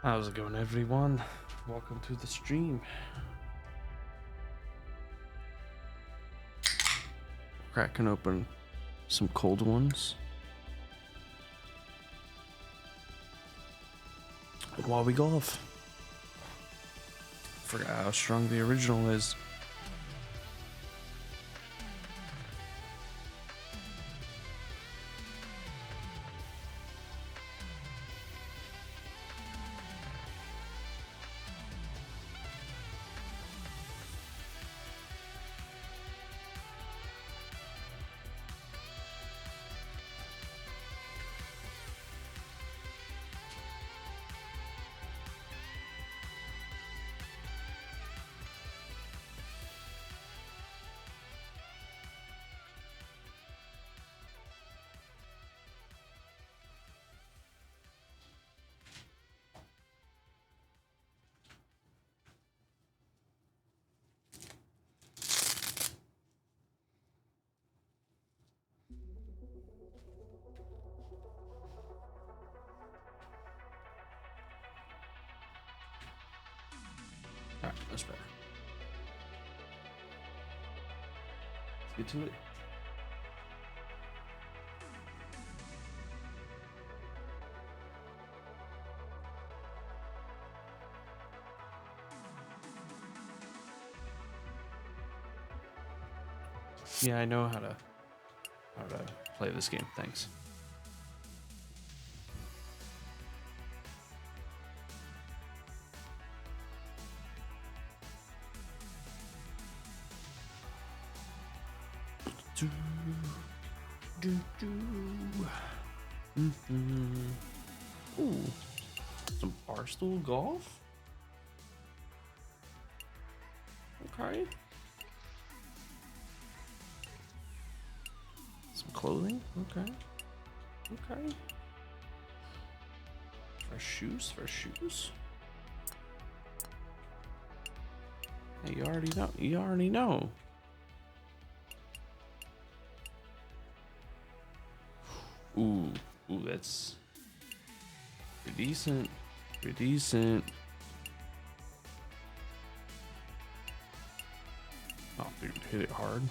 How's it going, everyone? Welcome to the stream. Cracking open some cold ones. While we golf. Forgot how strong the original is. Alright, that's better. Let's get to it. Yeah, I know how to play this game. Thanks. Ooh, some barstool golf. Okay. Some clothing. Okay. Okay. Fresh shoes. Fresh shoes. Hey, you already know. You already know. Ooh, that's pretty decent. Pretty decent. Oh, dude, hit it hard.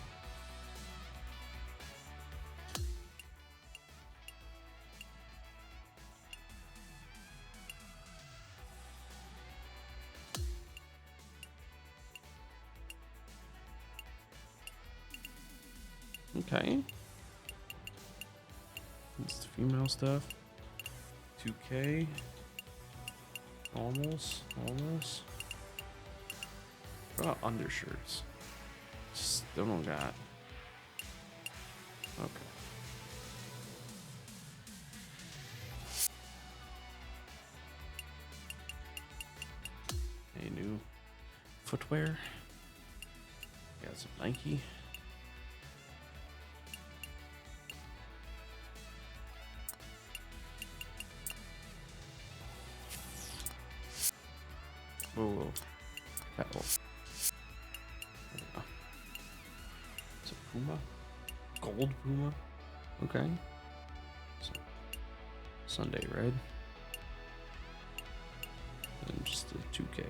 Okay. It's the female stuff. 2K. Almost. What about undershirts? Still don't got. Okay. Any new footwear? Got some Nike. Whoa. That will. It's a Puma? Gold Puma? Okay. So, Sunday red. And just a 2K.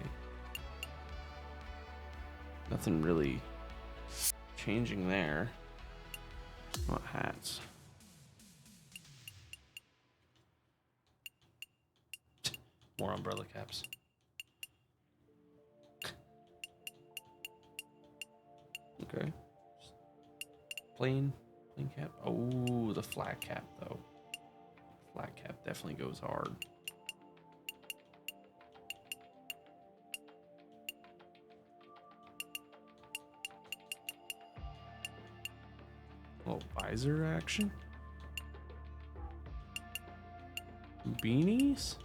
Nothing really changing there. What hats? More umbrella caps. Okay. Plain cap. Oh, the flat cap though. Flat cap definitely goes hard. Little visor action. Beanies.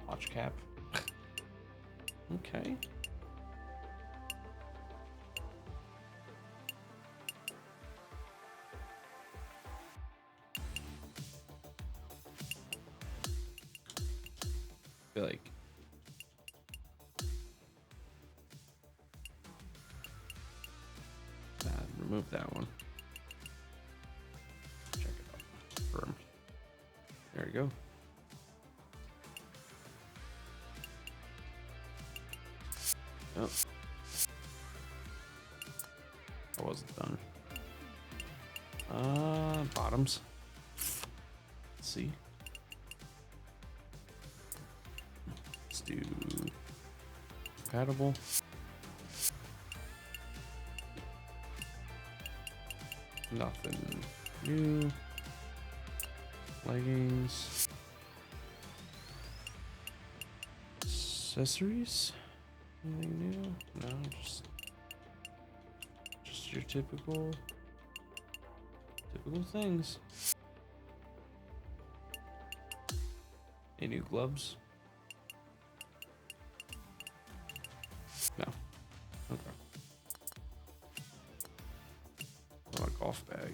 Watch cap. Okay. I feel like remove that one. Check it out. Confirmed. There we go. Oh. I wasn't done. Bottoms. Let's see. Let's do compatible. Nothing new. Leggings. Accessories? Anything new? No, just your typical things. Any new gloves? No. Okay. What about a golf bag?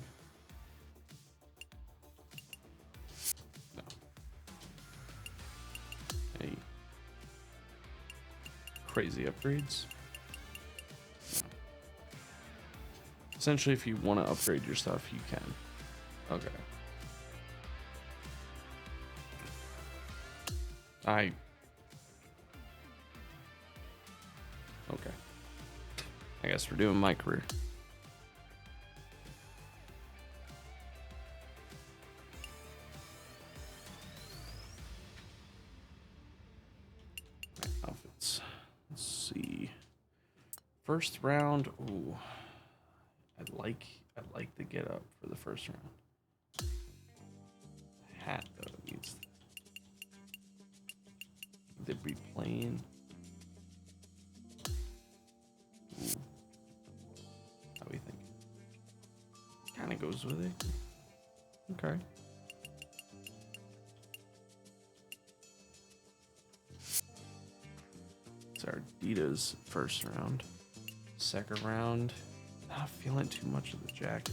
No. Any crazy upgrades? No. Essentially, if you want to upgrade your stuff, you can. Okay. Okay. I guess we're doing my career. Outfits. Let's see. First round. Ooh. I'd like to get up for the first round. Hat though needs to be plain. Ooh. How we think? Kind of goes with it. Okay. It's our Adidas first round. Second round. Not feeling too much of the jacket.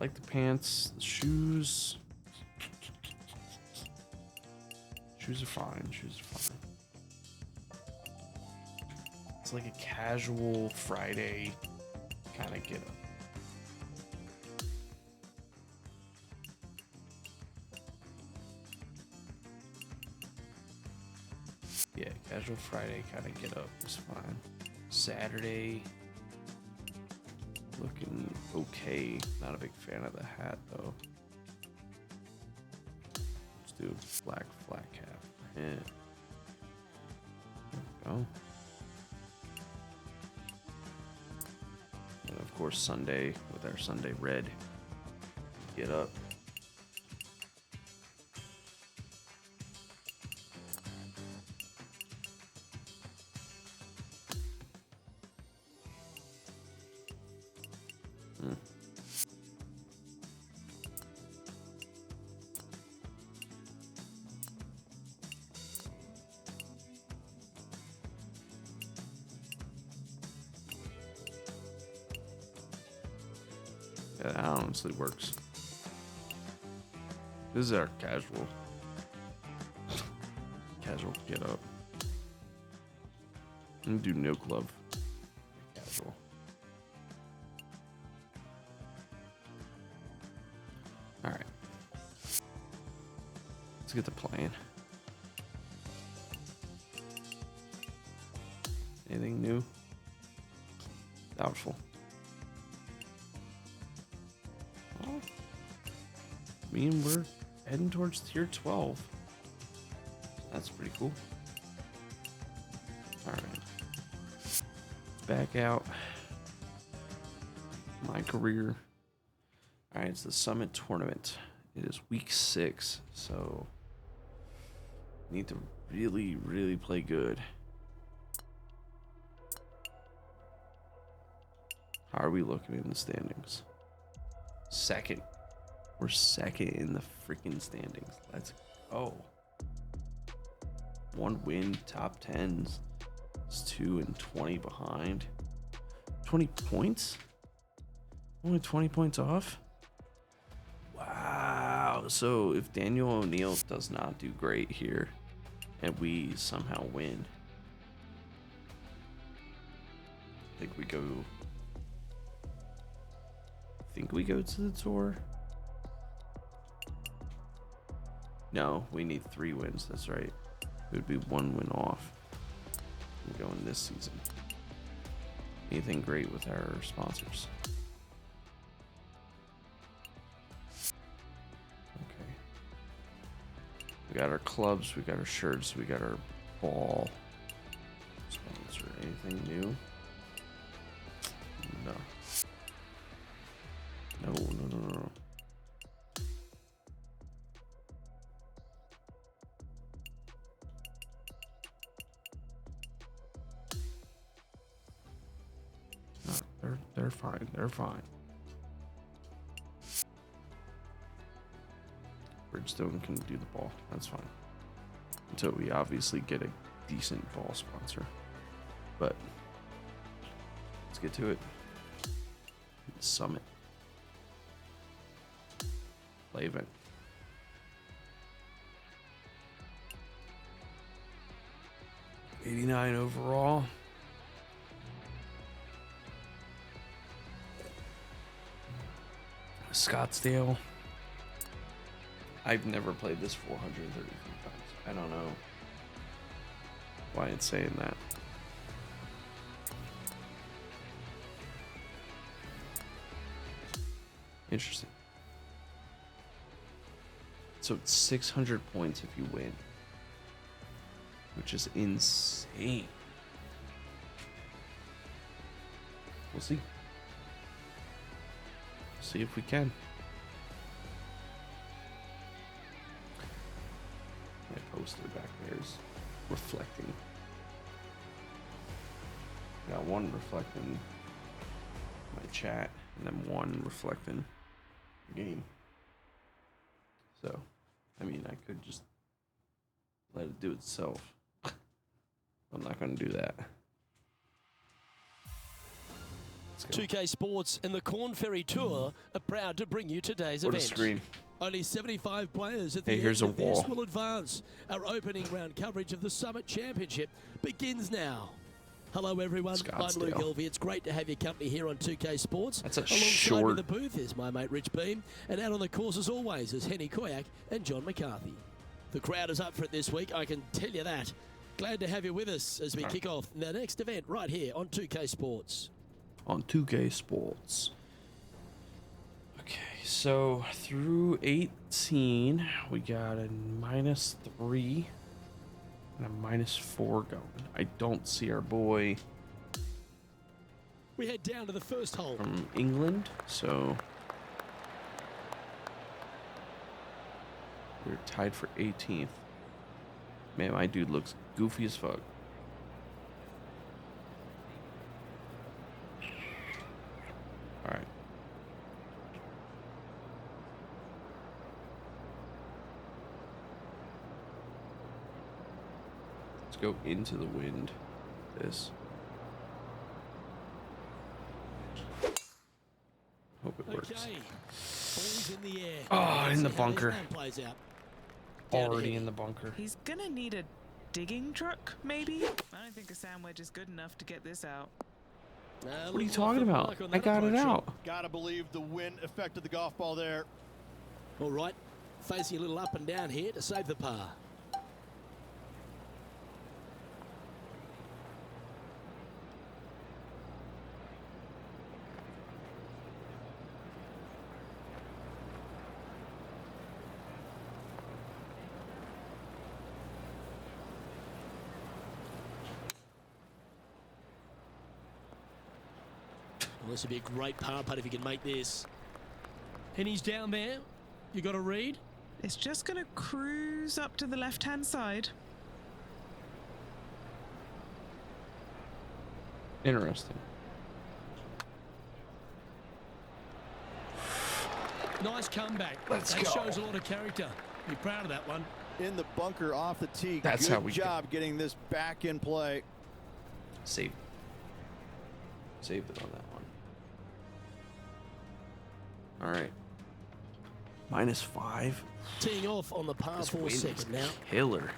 Like the pants, the shoes. Shoes are fine. Shoes are fine. It's like a casual Friday kind of get up. Yeah, casual Friday kind of get up is fine. Saturday, looking okay. Not a big fan of the hat though. Let's do a black flat cap for him. There we go. And of course Sunday with our Sunday red. Get up. Yeah, that honestly works. This is our casual get up. I'm gonna do no glove. Casual. Alright. Let's get to playing. Anything new? Doubtful. Well, I mean, we're heading towards tier 12. That's pretty cool. Alright. Back out. My career. Alright, it's the Summit Tournament. It is week 6, so need to really, really play good. How are we looking in the standings? Second. We're second in the freaking standings. Let's go. 1 win, top 10s. It's 2 and 20 behind. 20 points? Only 20 points off? Wow. So if Daniel O'Neill does not do great here and we somehow win, I think we go think we go to the tour. No, we need 3 wins. That's right. It would be 1 win off. We're going this season. Anything great with our sponsors? Okay. We got our clubs. We got our shirts. We got our ball sponsor. Anything new? No. No. They're fine. They're fine. Bridgestone can do the ball. That's fine. Until we obviously get a decent ball sponsor. But let's get to it. Summit. Play event. $89 overall. Scottsdale. I've never played this 433 times. I don't know why it's saying that. Interesting. So it's 600 points if you win, which is insane. We'll see. See if we can. My poster back there is reflecting. Got one reflecting my chat, and then one reflecting the game. So, I mean, I could just let it do itself. I'm not going to do that. 2K Sports and the KORN Ferry Tour are proud to bring you today's What a event. screen. Only 75 players at the Hey, here's end a of this wall. will advance. Our opening round coverage of the Summit Championship begins now. Hello everyone, I'm Luke Scottsdale. Elvey. It's great to have your company here on 2K Sports. That's a Alongside short- me in the booth is my mate Rich Beam, and out on the course as always is Henny Koyak and John McCarthy. The crowd is up for it this week, I can tell you that. Glad to have you with us as we kick off the next event right here on 2K Sports. On 2K Sports. Okay, so through 18, we got a -3 and a -4 going. I don't see our boy We head down to the first hole. from England, so we're tied for 18th. Man, my dude looks goofy as fuck. All right. Let's go into the wind. This. Hope it works. Okay. Ball's in the air. Oh, in the See how this bunker. round plays out. Down Already ahead. in the bunker. He's gonna need a digging truck, maybe? I don't think a sand wedge is good enough to get this out. What are you talking about? I got it out. Gotta believe the wind affected the golf ball there. All right, facing a little up and down here to save the par. Well, this would be a great par putt if you can make this. And he's down there. You got a read? It's just gonna cruise up to the left-hand side. Interesting. Nice comeback. Let's that go. shows a lot of character. Be proud of that one. In the bunker off the tee. That's Good how we job getting this back in play. Saved it on that one. All right. -5. Teeing off on the par This 4 wind is second now. killer.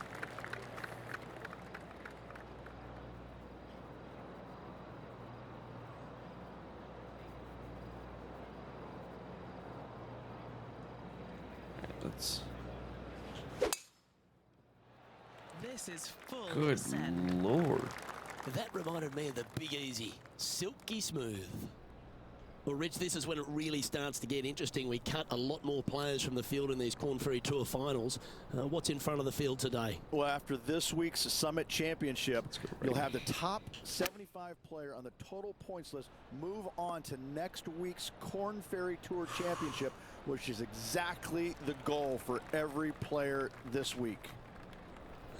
That's This is full good send. lord. That reminded me of the Big Easy. Silky smooth. Well, Rich, this is when it really starts to get interesting. We cut a lot more players from the field in these Korn Ferry Tour finals. What's in front of the field today? Well, after this week's Summit Championship, go right you'll have the top 75 player on the total points list move on to next week's Korn Ferry Tour Championship, which is exactly the goal for every player this week.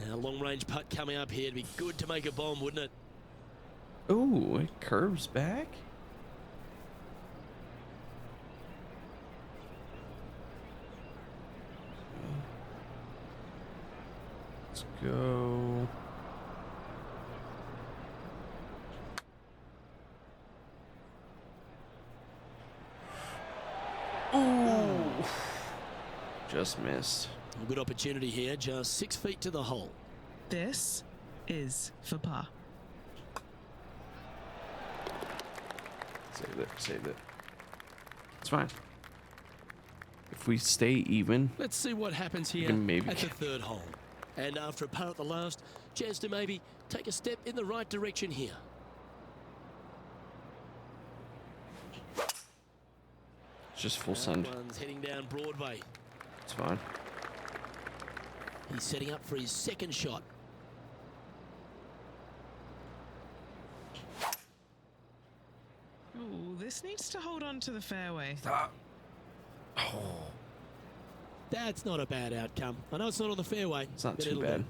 Now, long-range putt coming up here. It'd be good to make a bomb, wouldn't it? Ooh, it curves back. Let's go. Ooh. Just missed. A good opportunity here, just 6 feet to the hole. This is for par. Save it, save it. It's fine. If we stay even, Let's see what happens here can maybe at the third hole. And after a putt at the last, chance to maybe take a step in the right direction here. it's just full send. That one's heading down Broadway. It's fine. He's setting up for his second shot. Ooh, this needs to hold on to the fairway. Stop. That's not a bad outcome. I know it's not on the fairway. It's not but too it'll bad. do.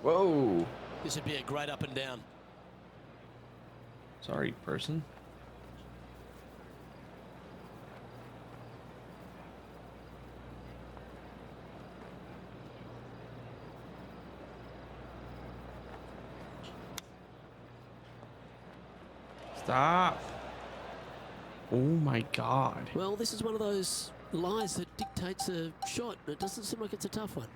Whoa. This would be a great up and down. Sorry, person. Stop. Oh my God. Well, this is one of those lies that dictates a shot. It doesn't seem like it's a tough one.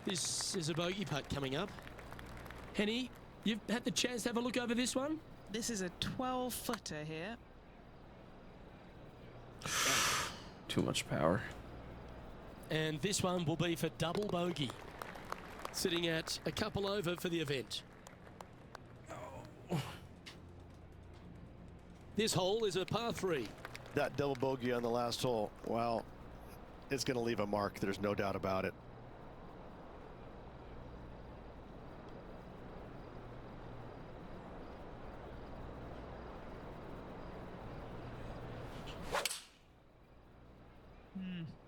This is a bogey putt coming up. Henny, you've had the chance to have a look over this one? This is a 12-footer here. Too much power. And this one will be for double bogey. Sitting at a couple over for the event. This hole is a par 3. That double bogey on the last hole, well, it's going to leave a mark. There's no doubt about it.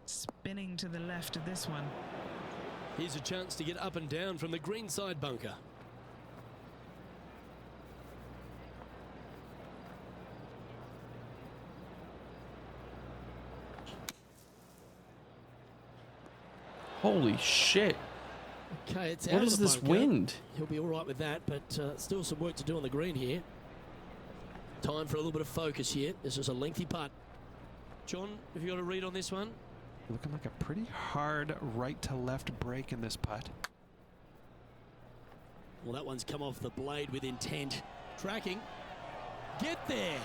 Spinning to the left of this one. Here's a chance to get up and down from the greenside bunker. Holy shit. Okay, it's out What of is the this bunker. wind? He'll be all right with that, but still some work to do on the green here. Time for a little bit of focus here. This is a lengthy putt. John, have you got a read on this one? Looking like a pretty hard right to left break in this putt. Well, that one's come off the blade with intent. Tracking. Get there.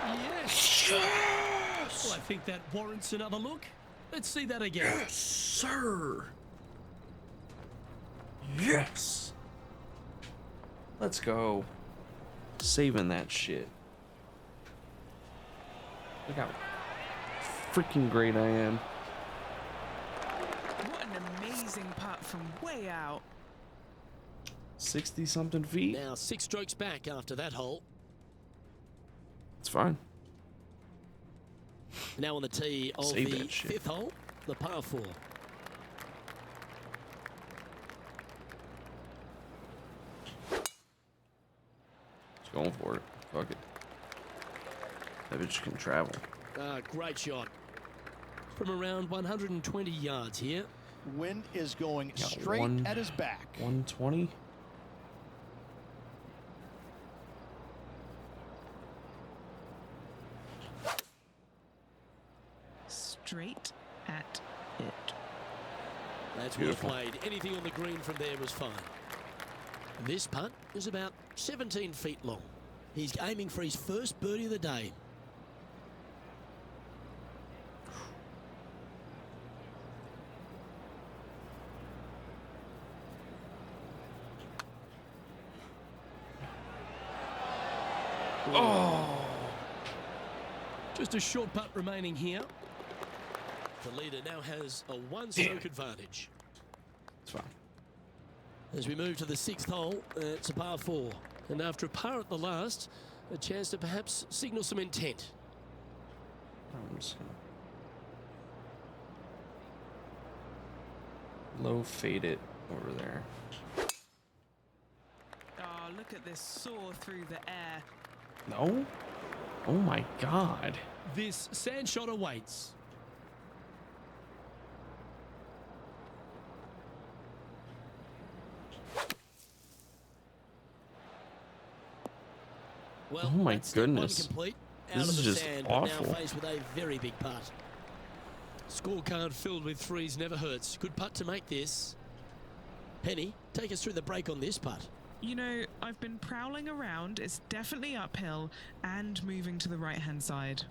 Yes. Well, I think that warrants another look. Let's see that again. Yes, sir. Yes. Let's go. Saving that shit. Look how freaking great I am. What an amazing putt from way out. 60 something feet. Now 6 strokes back after that hole. It's fine. Now on the tee of Save the that shit. 5th hole, the par 4. Just going for it. Fuck it. That bitch can travel. Great shot. From around 120 yards here. Wind is going Got straight at his back. 120. Straight at it. That's Beautiful. well played. Anything on the green from there was fine. This putt is about 17 feet long. He's aiming for his first birdie of the day. Oh, Just a short putt remaining here. The leader now has a one-stroke advantage. it's fine. As we move to the 6th hole, it's a par 4. And after a par at the last, a chance to perhaps signal some intent. I'm just gonna low fade it over there. Oh, look at this soar through the air. No? Oh my God. This sand shot awaits. Well, Oh my that's step one goodness. complete. This Out is of the just sand, awful. but now faced with a very big putt. Scorecard filled with threes never hurts. Good putt to make this. Penny, take us through the break on this putt. You know, I've been prowling around. It's definitely uphill and moving to the right-hand side.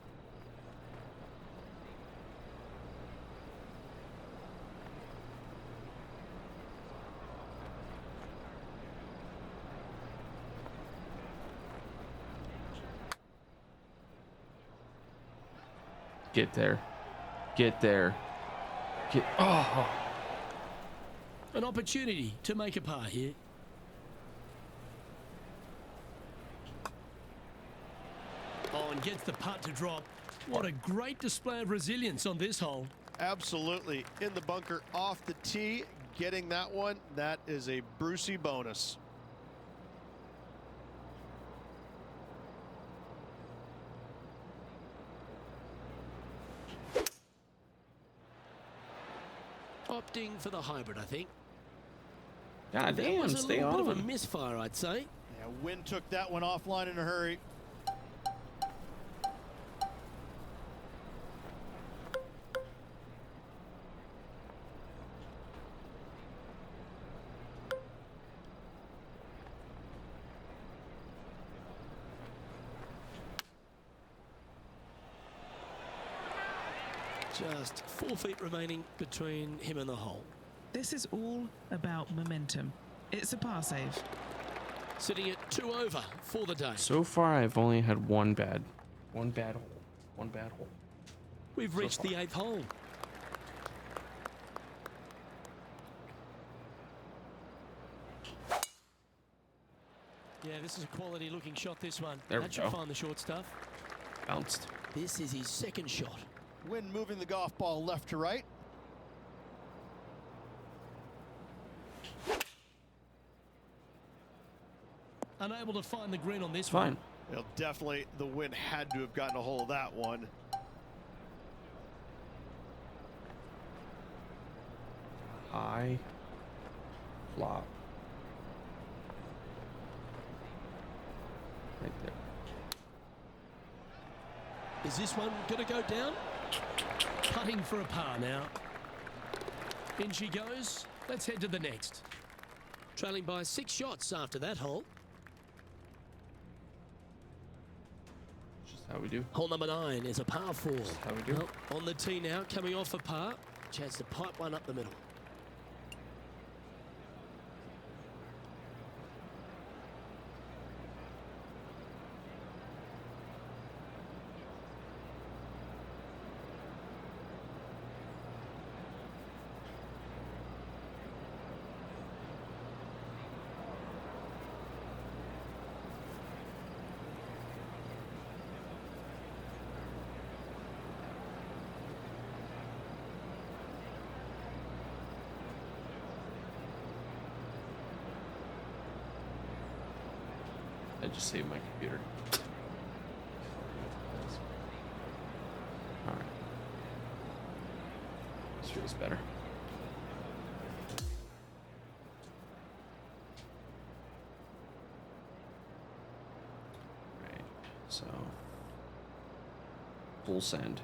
Get there. Get there. Get. Oh. An opportunity to make a par here. Oh, and gets the putt to drop. What a great display of resilience on this hole. Absolutely. In the bunker off the tee, getting that one, that is a Brucey bonus. Opting for the hybrid, I think. God That damn, was a stay little bit of a on. misfire, I'd say. Yeah, Wind took that one offline in a hurry. Just 4 feet remaining between him and the hole. This is all about momentum. It's a par save. Sitting at 2 over for the day. So far, I've only had one bad hole. One bad hole. We've so reached far. the 8th hole. Yeah, this is a quality looking shot, this one. There we that should go. find the short stuff. Bounced. This is his second shot. Wind moving the golf ball left to right. Unable to find the green on this Fine. one. Well, definitely the wind had to have gotten a hold of that one. High. Flop. Right there. Is this one going to go down? Putting for a par now. In she goes. Let's head to the next. Trailing by 6 shots after that hole. Just how we do. Hole number 9 is a par 4. how we do. Well, on the tee now, coming off a par. Chance to pipe one up the middle. I just saved my computer. Feels better. Right. So full send.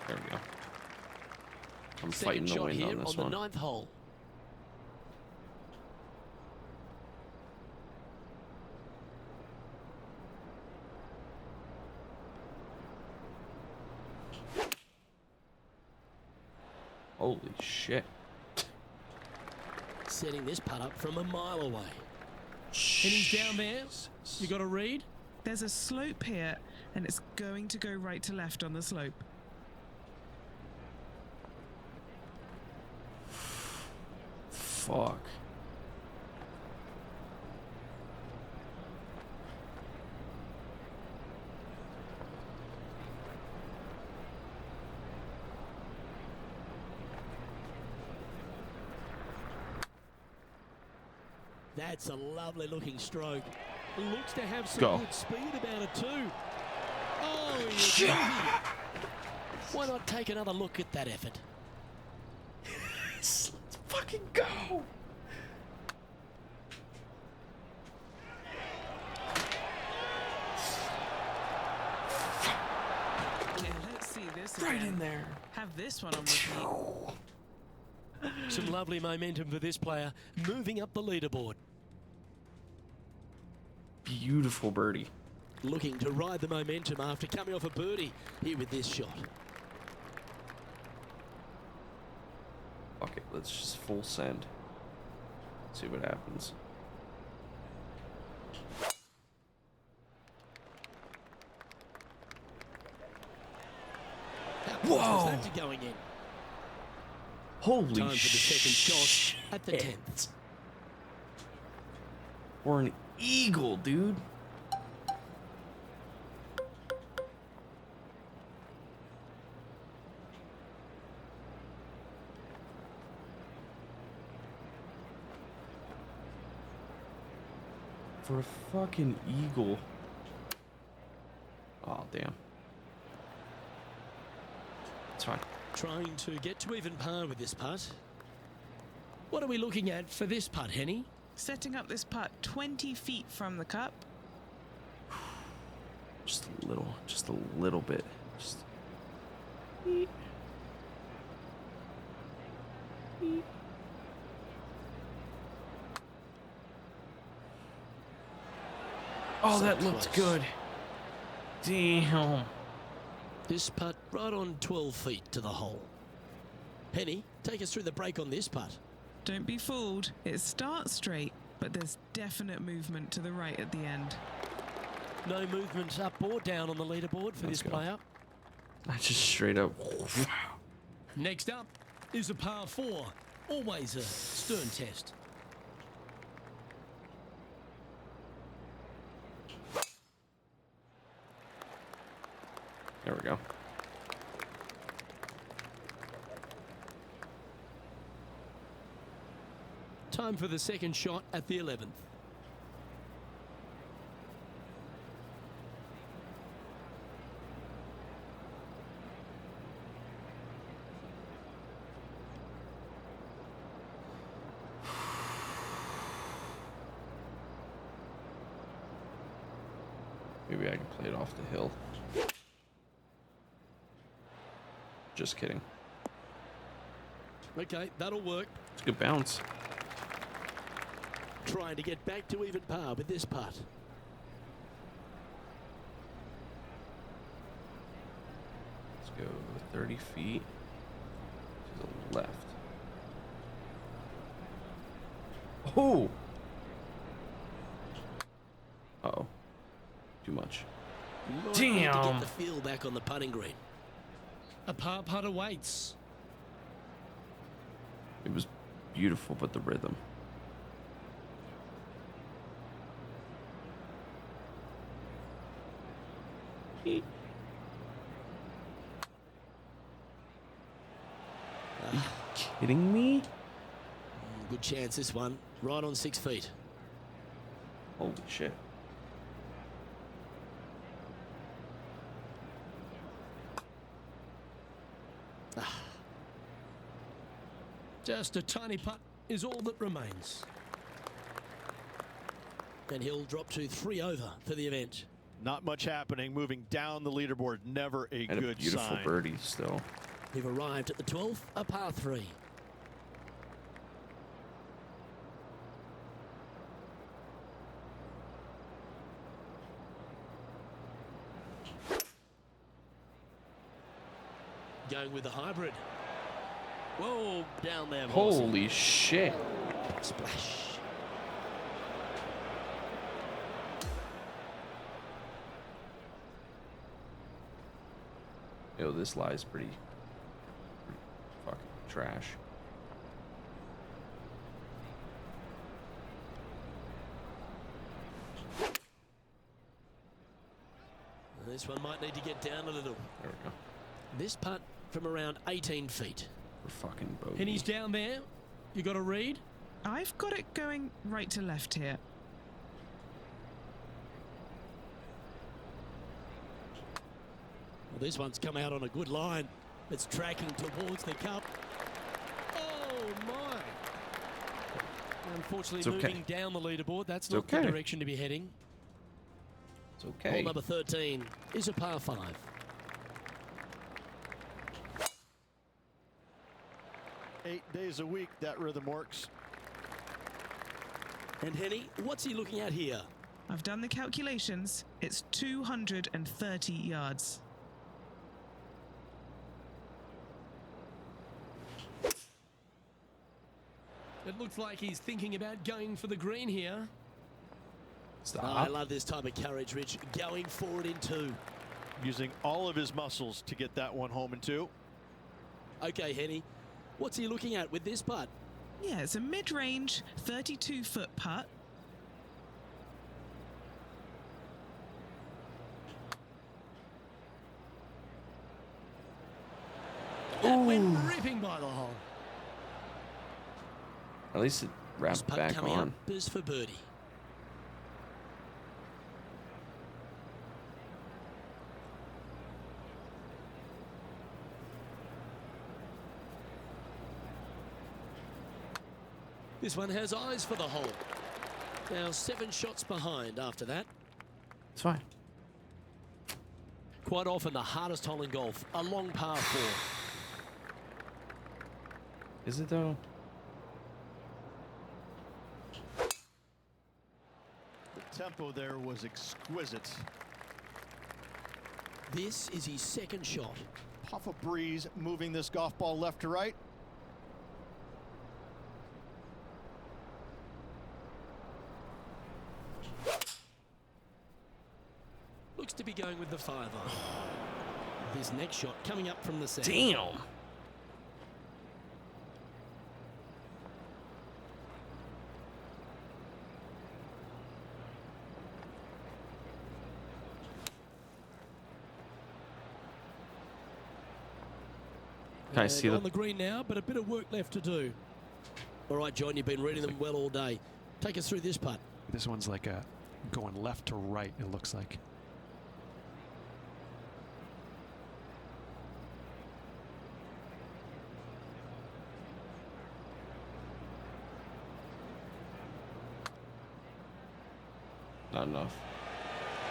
There we go. I'm fighting Second the shot wind here on this on the one. 9th hole. Holy shit. Setting this putt up from a mile away. And he's down there. You got a read? There's a slope here, and it's going to go right to left on the slope. Fuck. That's a lovely looking stroke. Looks to have some Go. good speed about it too. Oh, you're yeah. Why not take another look at that effort? Let's fucking go. Yeah, let's see this Right again. in there. Have this one on repeat. Some lovely momentum for this player, moving up the leaderboard. Beautiful birdie. Looking to ride the momentum after coming off a birdie here with this shot. Fuck it, let's just full send. See what happens. How close was that to going in? Holy Time for the second shot shit. at the 10th. We're an eagle, dude. For a fucking eagle. Oh, damn. It's fine. Trying to get to even par with this putt. What are we looking at for this putt, Henny? Setting up this putt 20 feet from the cup. Just a little bit. Just. Oh, So that looked close. good. Damn. This putt right on 12 feet to the hole. Henny, take us through the break on this putt. Don't be fooled. It starts straight, but there's definite movement to the right at the end. No movement up or down on the leaderboard for Let's this go. player. I just straight up. Next up is a par 4. Always a stern test. There we go. Time for the second shot at the 11th. Maybe I can play it off the hill. Just kidding. Okay, that'll work. It's a good bounce. Trying to get back to even par with this putt. Let's go 30 feet to the left. Oh! Uh-oh. Too much. Might need to Damn. get the feel back on the putting green. A par putt awaits. It was beautiful, but the rhythm. Are you kidding me? Good chance this one. Right on 6 feet. Holy shit. Just a tiny putt is all that remains. And he'll drop to 3 over for the event. Not much happening. Moving down the leaderboard, never a And a good beautiful sign. birdie still. We've arrived at the 12th, a par 3. Going with the hybrid. Whoa, down there. Mossy. Holy shit. Splash. Yo, this lie's pretty fucking trash. This one might need to get down a little. There we go. This putt from around 18 feet. For fucking bogey. And he's down there. You got a read? I've got it going right to left here. Well, this one's come out on a good line. It's tracking towards the cup. Oh, my. Unfortunately, It's okay. moving down the leaderboard. That's It's not the okay. direction to be heading. It's okay. Hole number 13 is a par 5. Eight days a week, that rhythm works. And Henny, what's he looking at here? I've done the calculations. It's 230 yards. It looks like he's thinking about going for the green here. Stop. Oh, I love this type of courage, Rich. Going forward in 2. Using all of his muscles to get that one home in 2. Okay, Henny, what's he looking at with this putt? Yeah, it's a mid-range 32-foot putt. That went ripping by the hole. At least it This wrapped putt back coming on. up is for birdie. This one has eyes for the hole. Now 7 shots behind after that. It's fine. Quite often the hardest hole in golf, a long par 4. Is it though? The tempo there was exquisite. This is his second shot. Puff of breeze moving this golf ball left to right. Looks to be going with the 5-iron. This next shot coming up from the center. Damn. Can I see on the the green now, but a bit of work left to do. All right, John, you've been reading them well all day. Take us through this putt. This one's like a going left to right, it looks like. Not enough.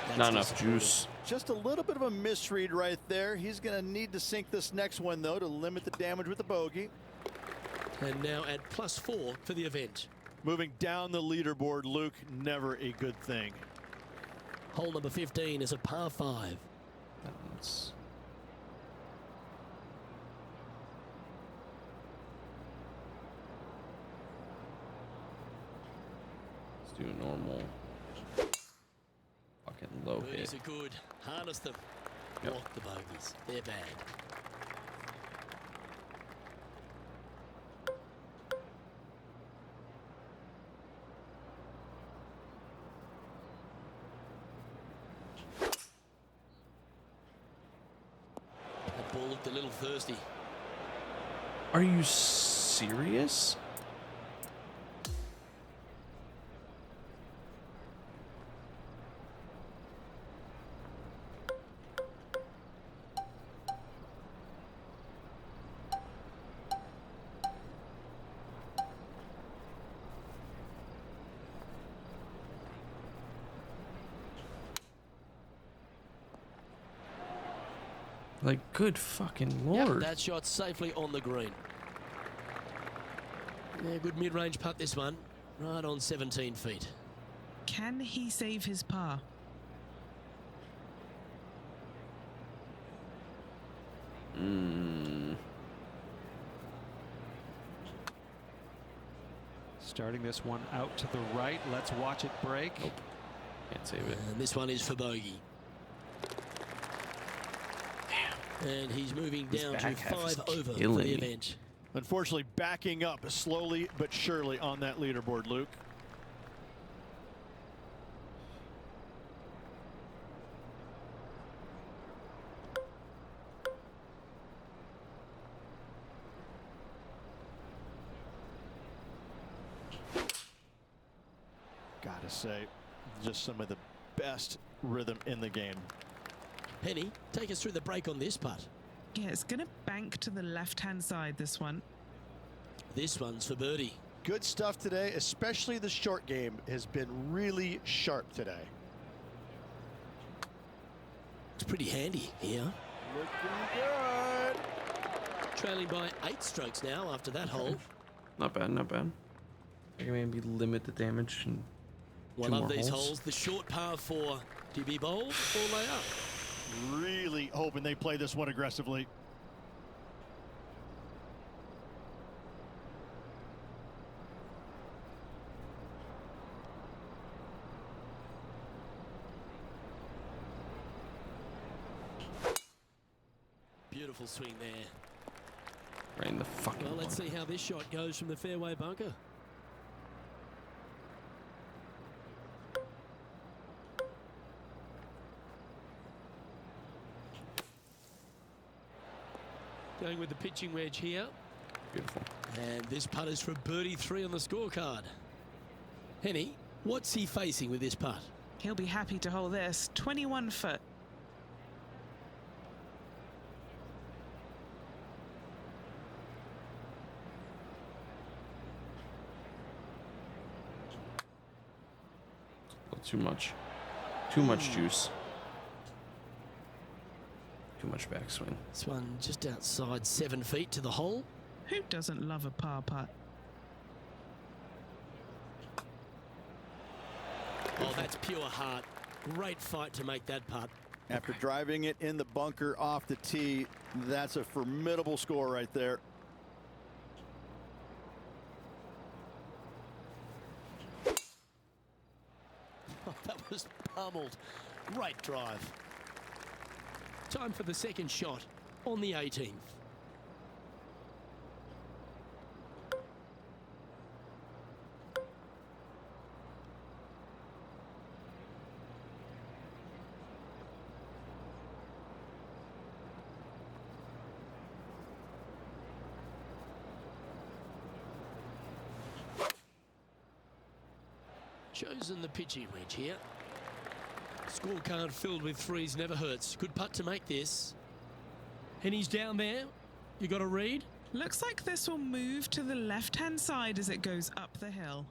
That's Not enough disappointing. juice. Just a little bit of a misread right there. He's going to need to sink this next one, though, to limit the damage with the bogey. And now at +4 for the event. Moving down the leaderboard, Luke, never a good thing. Hole number 15 is a par 5. That's let's do a normal fucking low Birdies hit. are good. Harness them. Yep. Block the bogeys. They're bad. That ball looked a little thirsty. Are you serious? Like, good fucking Yep, lord. that shot safely on the green. Yeah, good mid-range putt this one. Right on 17 feet. Can he save his par? Starting this one out to the right. Let's watch it break. Nope. Can't save it. And this one is for bogey. And he's moving His down to back half is 5 over for killing the me. event. Unfortunately, backing up slowly but surely on that leaderboard, Luke. Gotta say, just some of the best rhythm in the game. Penny, take us through the break on this putt. Yeah, it's going to bank to the left-hand side, this one. This one's for birdie. Good stuff today, especially the short game has been really sharp today. It's pretty handy here. Looking good. Trailing by 8 strokes now after that hole. Not bad, not bad. I can maybe limit the damage. And One two of more these holes. holes, the short par 4. Do you be bold or lay up? Really hoping they play this one aggressively. Beautiful swing there. Right in the fucking Well, let's see bunker. how this shot goes from the fairway bunker. Going with the pitching wedge here. Beautiful. And this putt is for birdie 3 on the scorecard. Henny, what's he facing with this putt? He'll be happy to hold this. 21 foot. Too much. Too much juice. Too much backswing. This one just outside 7 feet to the hole. Who doesn't love a par putt? Oh, that's pure heart. Great fight to make that putt. After driving it in the bunker off the tee, that's a formidable score right there. That was pummeled. Great drive. Time for the second shot on the 18th. Chosen the pitching wedge here. Scorecard filled with 3s never hurts. Good putt to make this. And he's down there. You got a read? Looks like this will move to the left-hand side as it goes up the hill.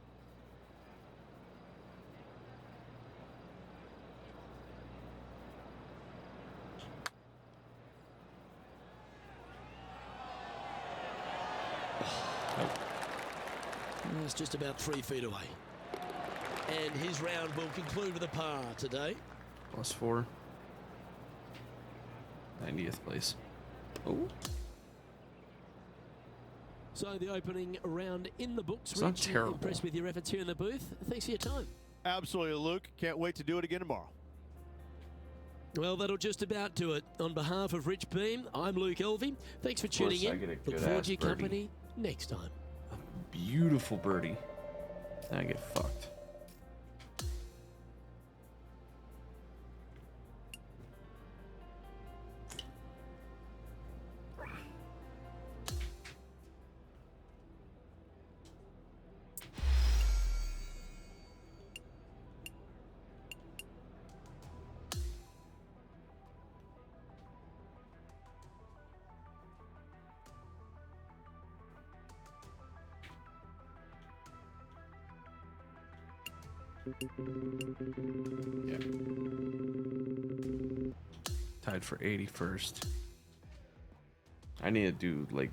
It's just about 3 feet away. And his round will conclude with a par today. +4. 90th place. Oh. So the opening round in the books. It's not Rich, terrible. impressed with your efforts here in the booth. Thanks for your time. Absolutely, Luke. Can't wait to do it again tomorrow. Well, that'll just about do it. On behalf of Rich Beam, I'm Luke Elvey. Thanks for tuning course, I in. get a Look good forward to your ass birdie. company next time. Beautiful birdie. Then I get fucked. Yeah. Tied for 81st. I need to do like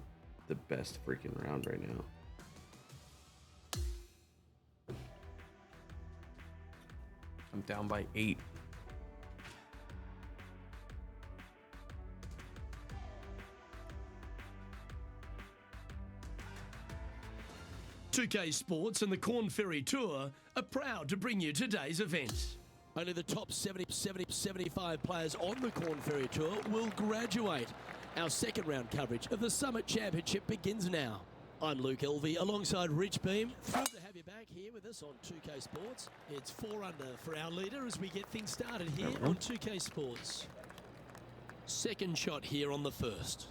the best freaking round right now. I'm down by 8. .2K Sports and the Korn Ferry Tour are proud to bring you today's event. Only the top 75 players on the Korn Ferry Tour will graduate. Our second round coverage of the Summit Championship begins now. I'm Luke Elvey alongside Rich Beam. Thrilled to have you back here with us on 2K Sports. It's 4 under for our leader as we get things started here on 2K Sports. Second shot here on the first.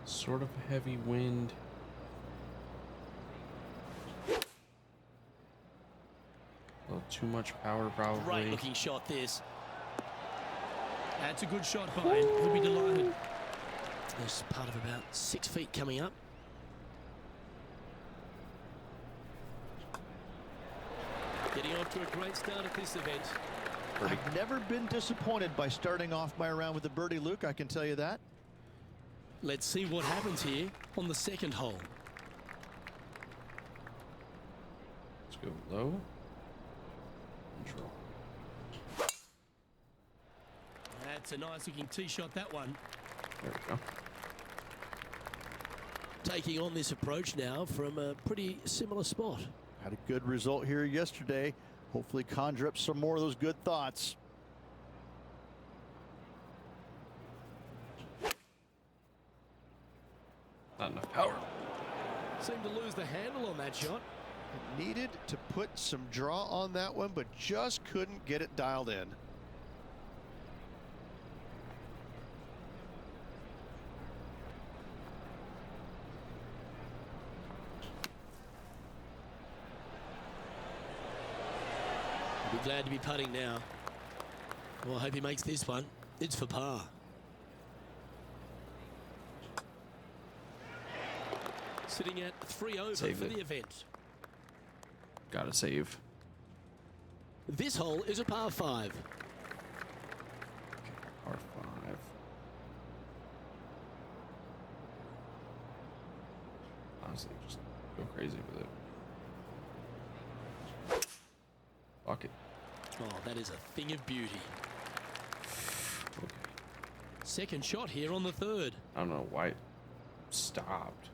Sort of a heavy wind. A little too much power, probably. Great looking shot, this. That's a good shot by him. He'll be delighted. There's part of about 6 feet coming up. Getting off to a great start at this event. I've never been disappointed by starting off my round with a birdie, Luke. I can tell you that. Let's see what happens here on the second hole. Let's go low. Control. That's a nice looking tee shot, that one. There we go. Taking on this approach now from a pretty similar spot. Had a good result here yesterday. Hopefully conjure up some more of those good thoughts. Not enough power. Seemed to lose the handle on that shot. Needed to put some draw on that one, but just couldn't get it dialed in. He'll be glad to be putting now. Well, I hope he makes this one. It's for par. Sitting at 3 over Save for it. the event. Gotta save. This hole is a par 5. Par 5. Honestly, just go crazy with it. Fuck it. Oh, that is a thing of beauty. Okay. Second shot here on the third. I don't know why it stopped.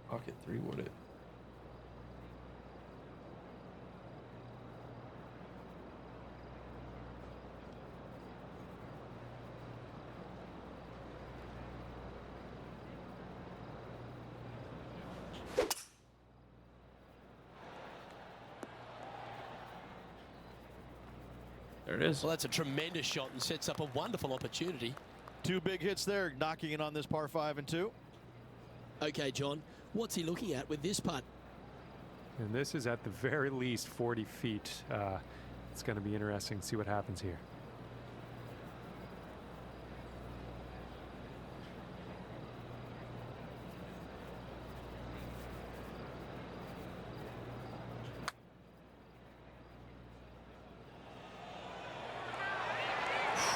Pocket 3, would it? There it is. Well, that's a tremendous shot and sets up a wonderful opportunity. 2 big hits there, knocking it on this par 5 and 2. Okay, John, what's he looking at with this putt? And this is at the very least 40 feet. It's going to be interesting to see what happens here.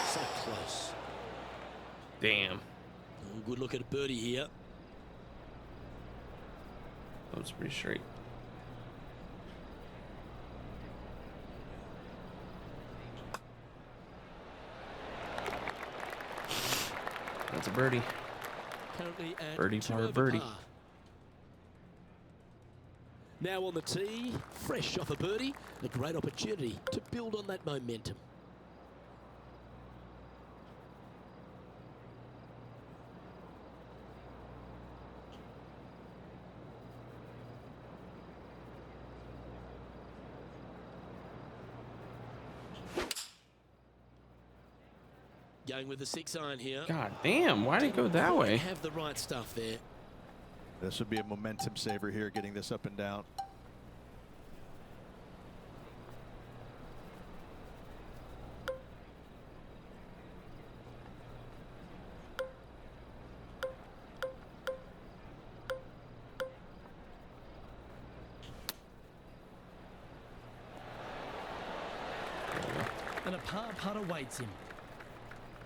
So close. Damn. Oh, good look at a birdie here. That was pretty straight. That's a birdie. Currently at Birdie, 2 par, over birdie. par. Now on the tee, fresh off a birdie, a great opportunity to build on that momentum. Going with the 6-iron here. God damn, why did it go that way? Have the right stuff there. This would be a momentum saver here, getting this up and down. and a par putt awaits him.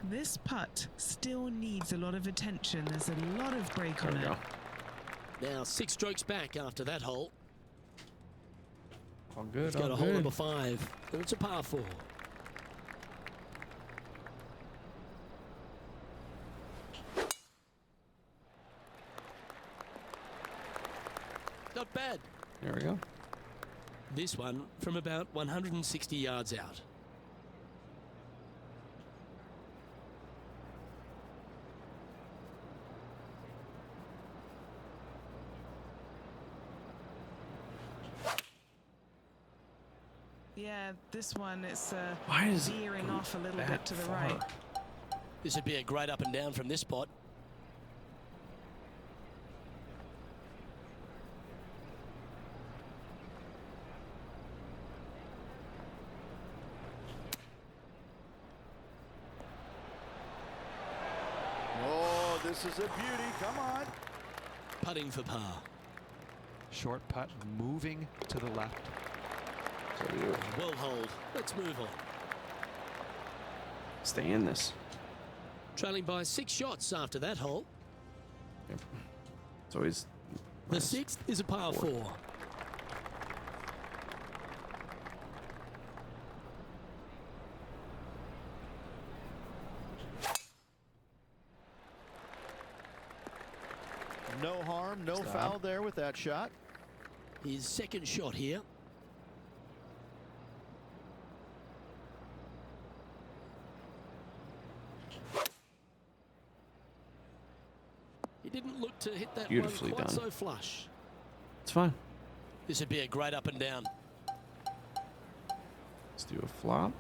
This putt still needs a lot of attention. There's a lot of break There on we it. go. Now 6 strokes back after that hole. All good. He's got all a hole good. number 5, and it's a par 4. Not bad. There we go. This one from about 160 yards out. Yeah, this one, it's Why is it veering off a little that bit to the far? right. This would be a great up and down from this spot. Oh, this is a beauty. Come on. Putting for par. Short putt moving to the left. Well hold. Let's move on. Stay in this. Trailing by 6 shots after that hole. Yep. It's always The 6th is a par 4. No harm, no Stop. foul there with that shot. His second shot here. He didn't look to hit that Beautifully one quite done. so flush. It's fine. This would be a great up and down. Let's do a flop.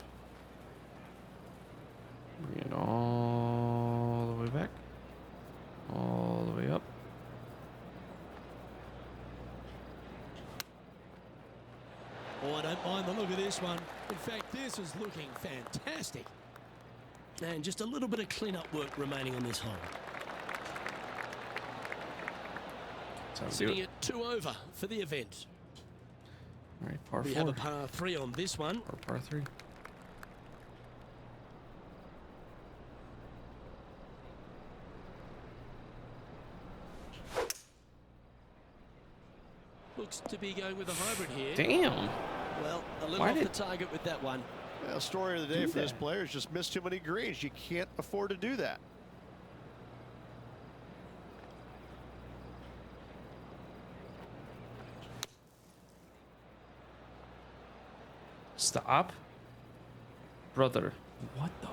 Bring it all the way back. All the way up. Oh, I don't mind the look of this one. In fact, this is looking fantastic. And just a little bit of clean-up work remaining on this hole. That's how we do Sitting it. at 2 over for the event. All right, par We 4 have a par 3 on this one. or par 3. Looks to be going with a hybrid here. Damn. Well, a little Why off did- the target with that one. Well, story of the day Do for this that. player is just missed too many greens. You can't afford to do that. Stop. Brother. What the?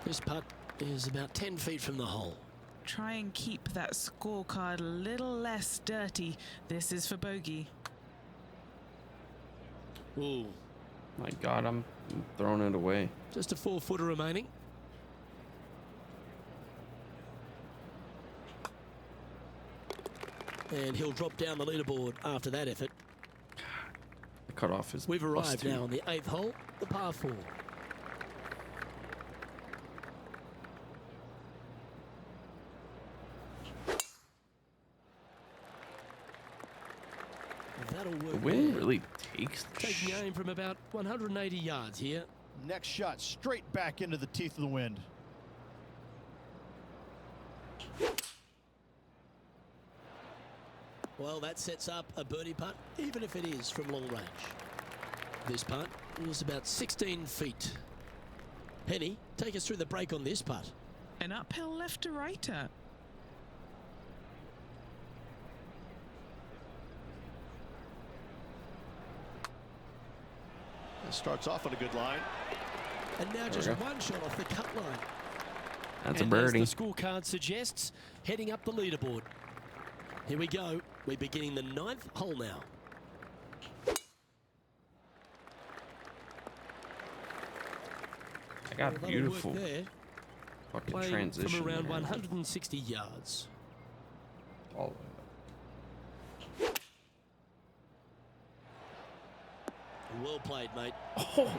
This putt is about 10 feet from the hole. Try and keep that scorecard a little less dirty. This is for bogey. Ooh, My God, I'm throwing it away. just a 4-footer remaining. And he'll drop down the leaderboard after that effort. The cutoff is We've plus arrived 2. now on the 8th hole, the par 4. That'll The work. wind there. really takes the Taking aim from about 180 yards here. Next shot straight back into the teeth of the wind. Well, that sets up a birdie putt, even if it is from long range. This putt is about 16 feet. Penny, take us through the break on this putt. An uphill left to righter. It starts off on a good line. And now we just go. one shot off the cut line. That's a And birdie. as the scorecard suggests, heading up the leaderboard. Here we go. We're beginning the 9th hole now. I got Well, that'll beautiful work there. fucking Playing transition. from around there. 160 yards. All the way up. Well played, mate. Oh,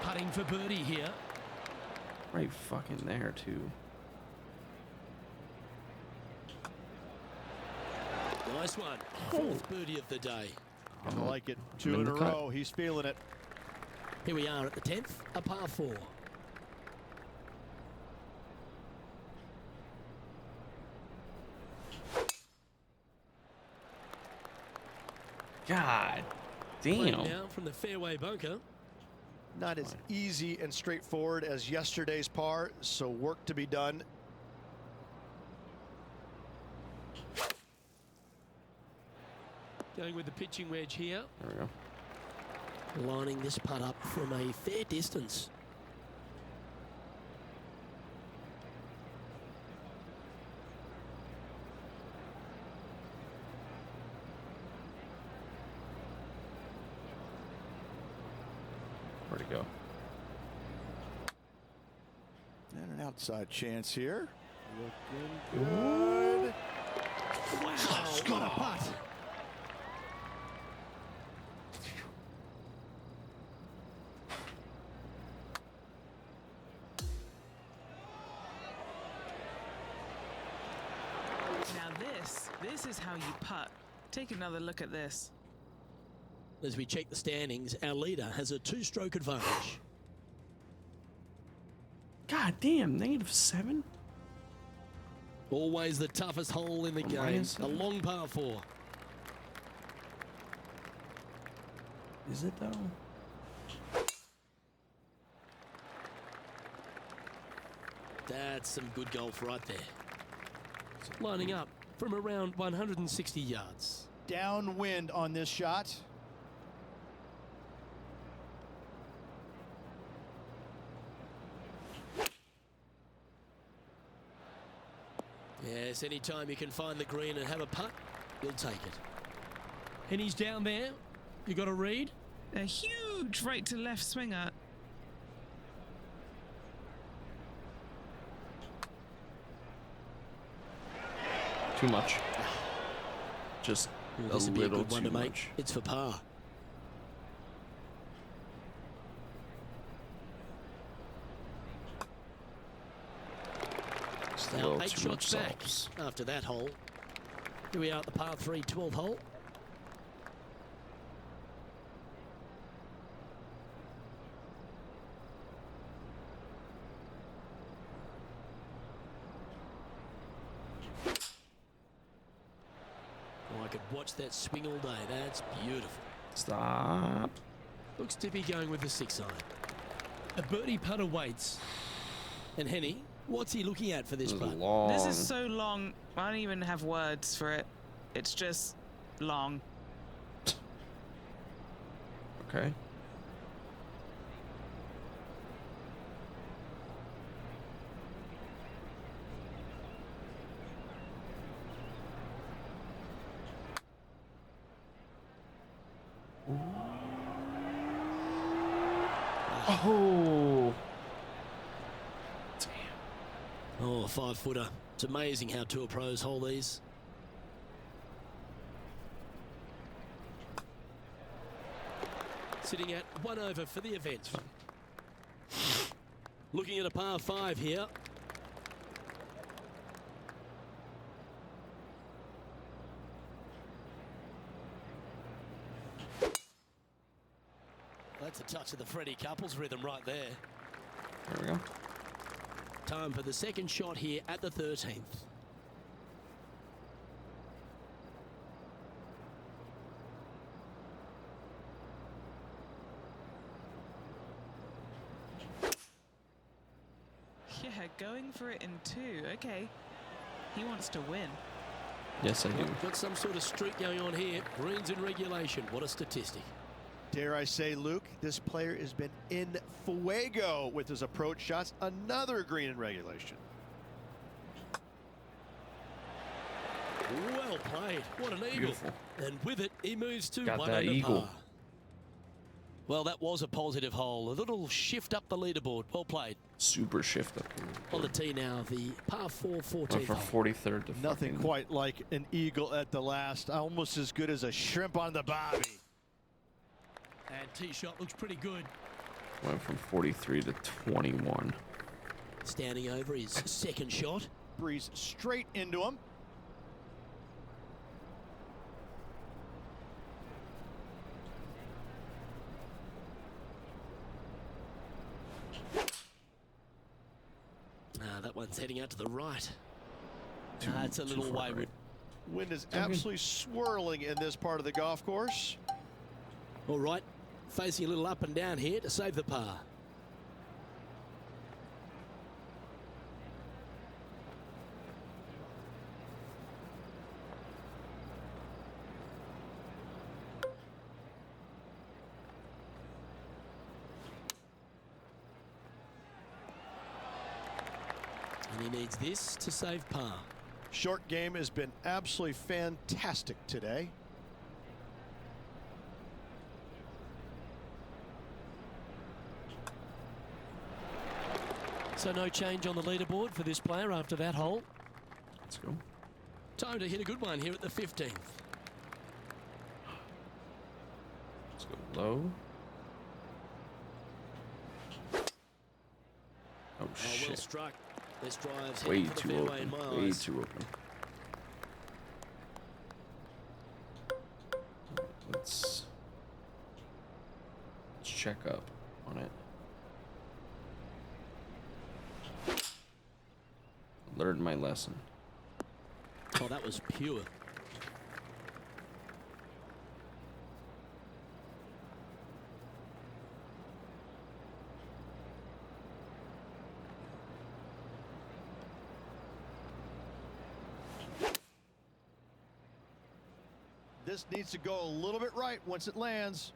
Putting for birdie here. right fucking there, too. Nice one. Fourth birdie of the day. I like it. Two in in the a cut. row. He's feeling it. Here we are at the 10th, a par 4. God Playing damn. now from the fairway bunker. Not as easy and straightforward as yesterday's par, so work to be done. Going with the pitching wedge here. There we go. Lining this putt up from a fair distance. Where'd it go? And an outside chance here. Looking good. Wow, what a putt. Now this is how you putt. Take another look at this. As we check the standings, our leader has a 2-stroke advantage. God damn, -7? Always the toughest hole in the game. minus A seven. long par 4. Is it though? That's some good golf right there. Lining up from around 160 yards. Downwind on this shot. Yes, anytime you can find the green and have a putt, you'll take it. And he's down there. You got a read? A huge right to left swinger. Too much. Just a This would be a little good one too to make. much. It's for par. Just a Now little 8 too much shots back sauce. after that hole. Here we are at the par 3 12th hole. Oh, I could watch that swing all day. That's beautiful. Stop. Looks to be going with the 6-iron. A birdie putt awaits. And Henny, what's he looking at for this This is putt? long. This is so long. I don't even have words for it. It's just long. Okay. Oh. Damn. Oh, a 5-footer. It's amazing how tour pros hold these. Sitting at 1 over for the event. Looking at a par 5 here. That's a touch of the Freddie Couples rhythm right there. There we go. Time for the second shot here at the 13th. Yeah, going for it in 2. Okay. He wants to win. Yes, I do. Got some sort of streak going on here. Greens in regulation. What a statistic. Dare I say, Luke, this player has been in fuego with his approach shots. Another green in regulation. Well played. What an eagle. Beautiful. And with it, he moves to Got 1 that under eagle. par. Well, that was a positive hole. A little shift up the leaderboard. Well played. Super shift up here. On the tee now, the par 4 Went 14th from hole. 43rd to Nothing fucking- quite like an eagle at the last. Almost as good as a shrimp on the bobby. And tee shot looks pretty good. Went from 43 to 21. Standing over his second shot. Breeze straight into him. That one's heading out to the right. It's a little far wayward. right. Wind is absolutely swirling in this part of the golf course. All right, facing a little up and down here to save the par. And he needs this to save par. Short game has been absolutely fantastic today. So no change on the leaderboard for this player after that hole. Let's go. Time to hit a good one here at the 15th. Let's go low. Oh, Oh, well shit. struck. This drive's Way heading for the too fairway in open. my Way eyes. too open. Let's check up on it. Learned my lesson. Oh, that was pure. This needs to go a little bit right once it lands.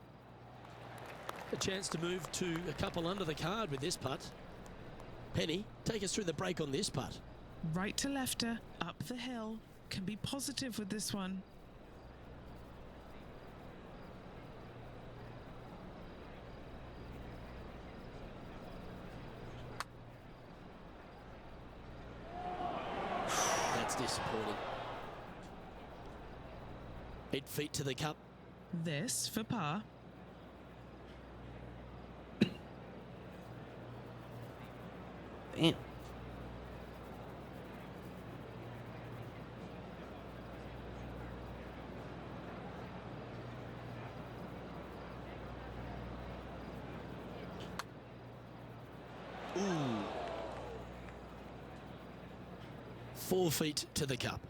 A chance to move to a couple under the card with this putt. Penny, take us through the break on this putt. Right to lefter, up the hill. Can be positive with this one. That's disappointing. 8 feet to the cup. This for par. Damn. Ooh. 4 feet to the cup.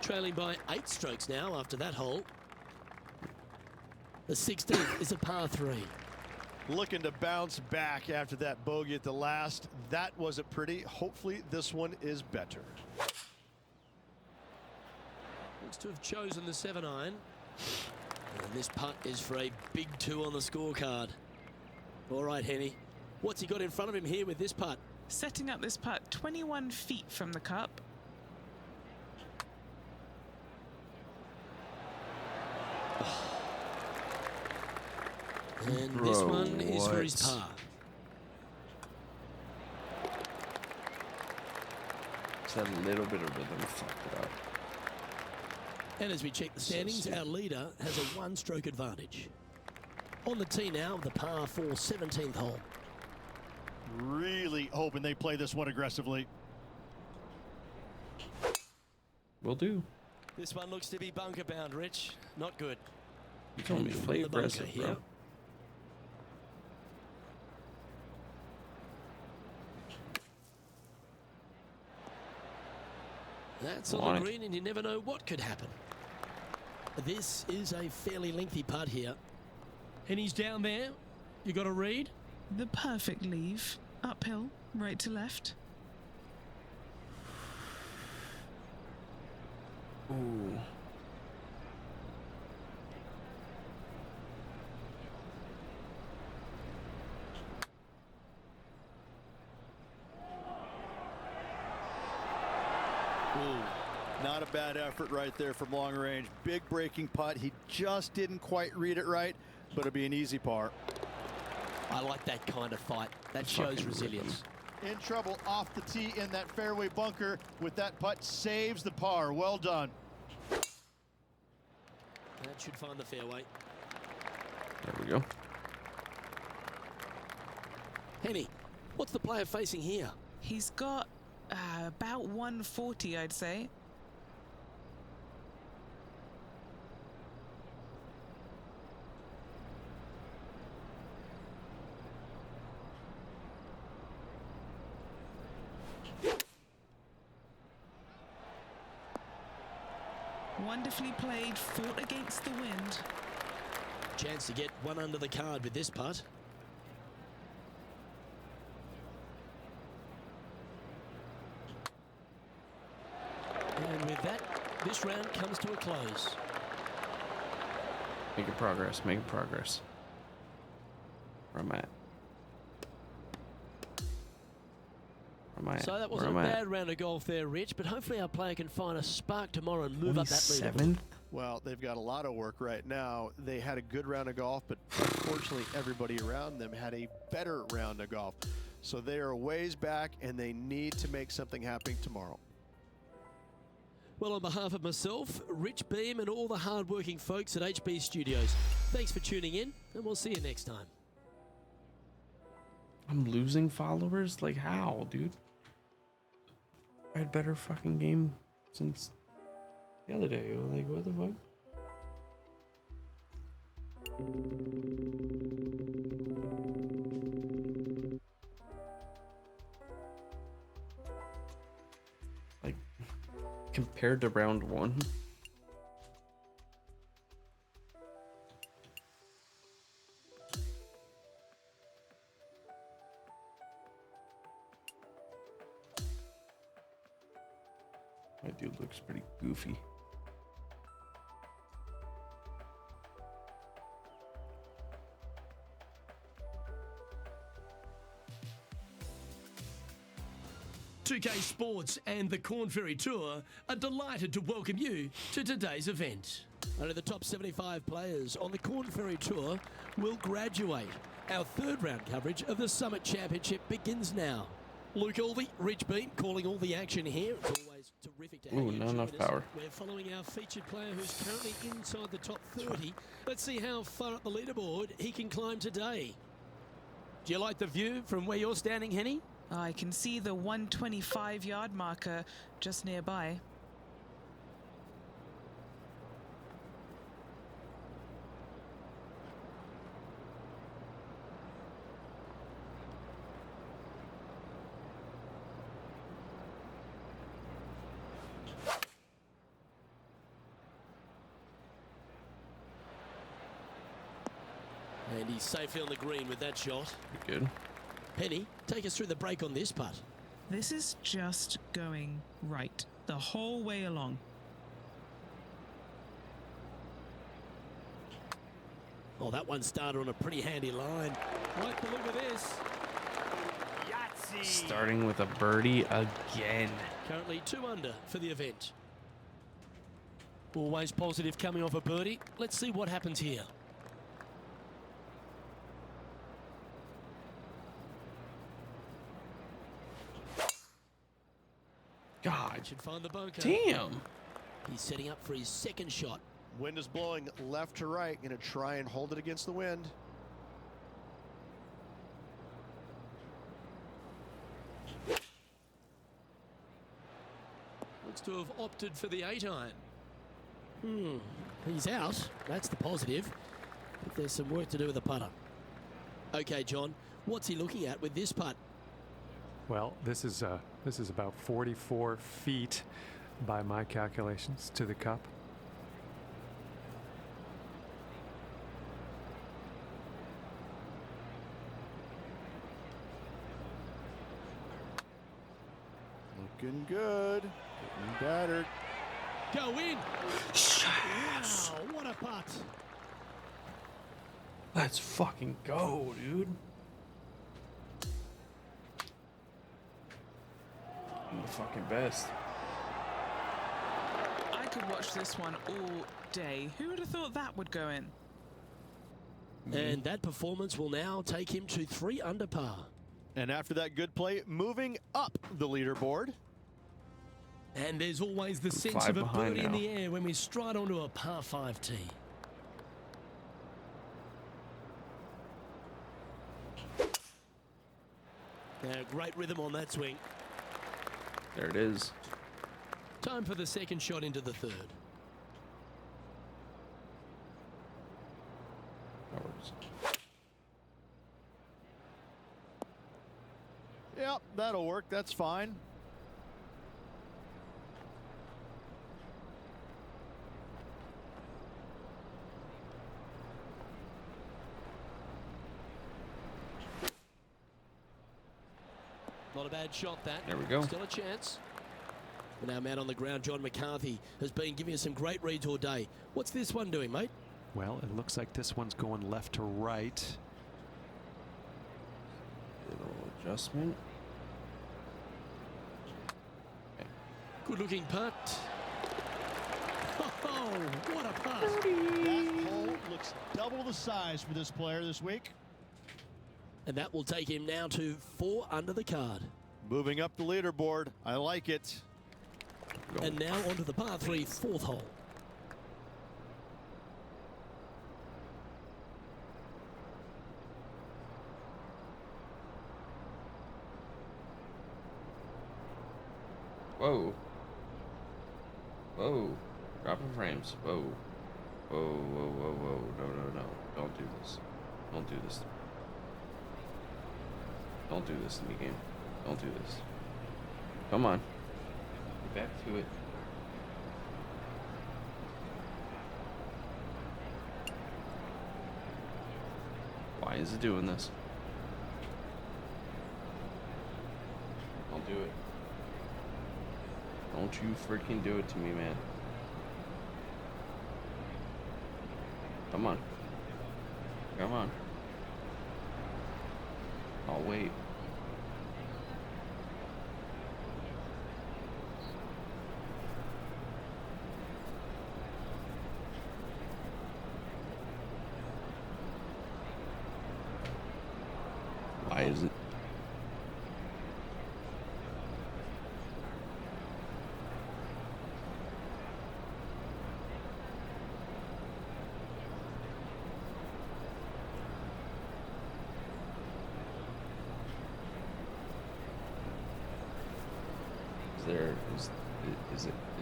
Trailing by 8 strokes now after that hole. The 16th is a par 3. Looking to bounce back after that bogey at the last. That wasn't pretty. Hopefully this one is better. Looks to have chosen the 7-iron. And this putt is for a big 2 on the scorecard. All right, Henny. What's he got in front of him here with this putt? Setting up this putt 21 feet from the cup. And Bro, this one is for his what? par. Just that little bit of rhythm fucked it up. And as we check the standings, our leader has a 1-stroke advantage. On the tee now, the par 4 17th hole. Really hoping they play this one aggressively. Will do. This one looks to be bunker bound, Rich. Not good. You told me to From play the bunker aggressive, here. bro. That's On on the it. green, and you never know what could happen. This is a fairly lengthy putt here. And he's down there. You got a read? The perfect leave. Uphill, right to left. Ooh. Not a bad effort right there from long range. Big breaking putt. He just didn't quite read it right, but it'll be an easy par. I like that kind of fight. That shows Fucking resilience. In trouble off the tee in that fairway bunker with that putt, saves the par. Well done. That should find the fairway. There we go. Henny, what's the player facing here? He's got about 140, I'd say. Wonderfully played, fought against the wind. Chance to get one under the card with this putt. And with that, this round comes to a close. Making progress, making progress. Where am I at? Where am I at? So that wasn't a bad round of golf there, Rich, but hopefully our player can find a spark tomorrow and move up that leaderboard. 27th? Well, they've got a lot of work right now. They had a good round of golf, but unfortunately everybody around them had a better round of golf. So they are a ways back, and they need to make something happen tomorrow. Well, on behalf of myself, Rich Beam, and all the hard-working folks at HB Studios, thanks for tuning in, and we'll see you next time. I'm losing followers? Like how, dude? I had better fucking game since the other day. Like, what the fuck? Like, compared to round one? My dude looks pretty goofy. KORN Sports and the Korn Ferry Tour are delighted to welcome you to today's event. Only the top 75 players on the Korn Ferry Tour will graduate. Our third round coverage of the Summit Championship begins now. Luke Alvey, Rich Beam, calling all the action here. It's always terrific to have you Not enough join us. power. We're following our featured player who's currently inside the top 30. Let's see how far up the leaderboard he can climb today. Do you like the view from where you're standing, Henny? I can see the 125-yard marker just nearby. And he's safely on the green with that shot. Good. Penny, take us through the break on this putt. This is just going right the whole way along. Oh, that one started on a pretty handy line. Right, but look at this. Starting with a birdie again. Currently 2 under for the event. Always positive coming off a birdie. Let's see what happens here. God. Should find the bunker. Damn. He's setting up for his second shot. Wind is blowing left to right. Going to try and hold it against the wind. Looks to have opted for the 8-iron. He's out. That's the positive. But there's some work to do with the putter. Okay, John, what's he looking at with this putt? Well, this is about 44 feet by my calculations to the cup. Looking good. Getting better. Go in. Yes. Wow, what a putt. Let's fucking go, dude. I'm the fucking best. I could watch this one all day. Who would have thought that would go in? And that performance will now take him to 3 under par. And after that good play, moving up the leaderboard. And there's always the sense 5 of a behind birdie in now. the air when we stride onto a par 5 tee. Great rhythm on that swing. There it is. Time for the second shot into the third. That works. Yep, that'll work. That's fine. Not a bad shot, that. There we go. Still a chance. And our man on the ground, John McCarthy, has been giving us some great reads all day. What's this one doing, mate? Well, it looks like this one's going left to right. Little adjustment. Good looking putt. Oh, what a putt. That hole looks double the size for this player this week. And that will take him now to 4 under the card. Moving up the leaderboard. I like it. And now onto the par 3 4th hole. Whoa. Whoa. Dropping frames. Whoa. Whoa, whoa, whoa, whoa. No, no, no. Don't do this. Don't do this. Don't do this to me, game. Don't do this. Come on. Get back to it. Why is it doing this? Don't do it. Don't you freaking do it to me, man. Come on. Come on. I'll wait. Why is it?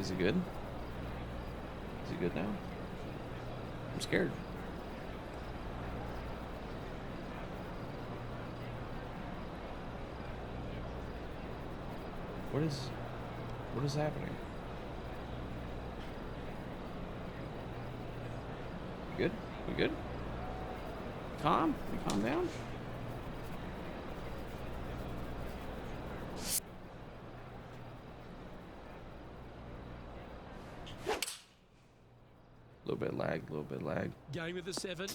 Is it good? Is it good now? I'm scared. What is happening? We good? We good? Calm? We calm down? A little bit lag. Going with the 7.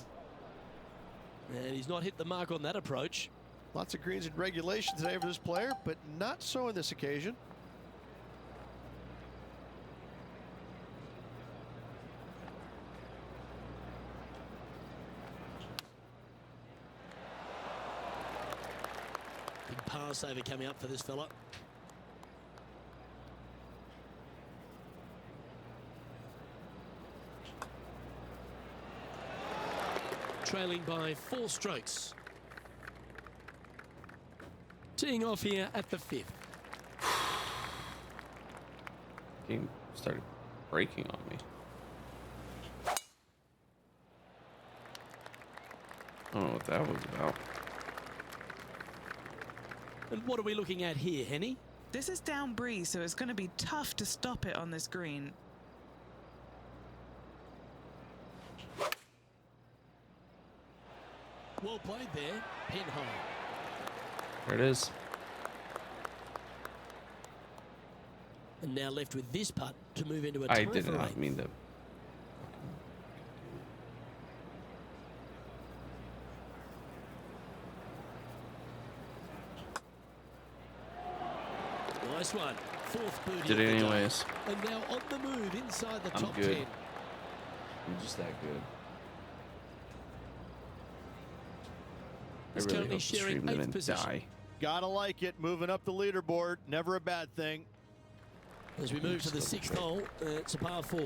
And he's not hit the mark on that approach. Lots of greens in regulation today for this player, but not so on this occasion. Big pass over coming up for this fella. Trailing by 4 strokes. Teeing off here at the 5th. Game started breaking on me. I don't know what that was about. And what are we looking at here, Henny? This is down breeze, so it's going to be tough to stop it on this green. Well played there. Pin hole. There it is. And now left with this putt to move into a I tie did for not 8th. mean to. Nice one. 4th booty. Did of it the day. anyways. And now on the move inside the I'm top good. 10. I'm just that good. I He's really currently hope the sharing stream 8th didn't position. die. Gotta like it. Moving up the leaderboard. Never a bad thing. As we move to the 6th hole, it's a par 4.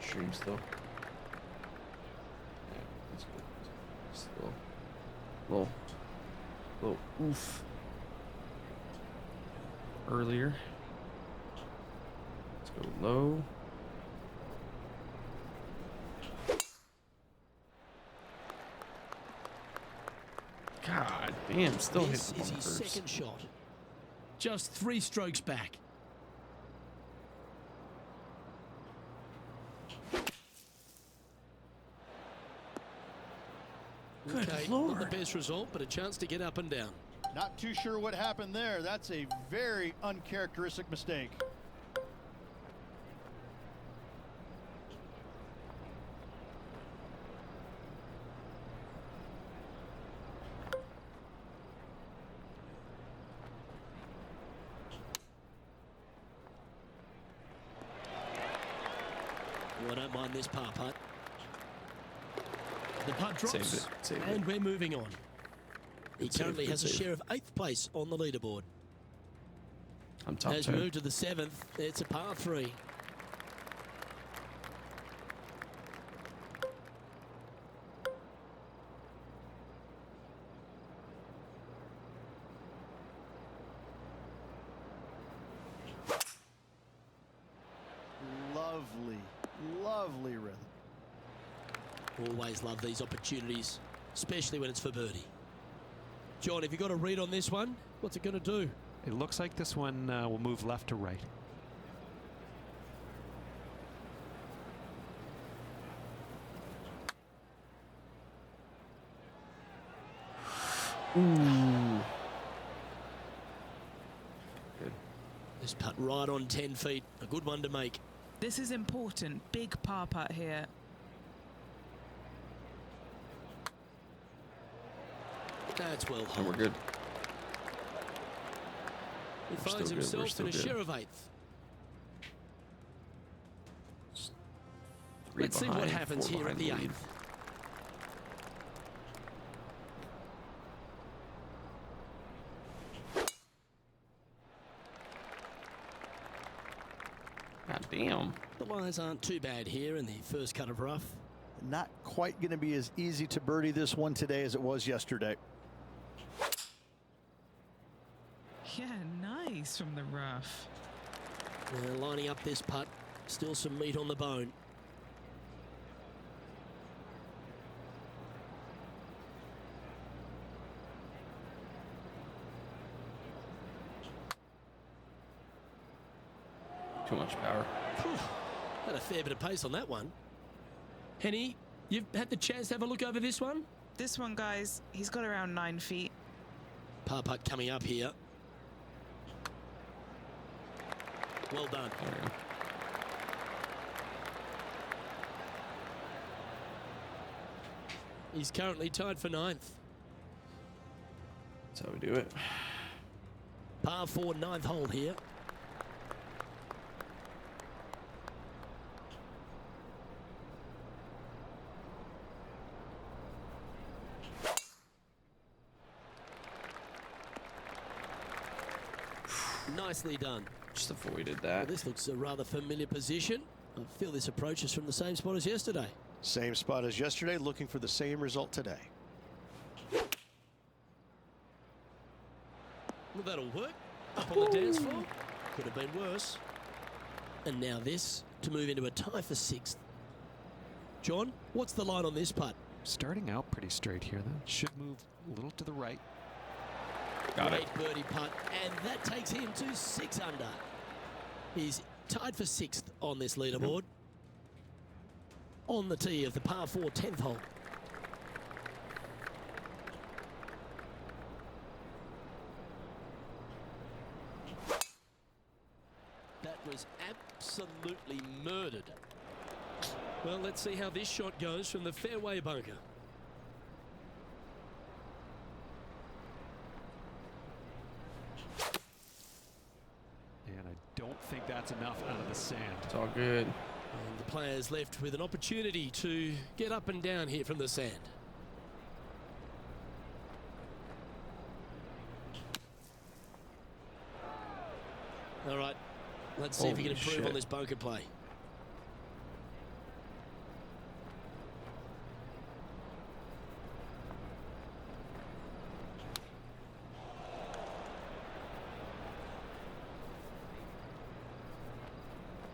Stream still. Yeah, that's good. Still. Little oof. earlier. Let's go low. God damn, still hit This the is his bunkers. second shot. Just 3 strokes back. Good Okay, Lord. not the best result, but a chance to get up and down. Not too sure what happened there. That's a very uncharacteristic mistake. Oh, I don't mind this par putt. The putt drops, Saved it, saved it. and we're moving on. He Good save, currently good has a save. share of 8th place on the leaderboard. I'm top As we 10. move to the 7th, it's a par 3. Lovely, lovely rhythm. Always love these opportunities, especially when it's for birdie. John, have you got a read on this one? What's it going to do? It looks like this one will move left to right. Ooh. Good. This putt right on 10 feet. A good one to make. This is important. Big par putt here. That's well And held. we're good. He We're finds still good, we're himself in still a good. share of 8th. Three Let's see what behind, happens 4 here at behind the lead. 8th. God damn. The lines aren't too bad here in the first cut of rough. Not quite going to be as easy to birdie this one today as it was yesterday. Yeah, nice from the rough. Lining up this putt. Still some meat on the bone. Too much power. Whew. Had a fair bit of pace on that one. Henny, you've had the chance to have a look over this one? This one, guys, he's got around 9 feet. Par putt coming up here. Well done. There we go. He's currently tied for 9th. That's how we do it. Par 4, 9th hole here. Nicely done. Just avoided Well, that. this looks a rather familiar position. I feel this approach is from the same spot as yesterday. Same spot as yesterday, looking for the same result today. Well, that'll work. Up on the dance floor. Could have been worse. And now this to move into a tie for 6th. John, what's the line on this putt? Starting out pretty straight here, then. Should move a little to the right. Got it. Great birdie putt, and that takes him to 6 under. He's tied for 6th on this leaderboard. On the tee of the par 4 10th hole. That was absolutely murdered. Well, let's see how this shot goes from the fairway bunker. And I don't think that's enough out of the sand. It's all good. And the players left with an opportunity to get up and down here from the sand. All right, let's see if we can Holy improve on shit. this bunker play.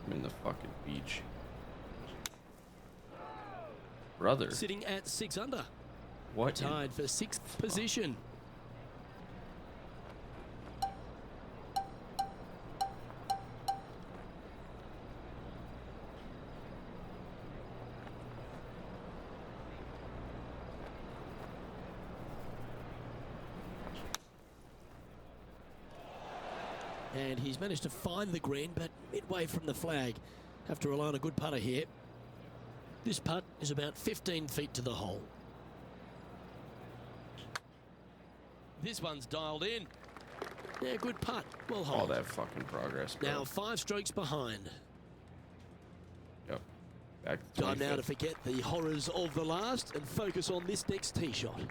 I'm in the fucking beach. Brother. Sitting at 6 under. What? Tied for 6th position. And he's managed to find the green, but midway from the flag. Have to rely on a good putter here. This putt is about 15 feet to the hole. This one's dialed in. Yeah, good putt. Well All hold. that fucking progress, bro. Now 5 strokes behind. Yep. Back to Time now to 25th. forget the horrors of the last and focus on this next tee shot.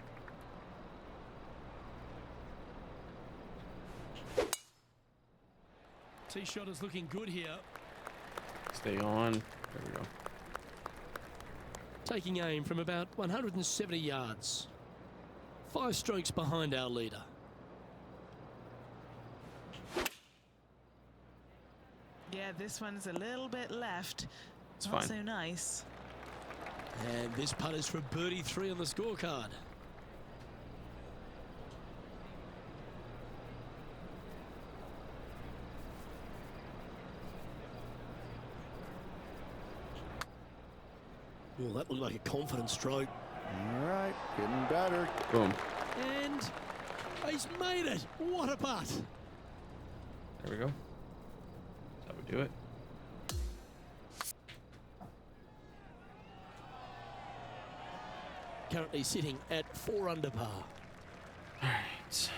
Tee shot is looking good here. Stay on. There we go. Taking aim from about 170 yards. 5 strokes behind our leader. Yeah, this one's a little bit left. It's Not fine. so nice. And this putt is for birdie 3 on the scorecard. Well, that looked like a confident stroke. All right, getting better. Boom. And he's made it. What a putt. There we go. That's how we do it. Currently sitting at 4 under par. All right.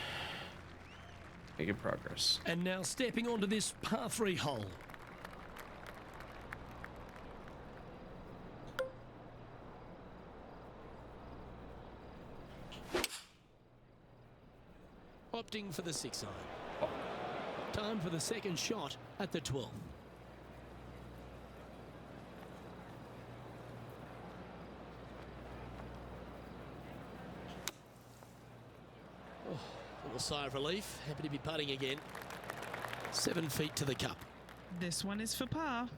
Making progress. And now stepping onto this par 3 hole. Opting for the 6 iron. Oh. Time for the second shot at the 12th. Oh, little sigh of relief. Happy to be putting again. 7 feet to the cup. This one is for par.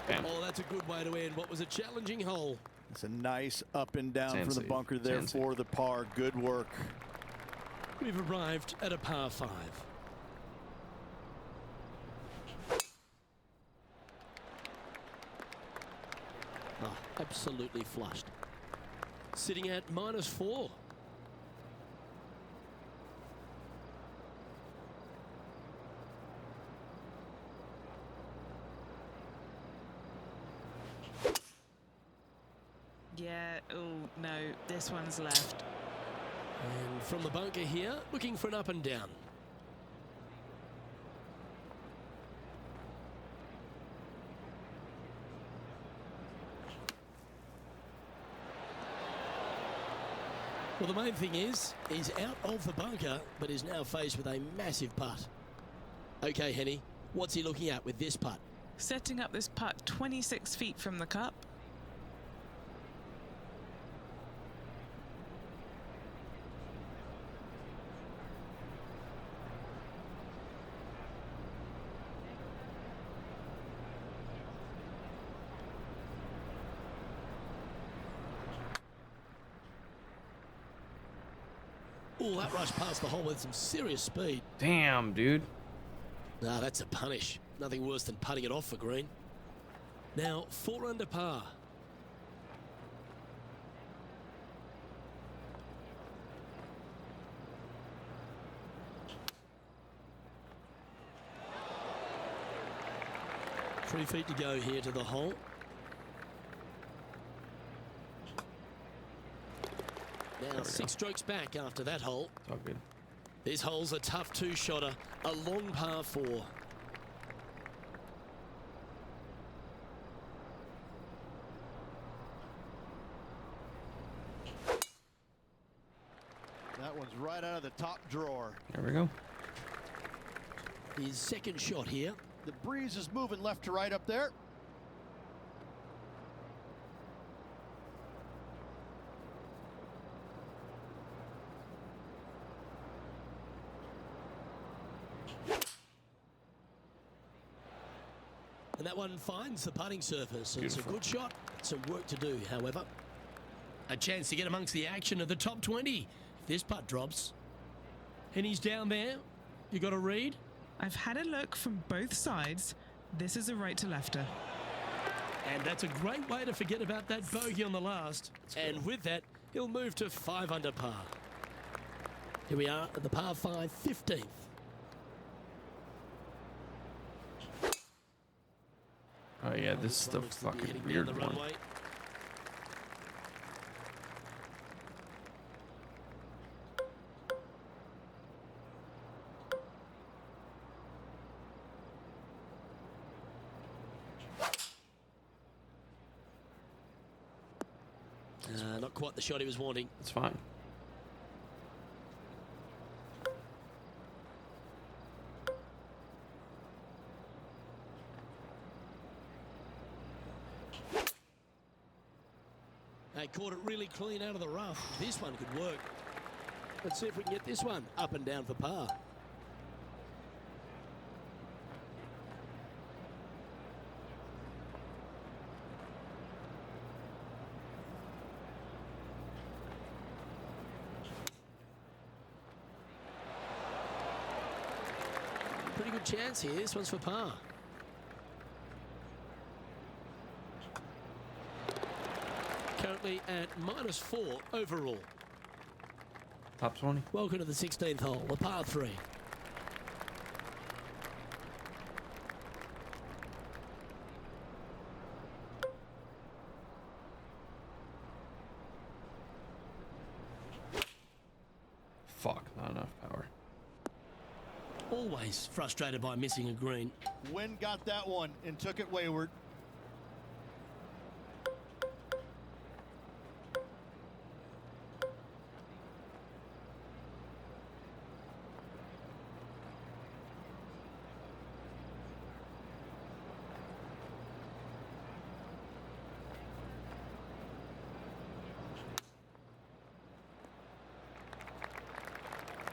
Bam. Oh, that's a good way to end what was a challenging hole. It's a nice up and down Sand from the save. bunker there Sand save. for the par. Good work. We've arrived at a par 5. Oh, absolutely flushed. Sitting at -4. Yeah, oh no, this one's left. And from the bunker here, looking for an up and down. Well, the main thing is, he's out of the bunker, but is now faced with a massive putt. Okay, Henny, what's he looking at with this putt? Setting up this putt 26 feet from the cup. Oh, that rush past the hole with some serious speed. Damn, dude. Nah, that's a punish. Nothing worse than putting it off for green. Now, 4 under par. Three feet to go here to the hole. Now 6 strokes back after that hole. It's all good. This hole's a tough 2-shotter, a long par 4. That one's right out of the top drawer. There we go. His second shot here. The breeze is moving left to right up there. And that one finds the putting surface. It's a good shot. Some work to do, however. A chance to get amongst the action of the top 20 if this putt drops. And he's down there. You got a read? I've had a look from both sides. This is a right to lefter. And that's a great way to forget about that bogey on the last. And with that, he'll move to 5 under par. Here we are at the par 5, 15th. Oh yeah, this is the fucking weird one. Runway. Not quite the shot he was wanting. It's fine. They caught it really clean out of the rough. This one could work. Let's see if we can get this one up and down for par. Pretty good chance here. This one's for par. Currently at -4 overall. Top 20. Welcome to the 16th hole, the par 3. Fuck, not enough power. Always frustrated by missing a green. Wynn got that one and took it wayward.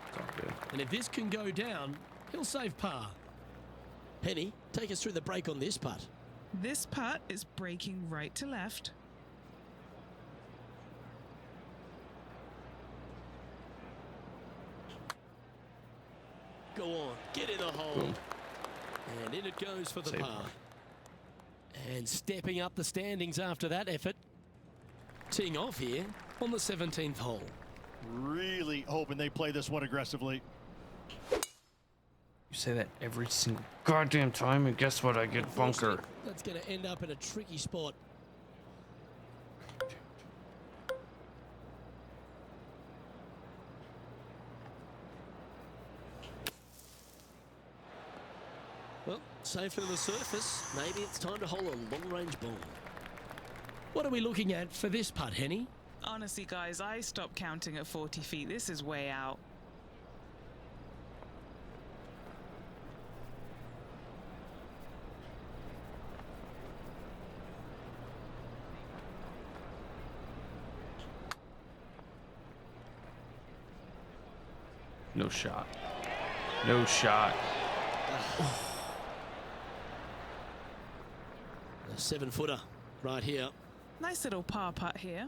It's all good. And if this can go down, he'll save par. Penny, take us through the break on this putt. This putt is breaking right to left. Go on, get in the hole. Boom. And in it goes for the Save par. par. And stepping up the standings after that effort. Teeing off here on the 17th hole. Really hoping they play this one aggressively. You say that every single goddamn time, and guess what? I get bunker. That's going to end up in a tricky spot. Well, safe on the surface. Maybe it's time to hole a long-range ball. What are we looking at for this putt, Henny? Honestly, guys, I stopped counting at 40 feet. This is way out. No shot. No shot. A 7-footer right here. Nice little par putt here.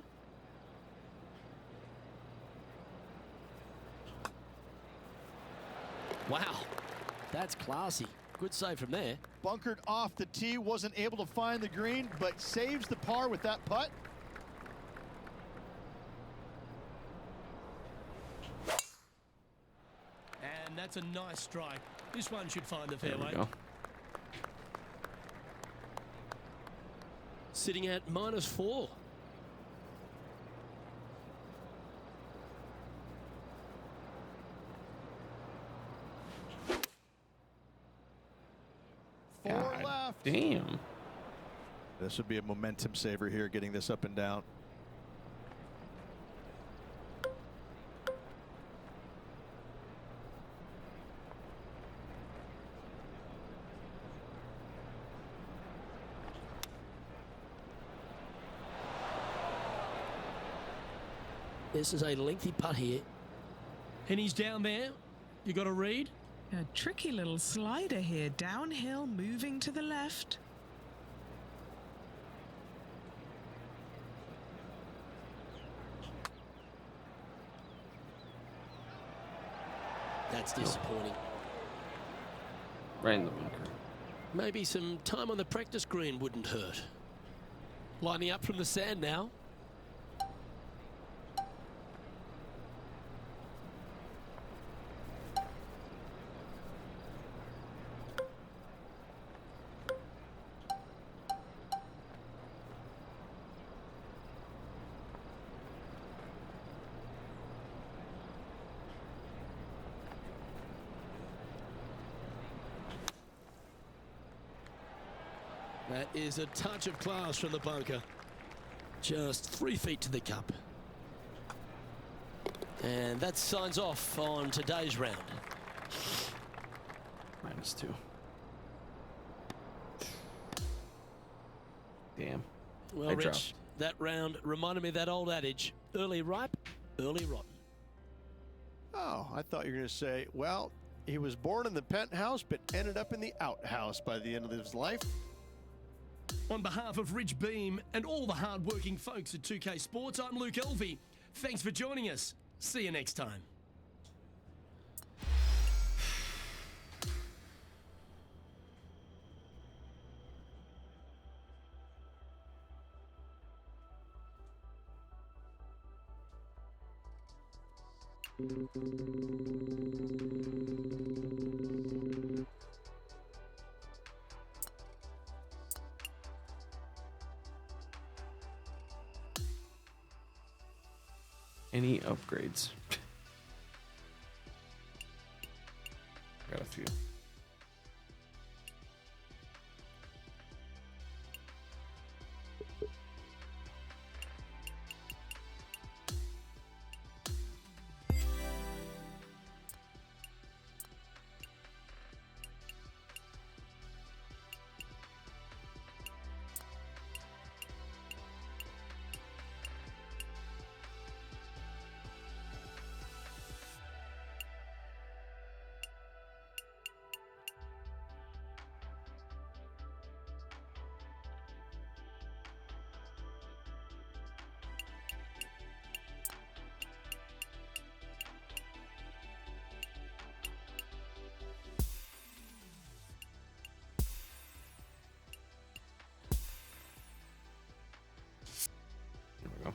Wow, that's classy. Good save from there. Bunkered off the tee, wasn't able to find the green, but saves the par with that putt. And that's a nice strike. This one should find the There we fairway. go. Sitting at -4. Four God left. Damn. This would be a momentum saver here, getting this up and down. This is a lengthy putt here. And he's down there. You got a read? A tricky little slider here. Downhill, moving to the left. That's disappointing. Right in the bunker. Maybe some time on the practice green wouldn't hurt. Lining up from the sand now. That is a touch of class from the bunker. Just 3 feet to the cup. And that signs off on today's round. -2. Damn. Well, I Rich, dropped. that round reminded me of that old adage, early ripe, early rotten. Oh, I thought you were going to say, well, he was born in the penthouse but ended up in the outhouse by the end of his life. On behalf of Rich Beam and all the hard-working folks at 2K Sports, I'm Luke Elvey. Thanks for joining us. See you next time. Any upgrades? Got a few. There we go.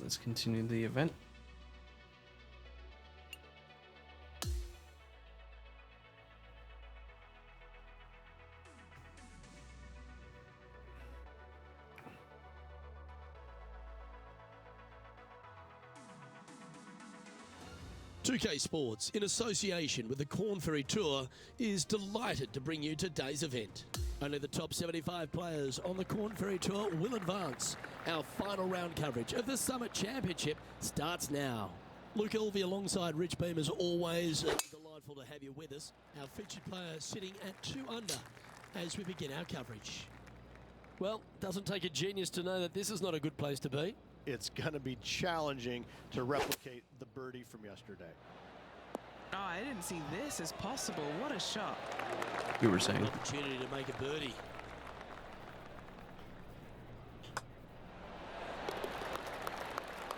Let's continue the event. .2K Sports, in association with the KORN Ferry Tour, is delighted to bring you today's event. Only the top 75 players on the KORN Ferry Tour will advance. Our final round coverage of the Summit Championship starts now. Luke Elvey alongside Rich Beam as always. Delightful to have you with us. Our featured player sitting at 2 under as we begin our coverage. Well, doesn't take a genius to know that this is not a good place to be. It's going to be challenging to replicate the birdie from yesterday. Oh, I didn't see this as possible. What a shot. You were saying. Opportunity to make a birdie.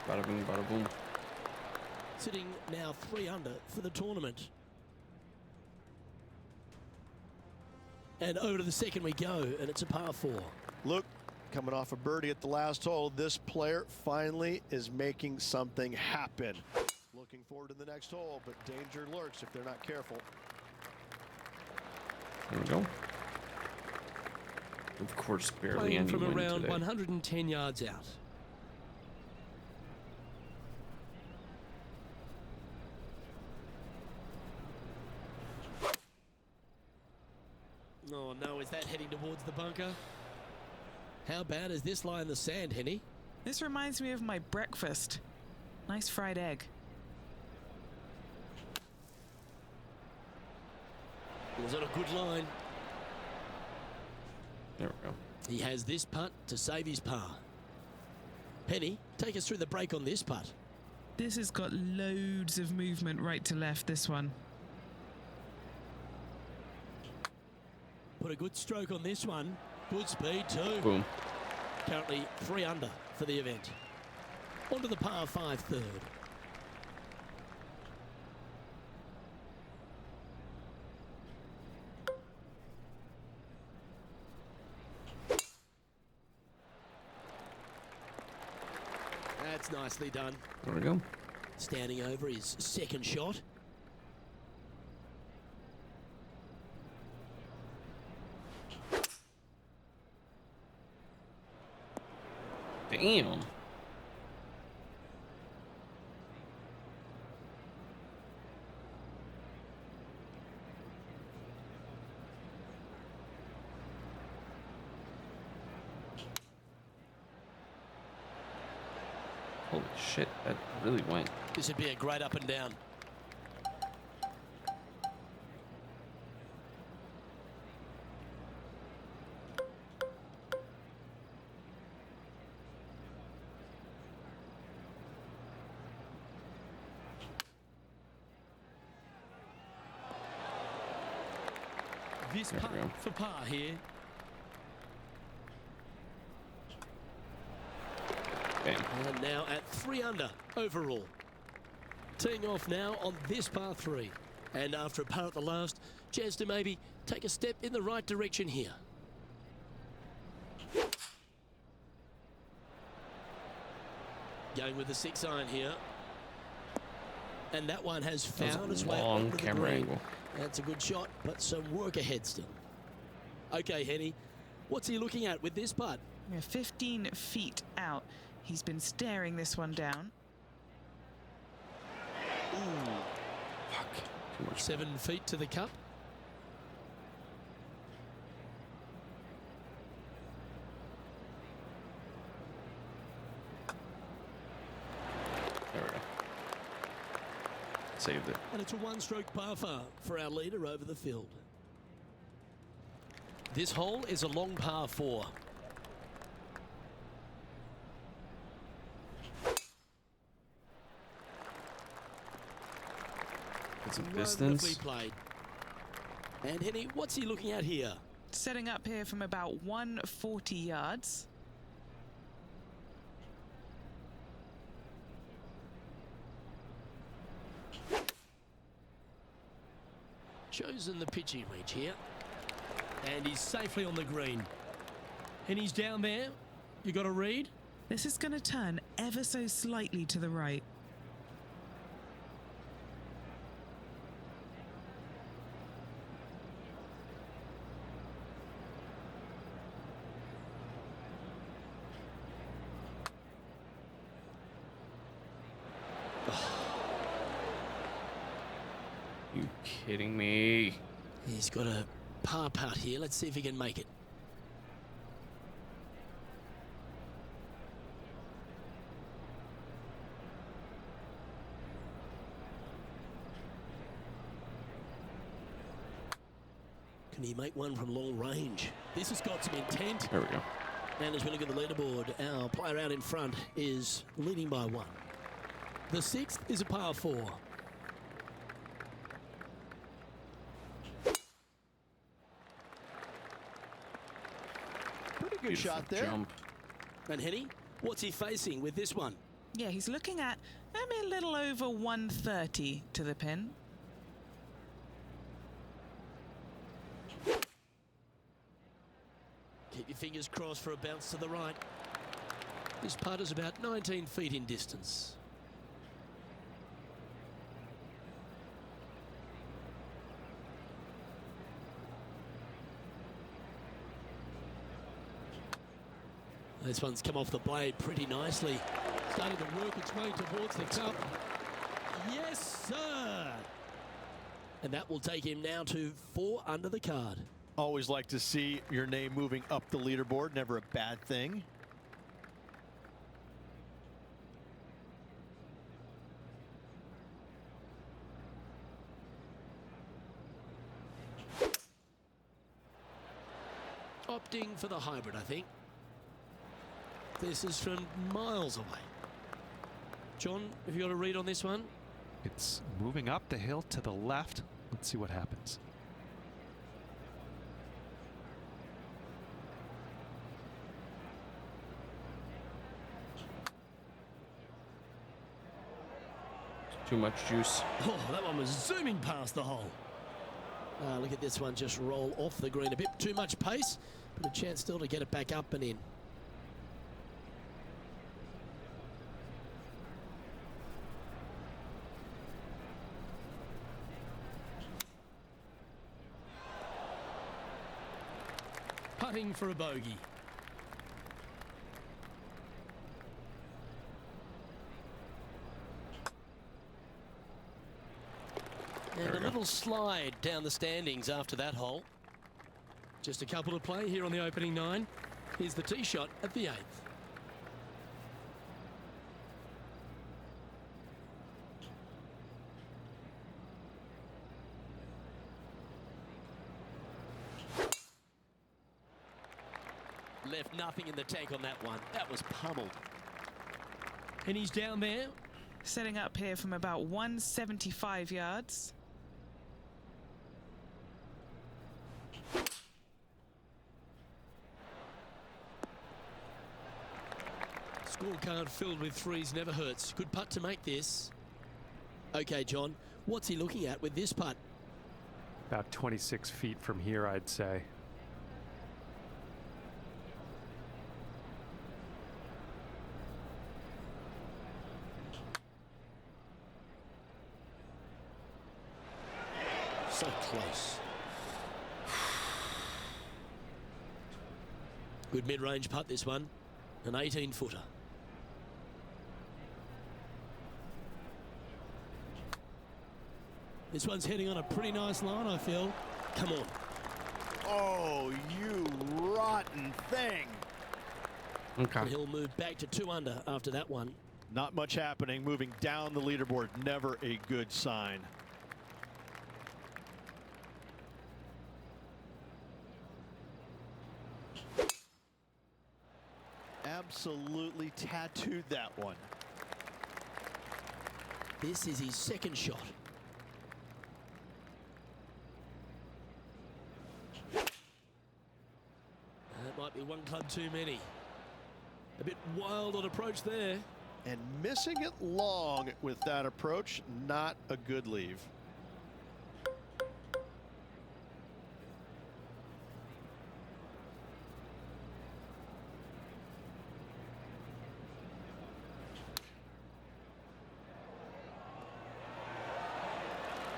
Bada boom, bada boom. Sitting now 3 under for the tournament. And over to the second we go, and it's a par 4. Look, coming off a birdie at the last hole, this player finally is making something happen. Looking forward to the next hole, but danger lurks if they're not careful. There we go. Of course, barely Playing any from wind around today. 110 yards out. Oh no, is that heading towards the bunker? How bad is this lie in the sand, Henny? This reminds me of my breakfast. Nice fried egg. Was on a good line. There we go. He has this putt to save his par. Penny, take us through the break on this putt. This has got loads of movement right to left, this one. Put a good stroke on this one. Good speed too. Boom. Currently 3 under for the event. On to the par 5 third. That's nicely done. There we go. Standing over his second shot. Damn. Holy shit, that really went. This would be a great up and down. This There we putt go. for par here. Bam. And now at 3 under overall. Teeing off now on this par 3. And after a par at the last, chance to maybe take a step in the right direction here. Going with the 6 iron here. And that one has That was found a its way long onto the camera green. angle. That's a good shot, but some work ahead still. Okay, Henny, what's he looking at with this putt? We're 15 feet out. He's been staring this one down. Fuck. Too much. 7 feet to the cup. There we go. Saved it. And it's a 1-stroke par far for our leader over the field. This hole is a long par 4. Get some Wonderfully distance. played. And Henny, what's he looking at here? Setting up here from about 140 yards. Chosen the pitching reach here. And he's safely on the green. And he's down there. You got a read? This is going to turn ever so slightly to the right. You kidding me? He's got a par putt here. Let's see if he can make it. Can he make one from long range? This has got some intent. There we go. And as we look at the leaderboard, our player out in front is leading by 1. The 6th is a par 4. Pretty good Beautiful shot there. jump. And Henny, what's he facing with this one? Yeah, he's looking at maybe a little over 130 to the pin. Keep your fingers crossed for a bounce to the right. This putt is about 19 feet in distance. This one's come off the blade pretty nicely. Starting to work its way towards the cup. Yes, sir! And that will take him now to 4 under the card. Always like to see your name moving up the leaderboard. Never a bad thing. Opting for the hybrid, I think. This is from miles away. John, have you got a read on this one? It's moving up the hill to the left. Let's see what happens. Too much juice. Oh, that one was zooming past the hole. Look at this one just roll off the green a bit. Too much pace, but a chance still to get it back up and in. Putting for a bogey. And a little slide down the standings after that hole. Just a couple to play here on the opening 9. Here's the tee shot at the 8th. Left nothing in the tank on that one. That was pummeled. And he's down there. Setting up here from about 175 yards. Scorecard filled with threes never hurts. Good putt to make this. Okay, John, what's he looking at with this putt? About 26 feet from here, I'd say. So close. Good mid-range putt, this one. An 18-footer. This one's heading on a pretty nice line, I feel. Come on. Oh, you rotten thing. Okay. And he'll move back to 2 under after that one. Not much happening. Moving down the leaderboard. Never a good sign. Absolutely tattooed that one. This is his second shot. That might be one club too many. A bit wild on approach there. And missing it long with that approach, not a good leave.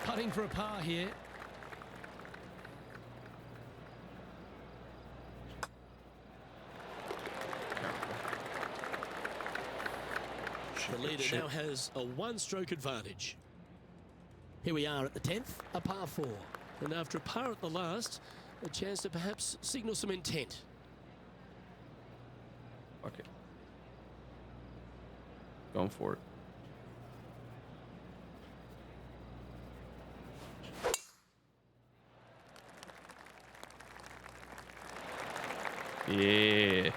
Putting for a par here. The leader now has a 1-stroke advantage. Here we are at the 10th, a par 4. And after a par at the last, a chance to perhaps signal some intent. Okay. Going for it. Yeah.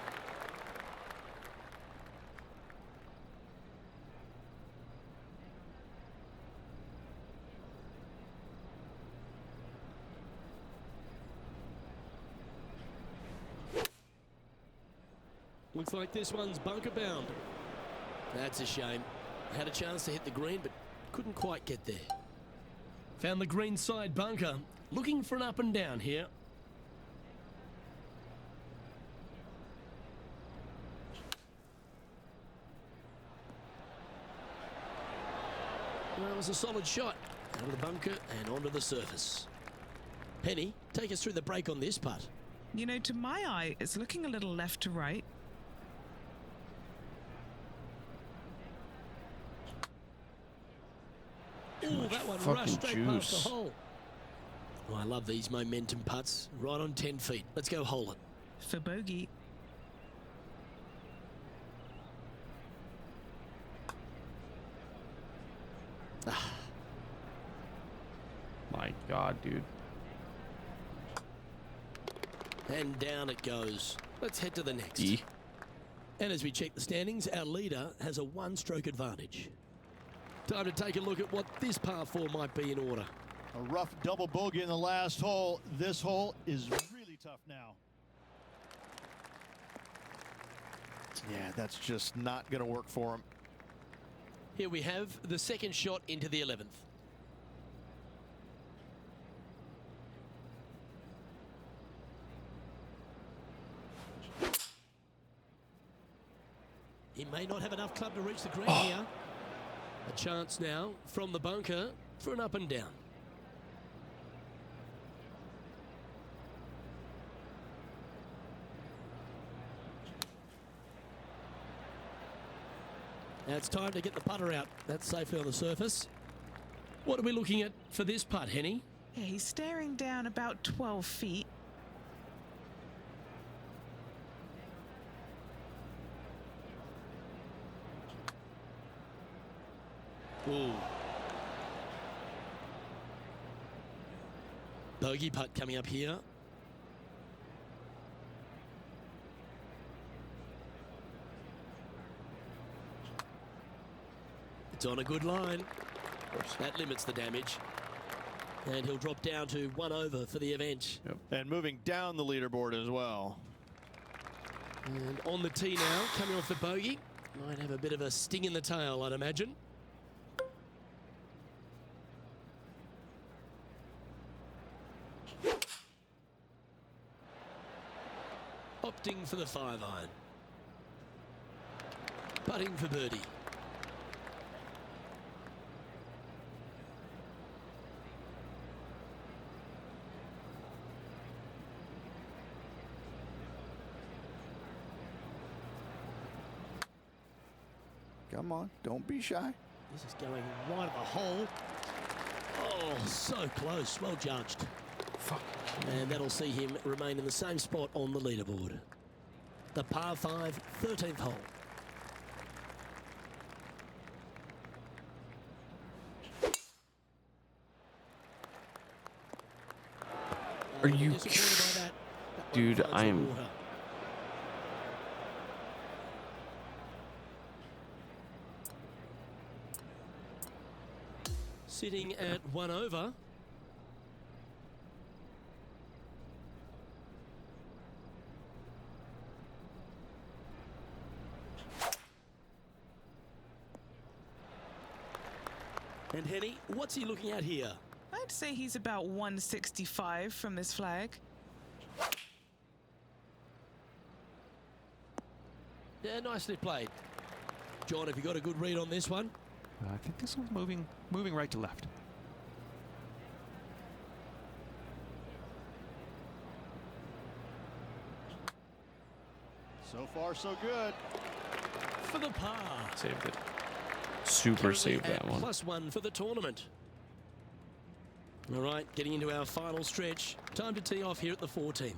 Looks like this one's bunker bound. That's a shame. Had a chance to hit the green, but couldn't quite get there. Found the green side bunker. Looking for an up and down here. Well, it was a solid shot. Out of the bunker and onto the surface. Penny, take us through the break on this putt. You know, to my eye, it's looking a little left to right. Ooh, that one fucking rushed straight past juice. the hole. Oh, I love these momentum putts. Right on 10 feet. Let's go hole it. For bogey. My God, dude. And down it goes. Let's head to the next. E. And as we check the standings, our leader has a one-stroke advantage. Time to take a look at what this par 4 might be in order. A rough double bogey in the last hole. This hole is really tough now. Yeah, that's just not going to work for him. Here we have the second shot into the 11th. He may not have enough club to reach the green here. A chance now from the bunker for an up and down. Now it's time to get the putter out. That's safely on the surface. What are we looking at for this putt, Henny? Yeah, he's staring down about 12 feet. Ooh. Bogey putt coming up here. It's on a good line. That limits the damage. And he'll drop down to 1 over for the event. Yep. And moving down the leaderboard as well. And on the tee now, coming off the bogey. Might have a bit of a sting in the tail, I'd imagine. Opting for the 5-iron. Putting for birdie. Come on, don't be shy. This is going right at the hole. Oh, so close. Well judged. Fuck. And that'll see him remain in the same spot on the leaderboard. The par 5, 13th hole. Are you... Disappointed by that. That one Dude, finds the I'm... water. Sitting at 1 over. And Henny, what's he looking at here? I'd say he's about 165 from this flag. Yeah, nicely played. John, have you got a good read on this one? I think this one's moving right to left. So far, so good. For the par. Saved it. Super Currently saved at that one. +1 for the tournament. All right, getting into our final stretch. Time to tee off here at the 14th.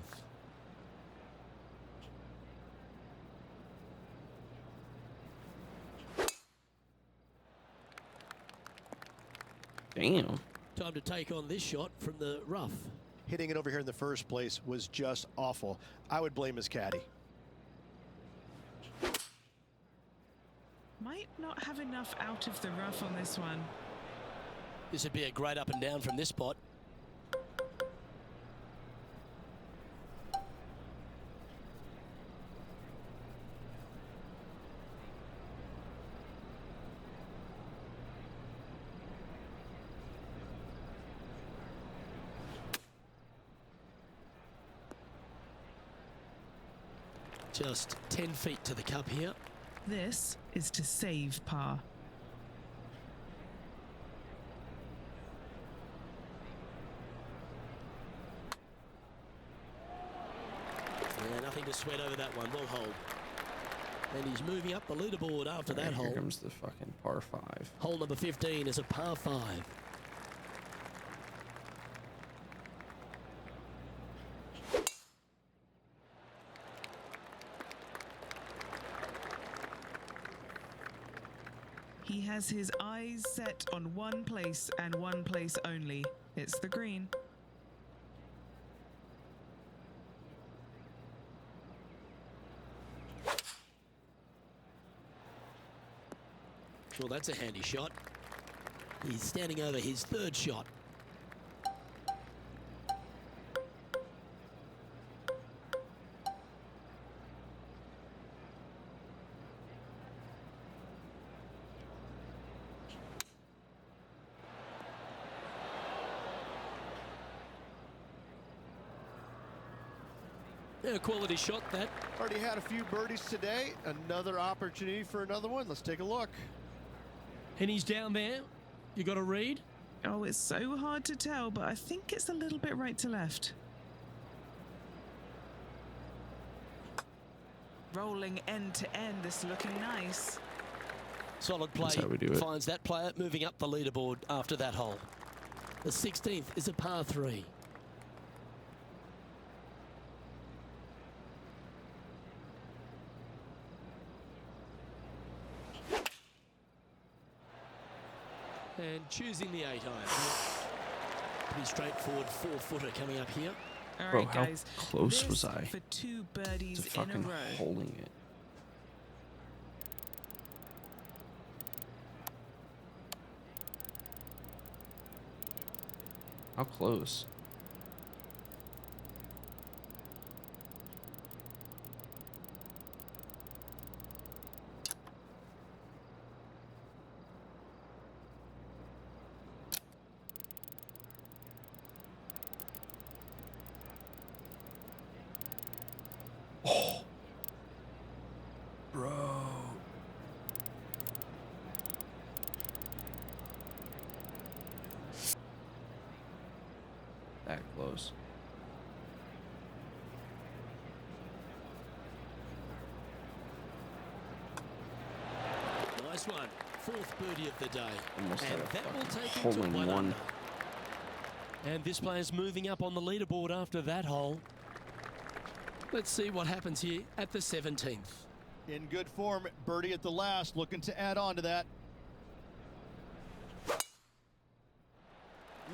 Damn. Time to take on this shot from the rough. Hitting it over here in the first place was just awful. I would blame his caddy. Might not have enough out of the rough on this one. This would be a great up and down from this spot. Just 10 feet to the cup here. This is to save par. Yeah, nothing to sweat over that one. Well hold. And he's moving up the leaderboard after that hole. Here comes the fucking par 5. Hole number 15 is a par 5. He has his eyes set on one place and one place only. It's the green. Sure, that's a handy shot. He's standing over his third shot. Yeah, quality shot that. Already had a few birdies today. Another opportunity for another one. Let's take a look. And he's down there. You got a read? Oh, it's so hard to tell, but I think it's a little bit right to left. Rolling end to end, this looking nice. Solid play. That's how we do it. Finds that player moving up the leaderboard after that hole. The 16th is a par 3. And choosing the 8 iron. Pretty straightforward 4-footer coming up here. All Bro, right, how guys. close this was I for 2 to birdies in a fucking row. holding it? How close? Oh, bro. That close. Nice one. 4th birdie of the day. Almost had And a that will fucking take him to hole in 1 one. under. And this player's moving up on the leaderboard after that hole. Let's see what happens here at the 17th. In good form, birdie at the last, looking to add on to that.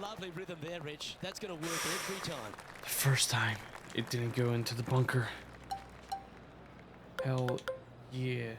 Lovely rhythm there, Rich. That's going to work every time. The first time it didn't go into the bunker. Hell yeah.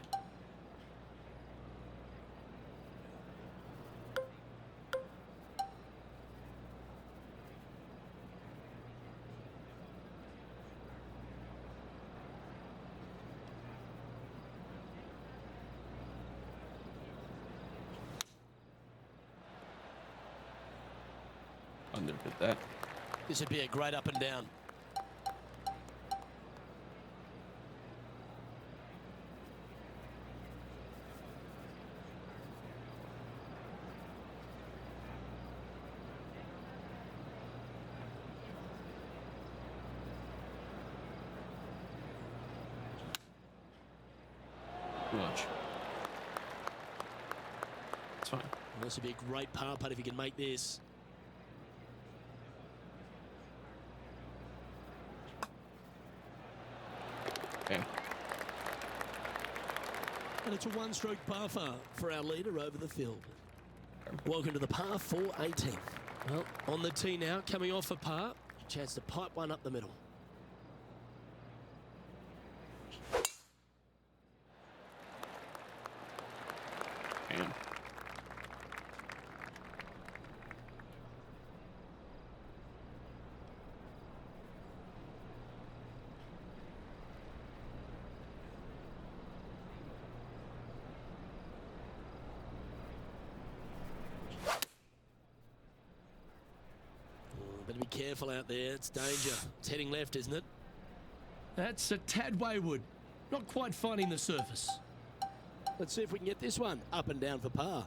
Underbid that. This would be a great up and down. Too much. It's fine. This would be a great par putt if he can make this. Okay. And it's a 1-stroke par for our leader over the field. Welcome to the par 4 18th. Well, on the tee now, coming off a par. Chance to pipe one up the middle. Damn. Better be careful out there. It's danger. It's heading left, isn't it? That's a tad wayward. not quite finding the surface. Let's see if we can get this one up and down for par.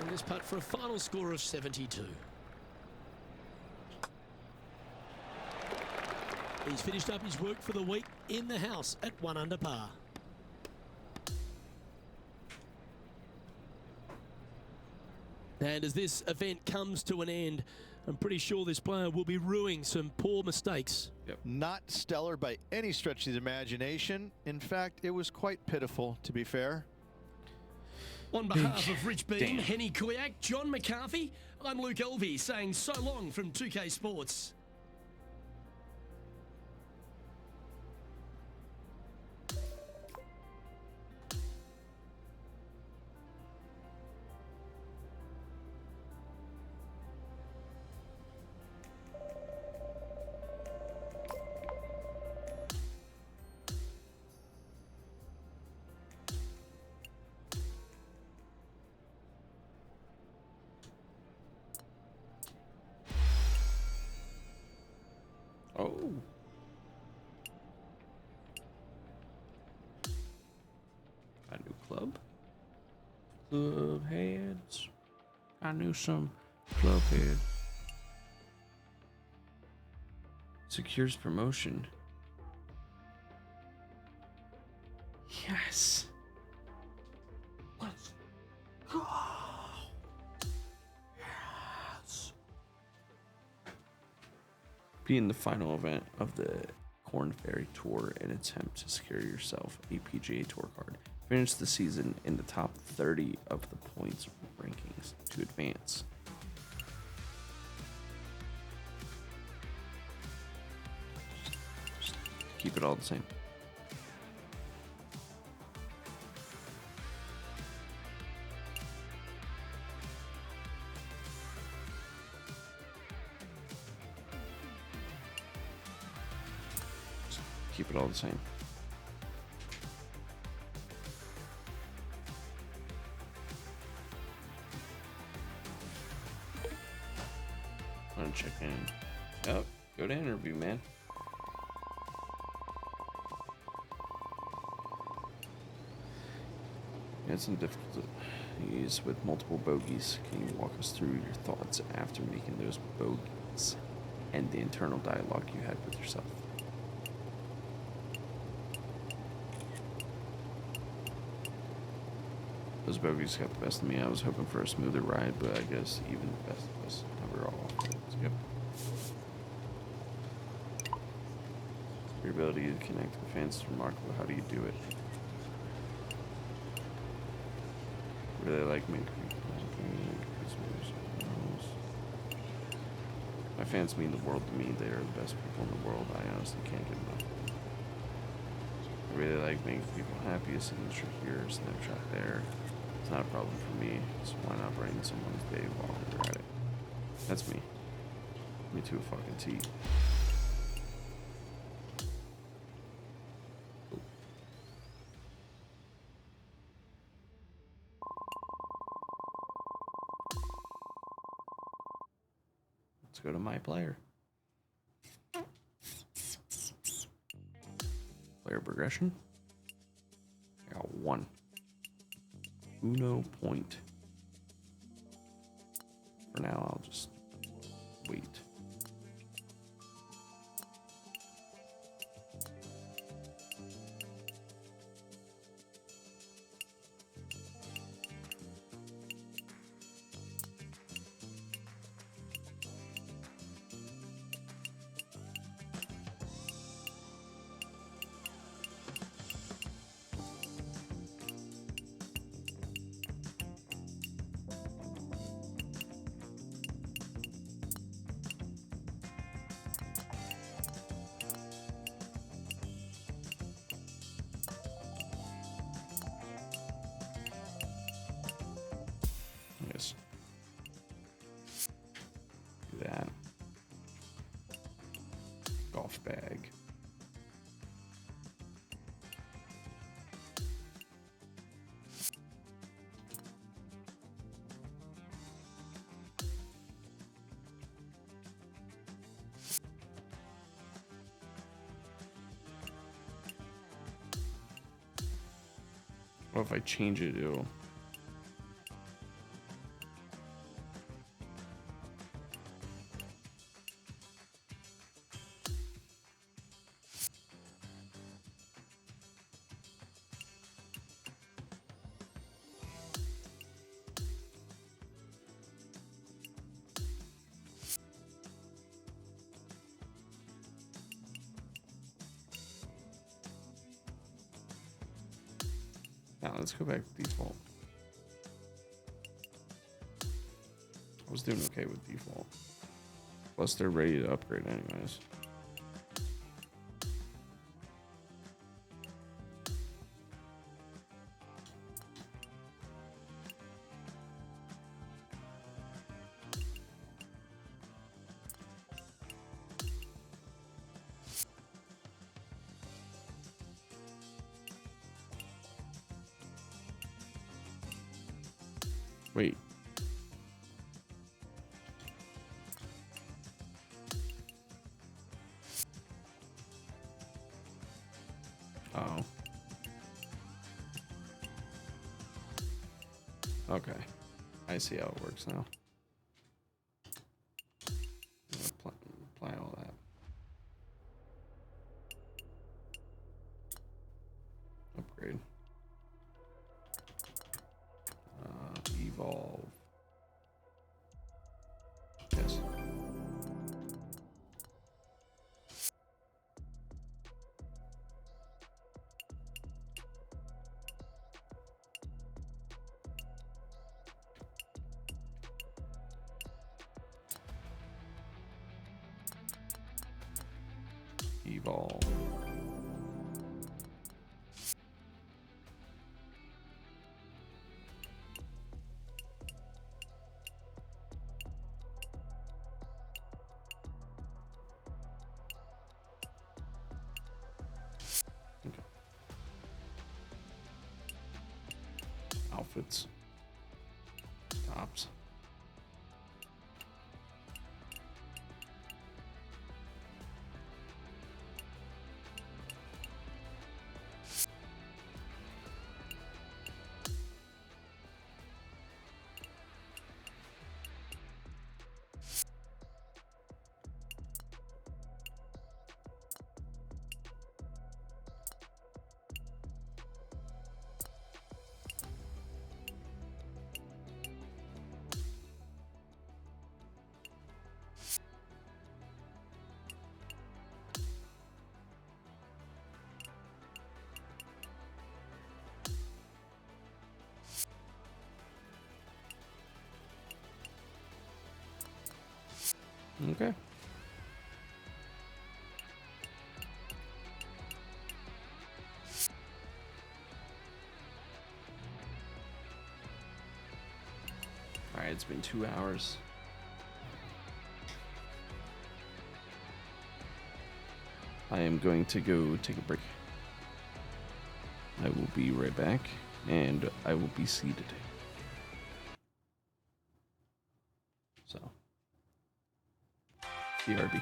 And this putt for a final score of 72. He's finished up his work for the week in the house at 1 under par. And as this event comes to an end, I'm pretty sure this player will be ruining some poor mistakes. Not stellar by any stretch of the imagination. In fact, it was quite pitiful, to be fair. On behalf of Rich Beam, Henny Kuyak, John McCarthy, I'm Luke Elvey saying so long from 2K Sports. Oh. A new club. Club heads. I knew some club head. Secures promotion. Yes. Let's go. Yes. Be in the final event of the KORN FERRY Tour and attempt to secure yourself a PGA Tour card. Finish the season in the top 30 of the points rankings to advance. Just keep it all the same. Keep it all the same. Want to check in? Oh, go to interview, man. You had some difficulties with multiple bogeys. Can you walk us through your thoughts after making those bogeys and the internal dialogue you had with yourself? Those bogeys got the best of me. I was hoping for a smoother ride, but I guess even the best of us never all. Yep. Your ability to connect with fans is remarkable. How do you do it? Really like me. My fans mean the world to me. They are the best people in the world. I honestly can't get enough. I really like making people happy. A signature here, a snapshot there. It's not a problem for me, so why not brighten someone's day while we're at it? That's me. Me to a fucking T. Cool. Let's go to my player. Player progression. I got 1. Uno point. For now, I'll just wait. Yes. Do that. Golf bag. What if I change it to? Now let's go back to default. I was doing okay with default. Plus they're ready to upgrade anyways. Wait. Oh. Okay. I see how it works now. Apply all that. Upgrade. Evolve. Yes. Evolve. Okay. Outfits. Tops. Okay. All right, it's been 2 hours. I am going to go take a break. I will be right back, and I will be seated. So, BRB.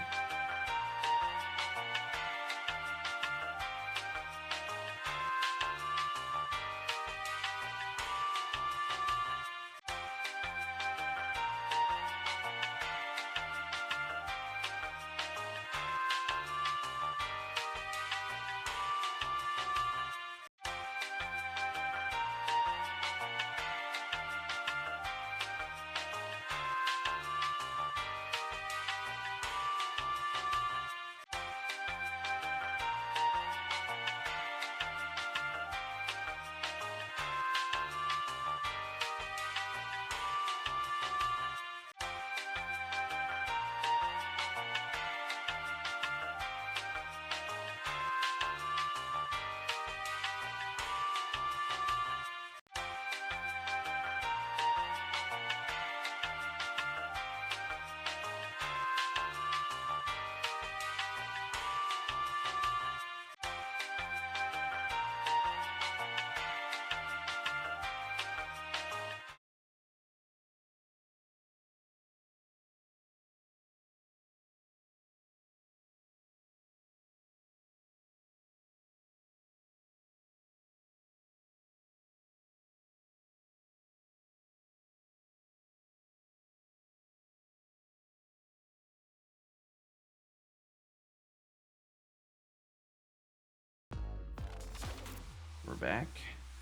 back.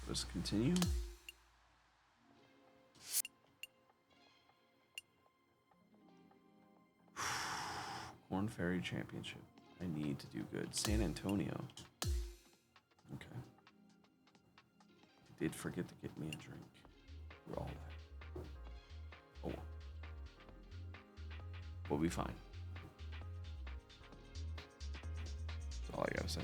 Let's continue. Korn Ferry Championship. I need to do good. San Antonio. Okay. I did forget to get me a drink. We're all that. Oh. We'll be fine. That's all I gotta say.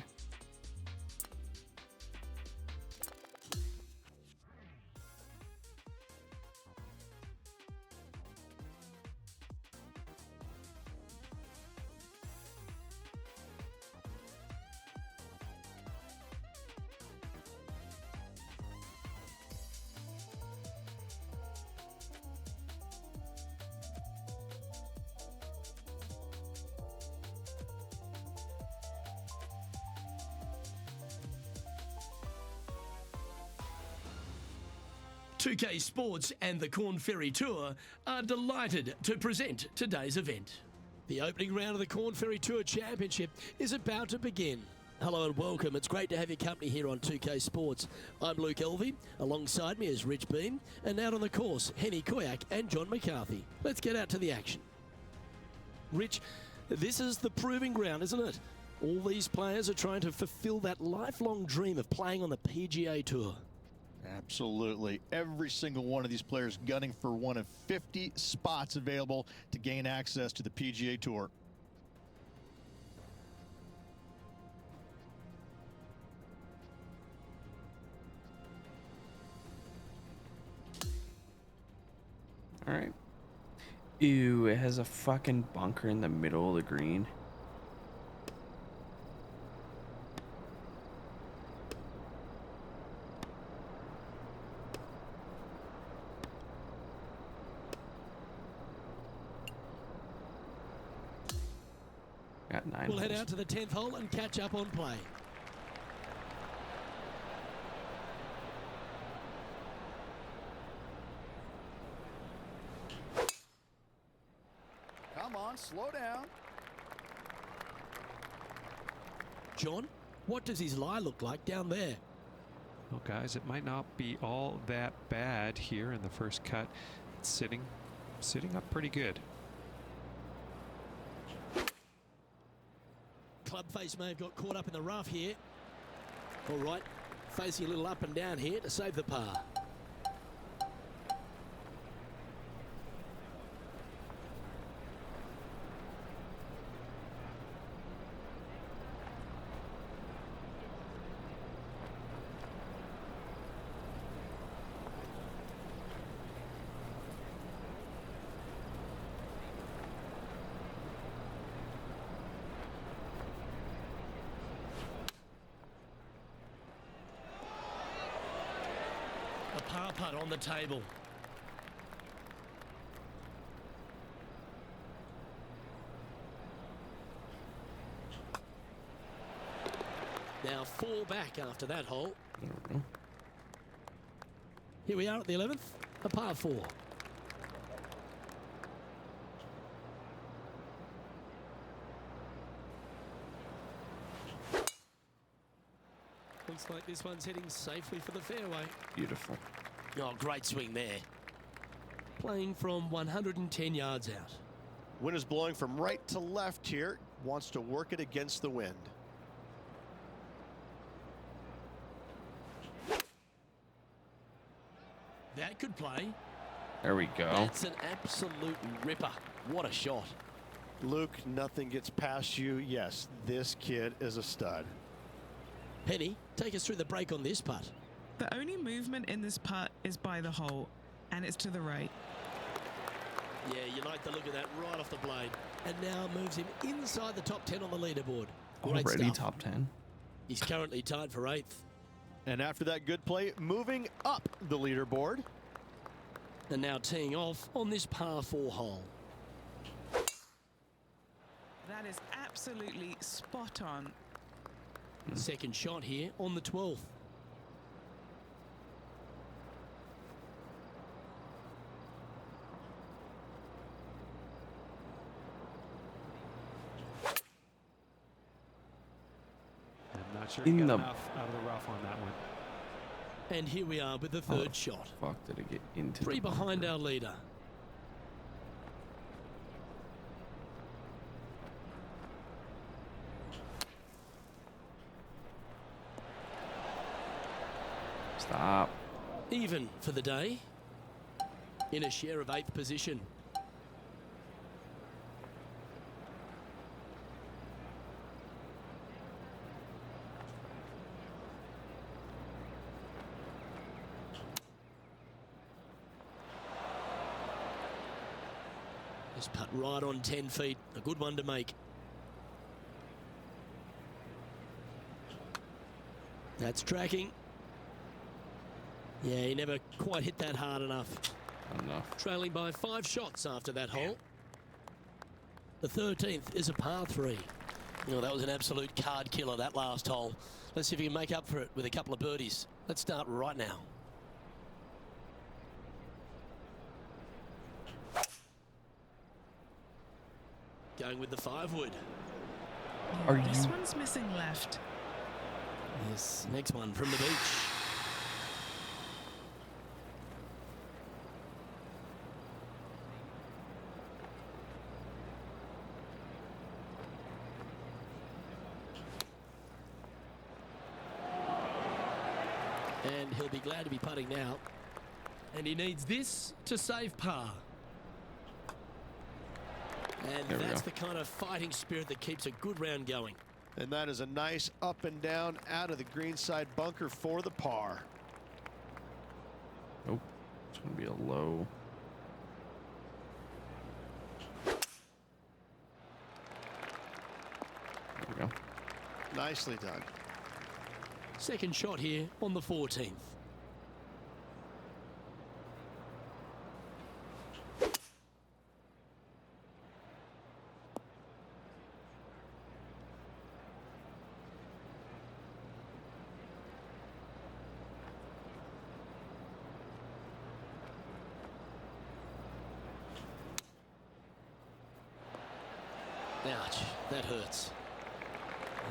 .2K Sports and the Korn Ferry Tour are delighted to present today's event. The opening round of the Korn Ferry Tour Championship is about to begin. Hello and welcome. It's great to have your company here on 2K Sports. I'm Luke Elvey. Alongside me is Rich Beam. And out on the course, Henny Koyak and John McCarthy. Let's get out to the action. Rich, this is the proving ground, isn't it? All these players are trying to fulfill that lifelong dream of playing on the PGA Tour. Absolutely. Every single one of these players gunning for one of 50 spots available to gain access to the PGA Tour. All right. Ew, it has a fucking bunker in the middle of the green. Got 9 We'll head holes. out to the 10th hole and catch up on play. Come on, slow down. John, what does his lie look like down there? Well, guys, it might not be all that bad here in the first cut. It's sitting up pretty good. Club face may have got caught up in the rough here. All right, facing a little up and down here to save the par. A par putt on the table. Now 4 back after that hole. Here we are at the 11th, a par 4. Looks like this one's heading safely for the fairway. Beautiful. Oh, great swing there. Playing from 110 yards out. Wind is blowing from right to left here. Wants to work it against the wind. That could play. There we go. That's an absolute ripper. What a shot. Luke, nothing gets past you. Yes, this kid is a stud. Henny, take us through the break on this putt. The only movement in this putt is by the hole, and it's to the right. Yeah, you like the look of that right off the blade. And now moves him inside the top 10 on the leaderboard. Great Already stuff. top 10. He's currently tied for 8th. And after that good play, moving up the leaderboard. And now teeing off on this par 4 hole. That is absolutely spot on. Second shot here on the 12th. I'm not sure he got enough out of the rough on that one. And here we are with the How third the shot. Fuck, did it get into 3 the behind bunker? our leader. Stop. Even for the day. In a share of 8th position. This putt right on 10 feet. A good one to make. That's tracking. Yeah, he never quite hit that hard enough. Enough. Trailing by 5 shots after that hole. The 13th is a par 3. You know, that was an absolute card killer, that last hole. Let's see if he can make up for it with a couple of birdies. Let's start right now. Going with the 5-wood. Are This you- one's missing left. This next one from the beach. And he'll be glad to be putting now. And he needs this to save par. And There we that's go. the kind of fighting spirit that keeps a good round going. And that is a nice up and down out of the greenside bunker for the par. Nope. It's going to be a low. There we go. Nicely done. Second shot here on the 14th. Ouch, that hurts.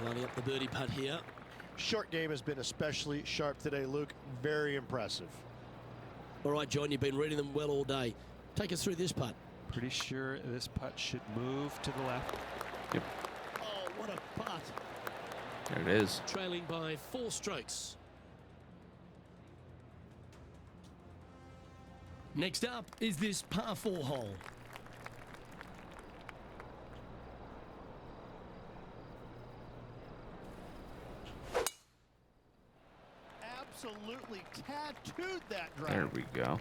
Lining up the birdie putt here. Short game has been especially sharp today, Luke. Very impressive. All right, John, you've been reading them well all day. Take us through this putt. Pretty sure this putt should move to the left. Yep. Oh, what a putt. There it is. Trailing by 4 strokes. Next up is this par 4 hole. Absolutely tattooed that drive. There we go.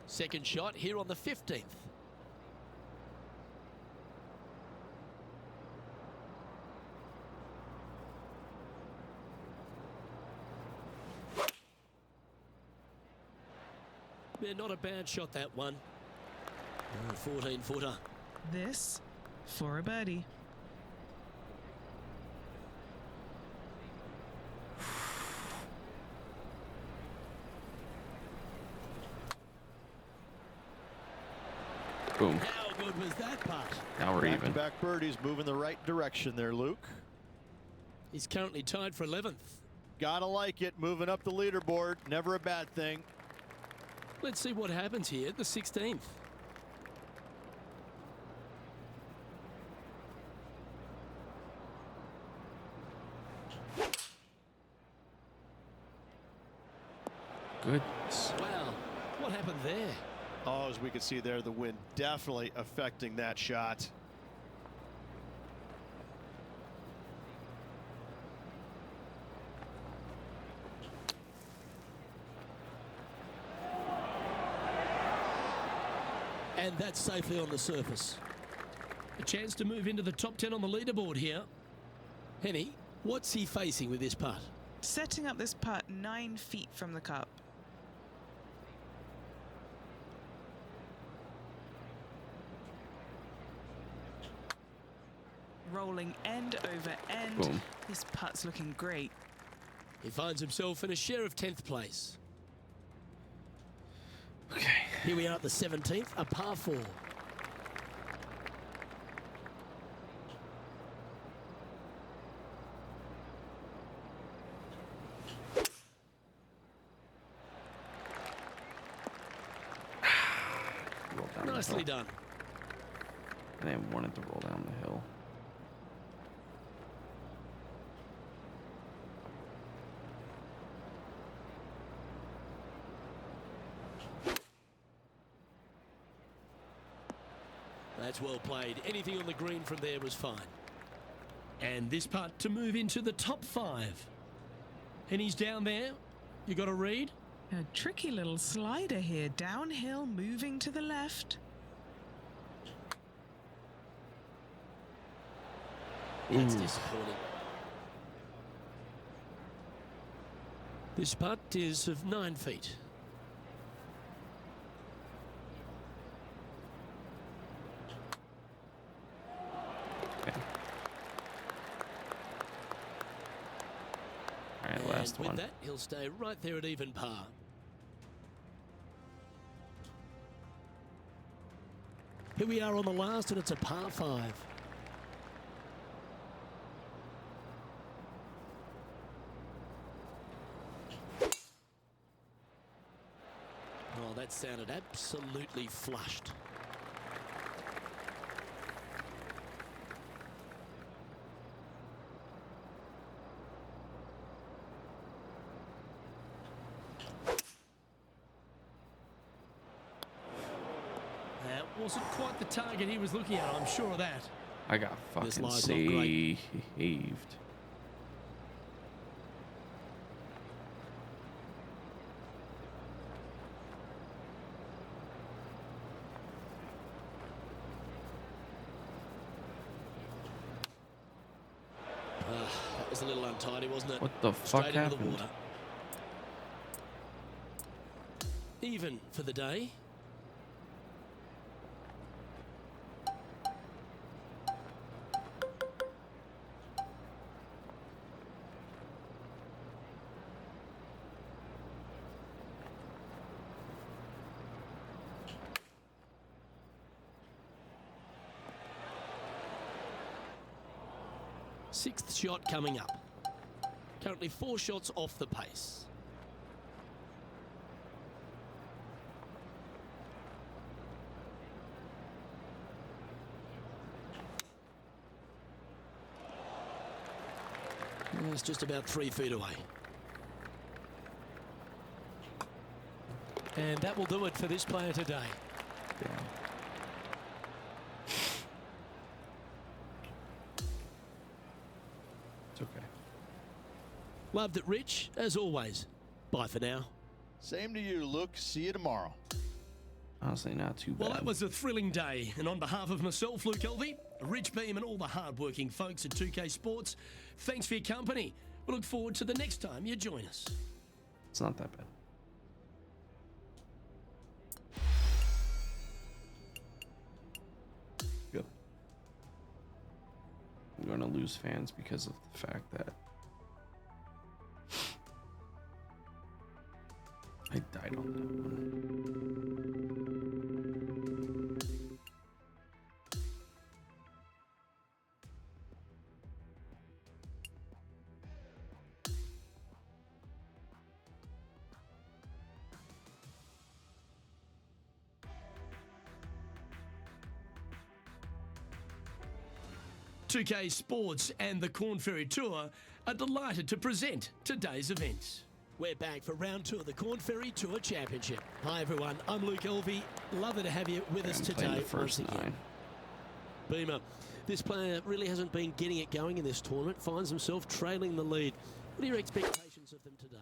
Second shot here on the 15th. Yeah, not a bad shot, that one. 14-footer. This for a birdie. Boom. How good was that putt? Now we're even. Back-to-back birdies moving the right direction there, Luke. He's currently tied for 11th. Gotta like it. Moving up the leaderboard. Never a bad thing. Let's see what happens here at the 16th. Goodness. Wow, what happened there? Oh, as we can see there, the wind definitely affecting that shot. And that's safely on the surface. A chance to move into the top 10 on the leaderboard here. Henny, what's he facing with this putt? Setting up this putt 9 feet from the cup. Rolling end over end. Boom. This putt's looking great. He finds himself in a share of 10th place. Okay. Here we are at the 17th, a par 4. down the Nicely hill. done. I didn't want it to roll down the hill. That's well played. Anything on the green from there was fine. And this putt to move into the top 5. And he's down there. You got a read? A tricky little slider here, downhill, moving to the left. That's disappointing. This putt is of 9 feet. Okay. All right, And last with one. that, he'll stay right there at even par. Here we are on the last, and it's a par 5. Oh, that sounded absolutely flushed. That wasn't quite the target he was looking at, I'm sure of that. I got This fucking lie's not great. saved. That was a little untidy, wasn't it? What the fuck Straight into the happened? water. Even for the day. Sixth shot coming up. Currently 4 shots off the pace. It's just about 3 feet away. And that will do it for this player today. Damn. It's okay. Loved it, Rich, as always. Bye for now. Same to you, Luke. See you tomorrow. Honestly, not too bad. Well, that was a thrilling day. And on behalf of myself, Luke Elvey, Rich Beam, and all the hard-working folks at 2K Sports, thanks for your company. We look forward to the next time you join us. It's not that bad. Good. I'm going to lose fans because of the fact that I died on that one. .2K Sports and the Korn Ferry Tour are delighted to present today's event. We're back for round 2 of the Korn Ferry Tour Championship. Hi everyone, I'm Luke Elvey. Lovely to have you with us I'm playing today the first once again. 9. Beamer, this player really hasn't been getting it going in this tournament, finds himself trailing the lead. What are your expectations of them today?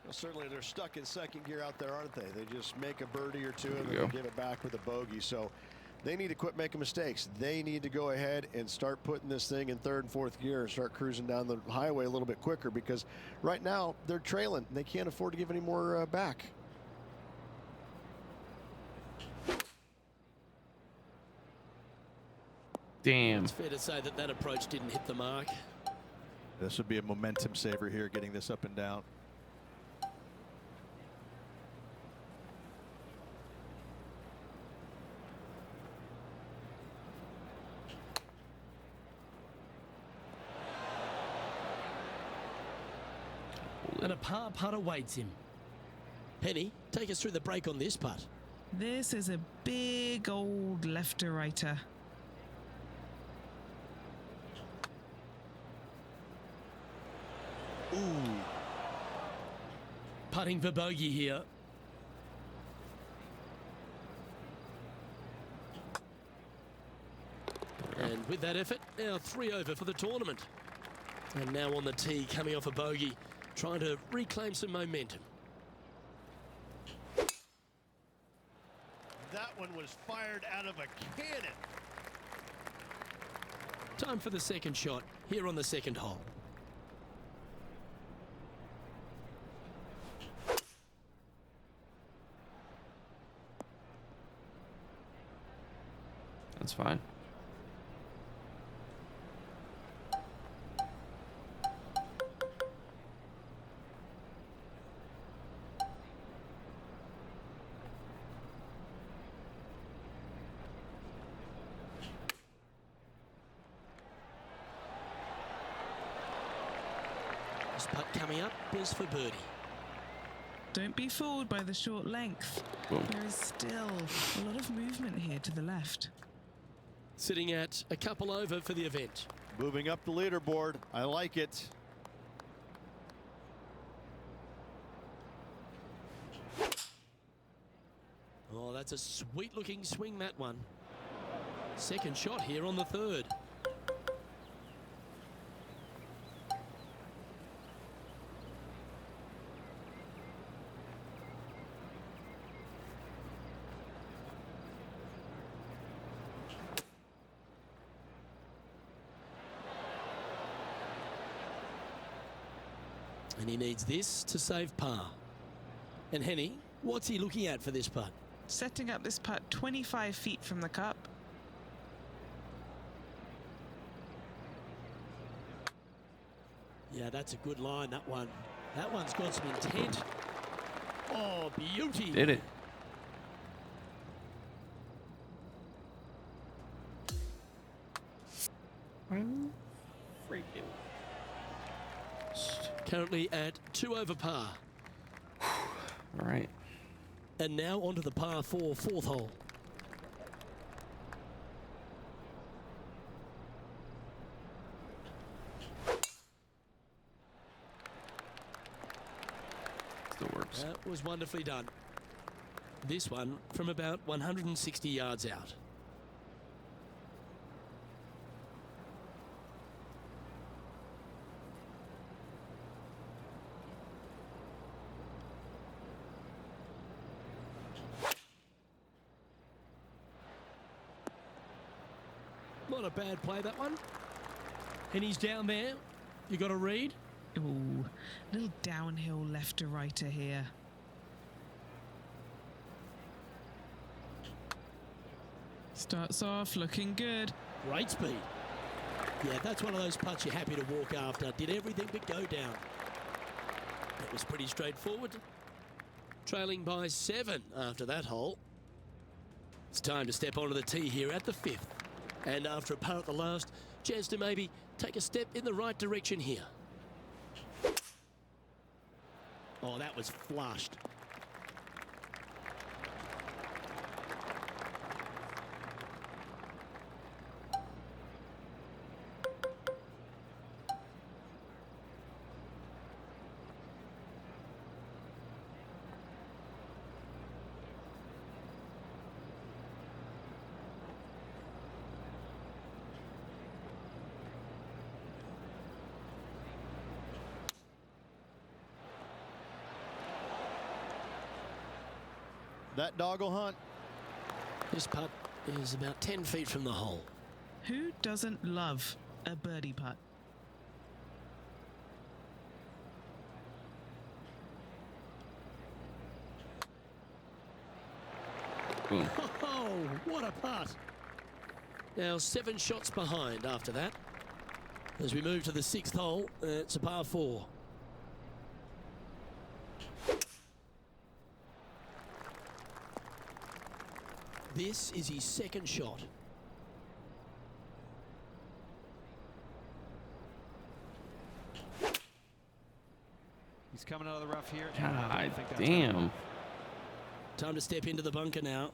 Well, certainly they're stuck in second gear out there, aren't they? They just make a birdie or two and you then go. they give it back with a bogey. So they need to quit making mistakes. They need to go ahead and start putting this thing in third and fourth gear and start cruising down the highway a little bit quicker, because right now they're trailing. They can't afford to give any more back. Damn. It's fair to say that that approach didn't hit the mark. This would be a momentum saver here, getting this up and down. And a par putt awaits him. Penny, take us through the break on this putt. This is a big old left-to-righter. Ooh. Putting for bogey here. And with that effort, now 3 over for the tournament. And now on the tee, coming off a bogey, trying to reclaim some momentum. That one was fired out of a cannon. Time for the second shot here on the second hole. That's fine. This putt coming up is for birdie. Don't be fooled by the short length. Boom. There is still a lot of movement here to the left. Sitting at a couple over for the event. Moving up the leaderboard. I like it. Oh, that's a sweet looking swing, that one. Second shot here on the third. And he needs this to save par. And Henny, what's he looking at for this putt? Setting up this putt 25 feet from the cup. Yeah, that's a good line, that one. That one's got some intent. Oh, beauty. Did it. Freaking. Currently at 2 over par. All right. And now onto the par 4 fourth hole. Still works. That was wonderfully done. This one from about 160 yards out. Not a bad play, that one. And he's down there. You got a read? Ooh, little downhill left to righter here. Starts off looking good. Great speed. Yeah, that's one of those putts you're happy to walk after. Did everything but go down. That was pretty straightforward. Trailing by 7 after that hole. It's time to step onto the tee here at the 5th. And after a par at the last, chance to maybe take a step in the right direction here. Oh, that was flushed. That dog will hunt. This putt is about 10 feet from the hole. Who doesn't love a birdie putt? Boom. Oh, what a putt. Now 7 shots behind after that. As we move to the 6th hole, it's a par 4. This is his second shot. He's coming out of the rough here. God damn. Time to step into the bunker now.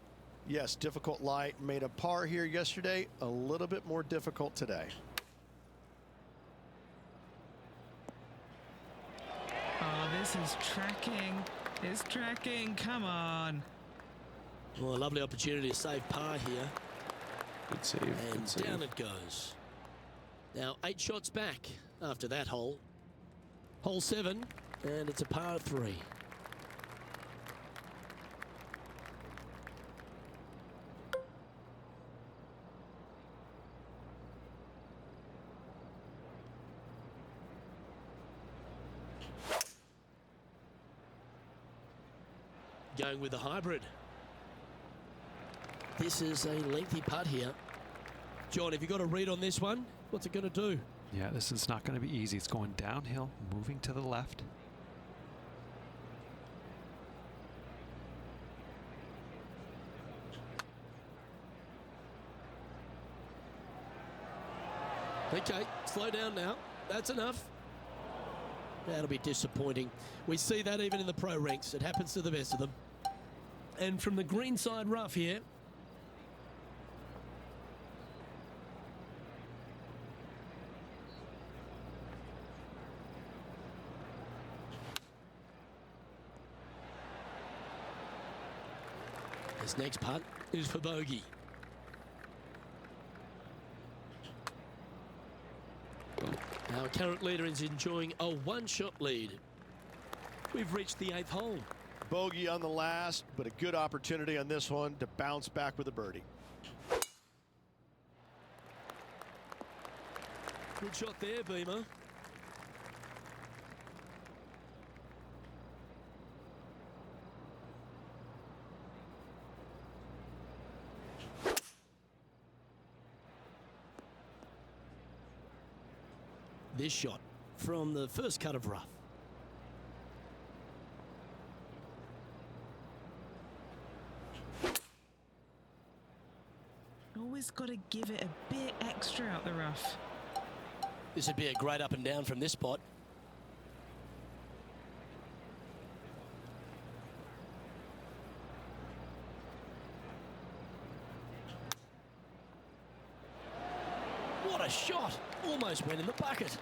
Yes, difficult light. Made a par here yesterday. A little bit more difficult today. Oh, this is tracking. It's tracking. Come on. Well, a lovely opportunity to save par here. Good save. And Good save. down it goes. Now 8 shots back after that hole. Hole 7, and it's a par 3. Going with the hybrid. This is a lengthy putt here. John, have you got a read on this one? What's it going to do? Yeah, this is not going to be easy. It's going downhill, moving to the left. Okay, slow down now. That's enough. That'll be disappointing. We see that even in the pro ranks. It happens to the best of them. And from the green side rough here. This next putt is for bogey. Our current leader is enjoying a one-shot lead. We've reached the 8th hole. Bogey on the last, but a good opportunity on this one to bounce back with a birdie. Good shot there, Beamer. This shot from the first cut of rough. Always got to give it a bit extra out the rough. This would be a great up and down from this spot. What a shot! Almost went in the bucket.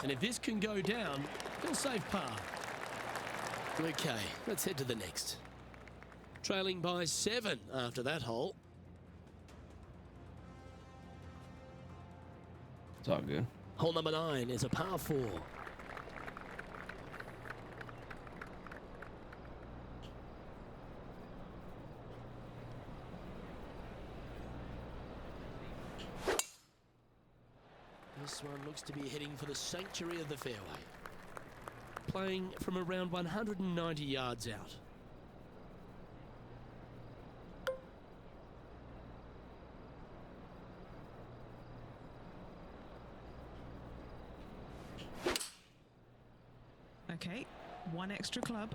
And if this can go down, he'll save par. Okay, let's head to the next. Trailing by 7 after that hole. It's all good. Hole number 9 is a par 4. This one looks to be heading for the sanctuary of the fairway. Playing from around 190 yards out. Okay, one extra club.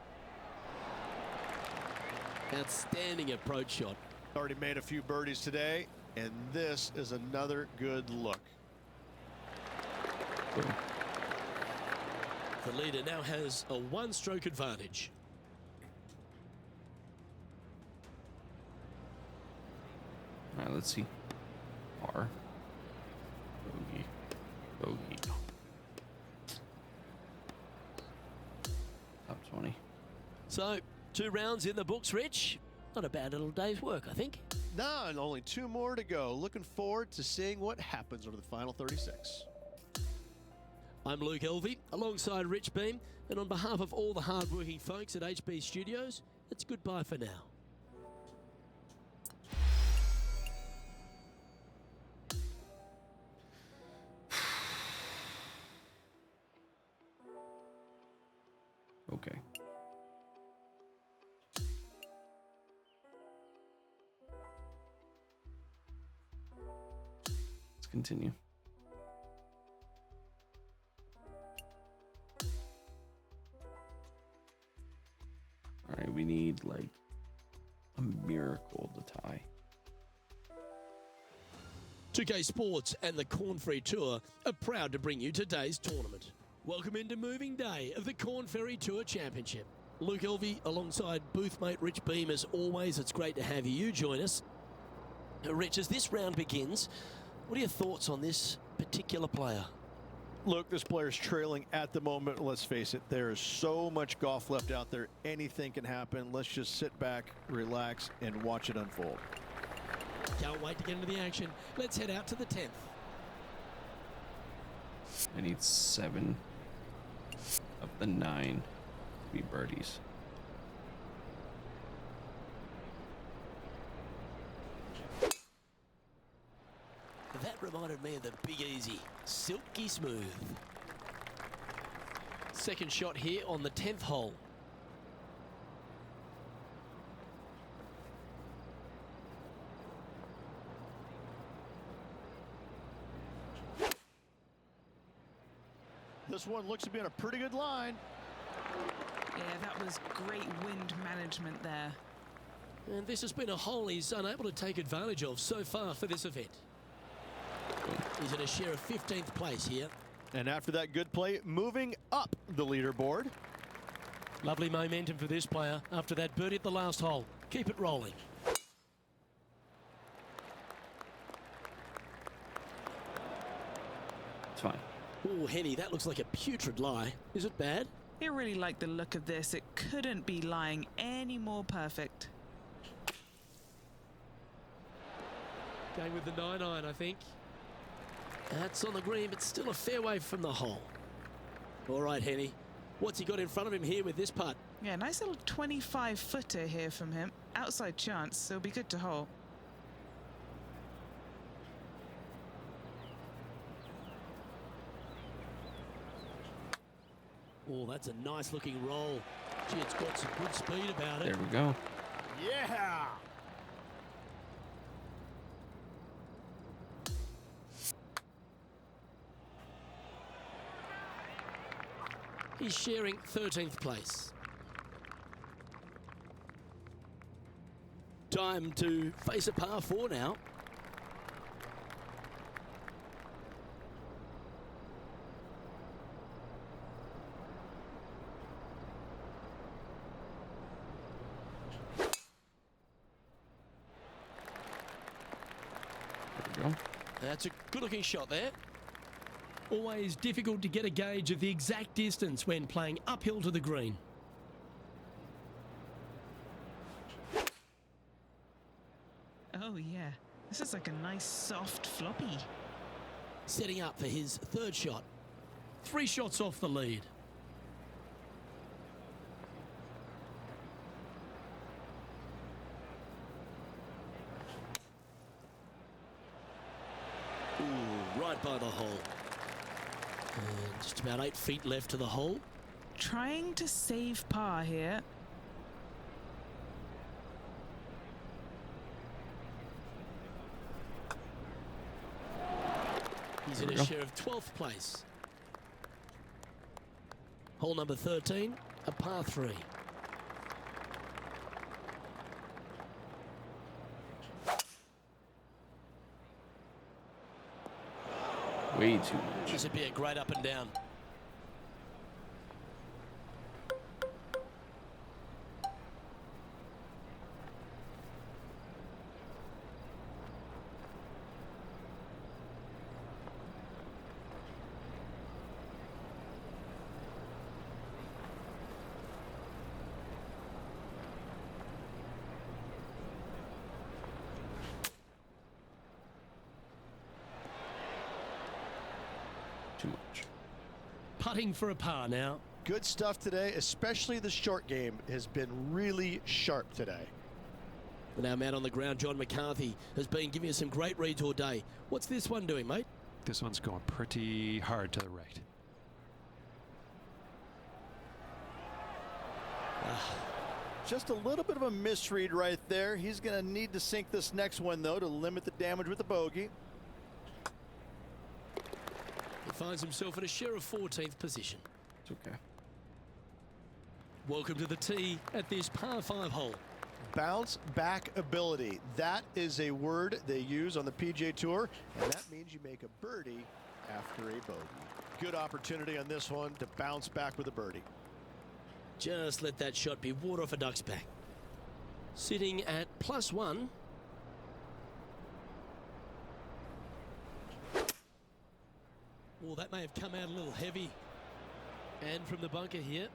Outstanding approach shot. Already made a few birdies today, and this is another good look. The leader now has a one-stroke advantage. All right, let's see. Par. Bogey. Bogey. Top 20. So, 2 rounds in the books, Rich. Not a bad little day's work, I think. No, and only 2 more to go. Looking forward to seeing what happens over the final 36. I'm Luke Elvey, alongside Rich Beam, and on behalf of all the hard-working folks at HB Studios, it's goodbye for now. Okay. Let's continue. All right, we need like a miracle to tie. 2K Sports and the KORN Ferry Tour are proud to bring you today's tournament. Welcome into moving day of the KORN Ferry Tour Championship. Luke Elvey alongside boothmate Rich Beam as always. It's great to have you join us. Rich, as this round begins, what are your thoughts on this particular player? Look, this player's trailing at the moment. Let's face it, there is so much golf left out there. Anything can happen. Let's just sit back, relax, and watch it unfold. Can't wait to get into the action. Let's head out to the 10th. I need 7 of the 9 to be birdies. That reminded me of the Big Easy. Silky smooth. Second shot here on the 10th hole. This one looks to be on a pretty good line. Yeah, that was great wind management there. And this has been a hole he's unable to take advantage of so far for this event. He's in a share of 15th place here. And after that good play, moving up the leaderboard. Lovely momentum for this player after that birdie at the last hole. Keep it rolling. It's fine. Oh, Henny, that looks like a putrid lie. Is it bad? I really like the look of this. It couldn't be lying any more perfect. Going with the 9-iron, I think. That's on the green, but still a fair way from the hole. All right, Henny. What's he got in front of him here with this putt? Yeah, nice little 25-footer here from him. Outside chance, so it'll be good to hole. Oh, that's a nice looking roll. Gee, it's got some good speed about it. There we go. Yeah! He's sharing 13th place. Time to face a par 4 now. There we go. That's a good looking shot there. Always difficult to get a gauge of the exact distance when playing uphill to the green. Oh, yeah. This is like a nice soft floppy. Setting up for his third shot. 3 shots off the lead. Ooh, right by the hole. And just about 8 feet left to the hole. Trying to save par here. He's in a share of 12th place. Hole number 13, a par 3. Way too much. This would be a great up and down. Too much. Putting for a par now. Good stuff today, especially the short game has been really sharp today. And our man on the ground, John McCarthy, has been giving us some great reads all day. What's this one doing, mate? This one's going pretty hard to the right. Just a little bit of a misread right there. He's going to need to sink this next one, though, to limit the damage with the bogey. He finds himself in a share of 14th position. It's okay. Welcome to the tee at this par 5 hole. Bounce back ability. That is a word they use on the PGA Tour, and that means you make a birdie after a bogey. Good opportunity on this one to bounce back with a birdie. Just let that shot be water off a duck's back. Sitting at +1. Well, that may have come out a little heavy. And from the bunker here.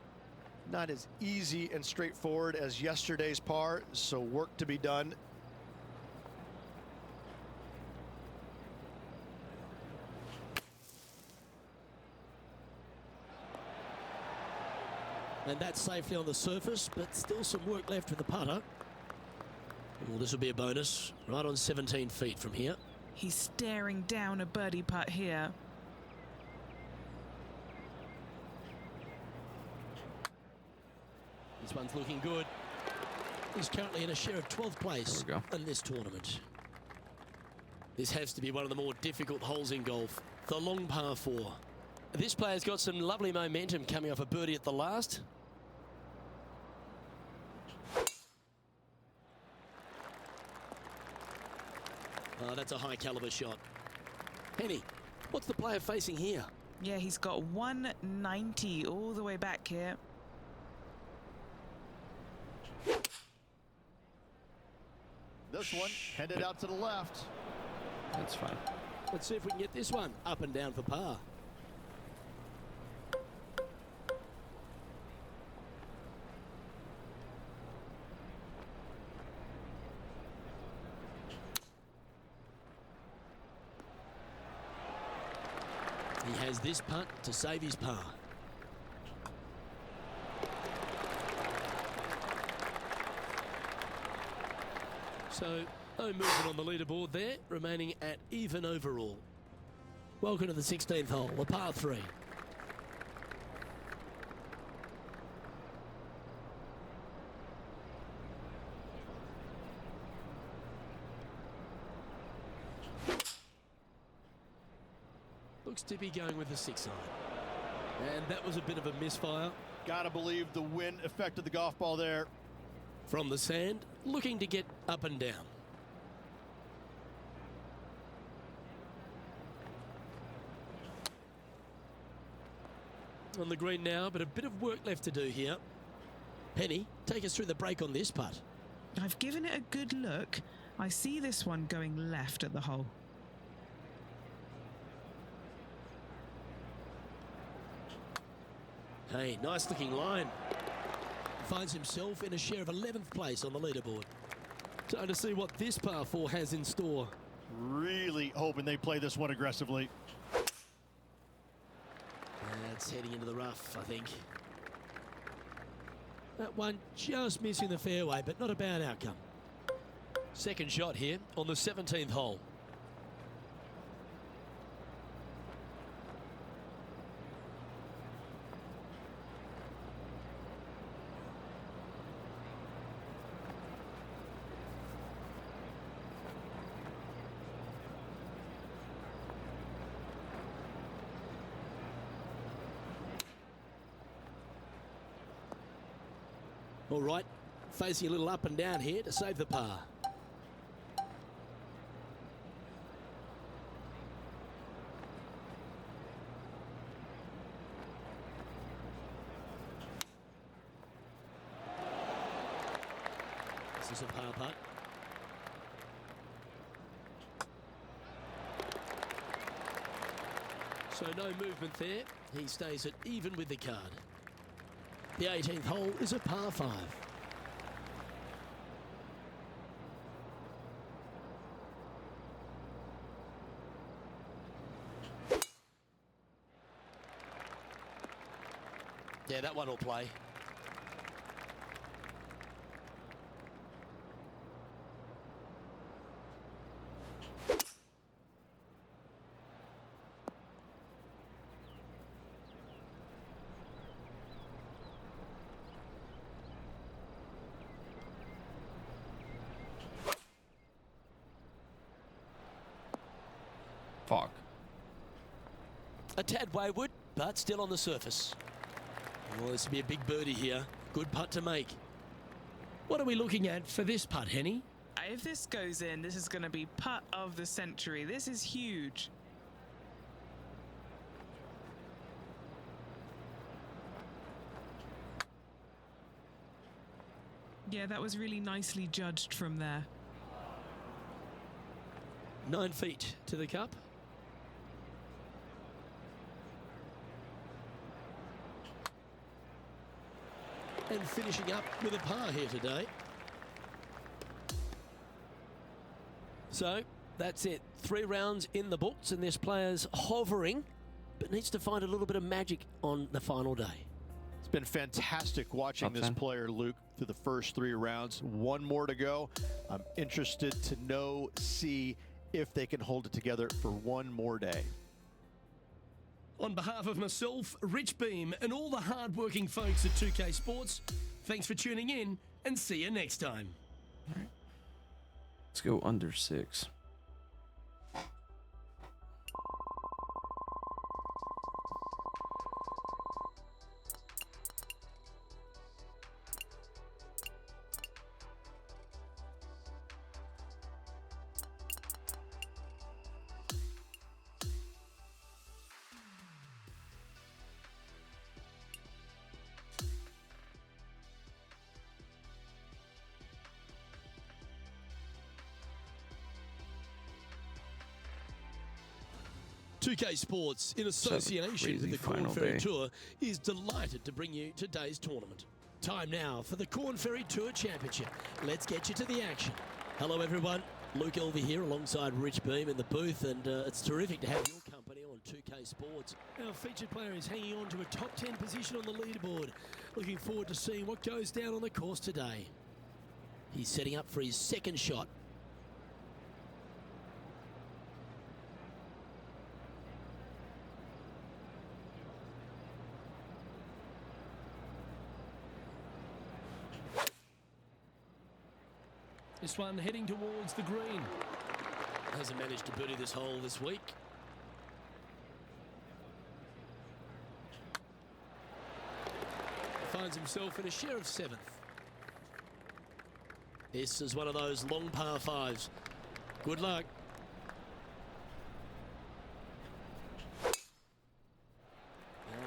Not as easy and straightforward as yesterday's par, so work to be done. And that's safely on the surface, but still some work left with the putter. Well, this will be a bonus, right on 17 feet from here. He's staring down a birdie putt here. This one's looking good. He's currently in a share of 12th place in this tournament. This has to be one of the more difficult holes in golf, the long par 4. This player's got some lovely momentum coming off a birdie at the last. Oh, that's a high caliber shot. Henny, what's the player facing here? Yeah, he's got 190 all the way back here. This one headed out to the left. That's fine. Let's see if we can get this one up and down for par. He has this putt to save his par. So, no movement on the leaderboard there, remaining at even overall. Welcome to the 16th hole, a par 3. Looks to be going with the 6 iron. And that was a bit of a misfire. Gotta believe the wind affected the golf ball there. From the sand, looking to get up and down. On the green now, but a bit of work left to do here. Penny, take us through the break on this putt. I've given it a good look. I see this one going left at the hole. Hey, nice looking line. Finds himself in a share of 11th place on the leaderboard. Time to see what this par 4 has in store. Really hoping they play this one aggressively. That's heading into the rough, I think. That one just missing the fairway, but not a bad outcome. Second shot here on the 17th hole. All right, facing a little up and down here to save the par. This is a par putt. So no movement there. He stays at even with the card. The 18th hole is a par 5. Yeah, that one will play. Fuck. A tad wayward, but still on the surface. Well, this will be a big birdie here. Good putt to make. What are we looking at for this putt, Henny? If this goes in, this is going to be putt of the century. This is huge. Yeah, that was really nicely judged from there. 9 feet to the cup. And finishing up with a par here today. So that's it. 3 rounds in the books, and this player's hovering, but needs to find a little bit of magic on the final day. It's been fantastic watching Top this 10. player, Luke, through the first 3 rounds. 1 more to go. I'm interested to see if they can hold it together for 1 more day. On behalf of myself, Rich Beam, and all the hard-working folks at 2K Sports, thanks for tuning in, and see you next time. Let's go under 6. .2K Sports, in association with the KORN final Ferry day. Tour, is delighted to bring you today's tournament. Time now for the KORN Ferry Tour Championship. Let's get you to the action. Hello everyone, Luke Elver here alongside Rich Beam in the booth, and it's terrific to have your company on 2K Sports. Our featured player is hanging on to a top 10 position on the leaderboard. Looking forward to seeing what goes down on the course today. He's setting up for his second shot. This one heading towards the green. Hasn't managed to birdie this hole this week. Finds himself in a share of 7th. This is one of those long par 5s. Good luck. Now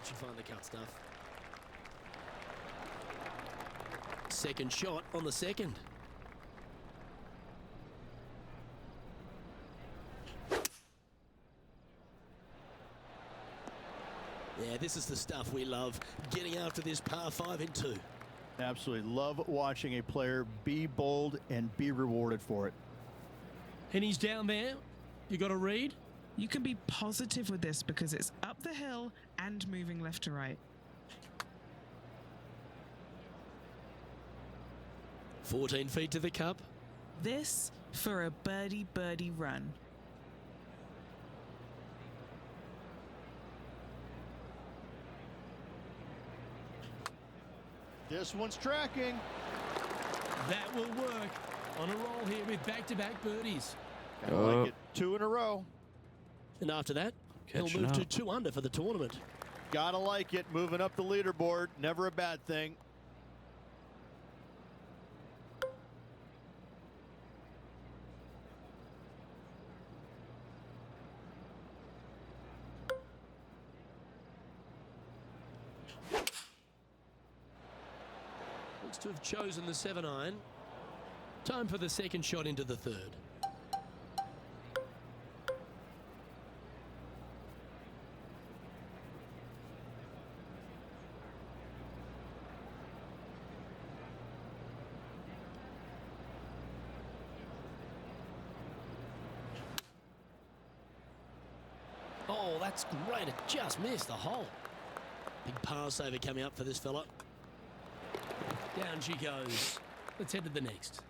should find the cut stuff. Second shot on the second. Yeah, this is the stuff we love, getting after this par 5 in 2. Absolutely love watching a player be bold and be rewarded for it. And he's down there. You got a read? You can be positive with this because it's up the hill and moving left to right. 14 feet to the cup. This for a birdie run. This one's tracking. That will work on a roll here with back-to-back birdies. Kinda like it. 2 in a row. And after that, he'll Catching move to up. 2 under for the tournament. Gotta like it. Moving up the leaderboard. Never a bad thing. Looks to have chosen the 7-iron. Time for the second shot into the third. Oh, that's great. It just missed the hole. Big par saver coming up for this fella. Down she goes. Let's head to the next.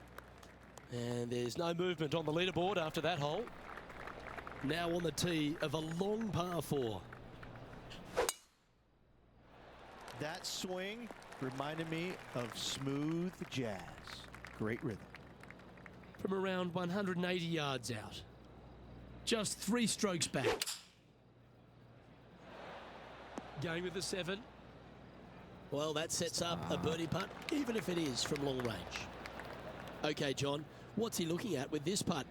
And there's no movement on the leaderboard after that hole. Now on the tee of a long par 4. That swing reminded me of smooth jazz. Great rhythm. From around 180 yards out. Just 3 strokes back. Going with the 7. Well, that sets up a birdie putt, even if it is from long range. Okay, John, what's he looking at with this putt?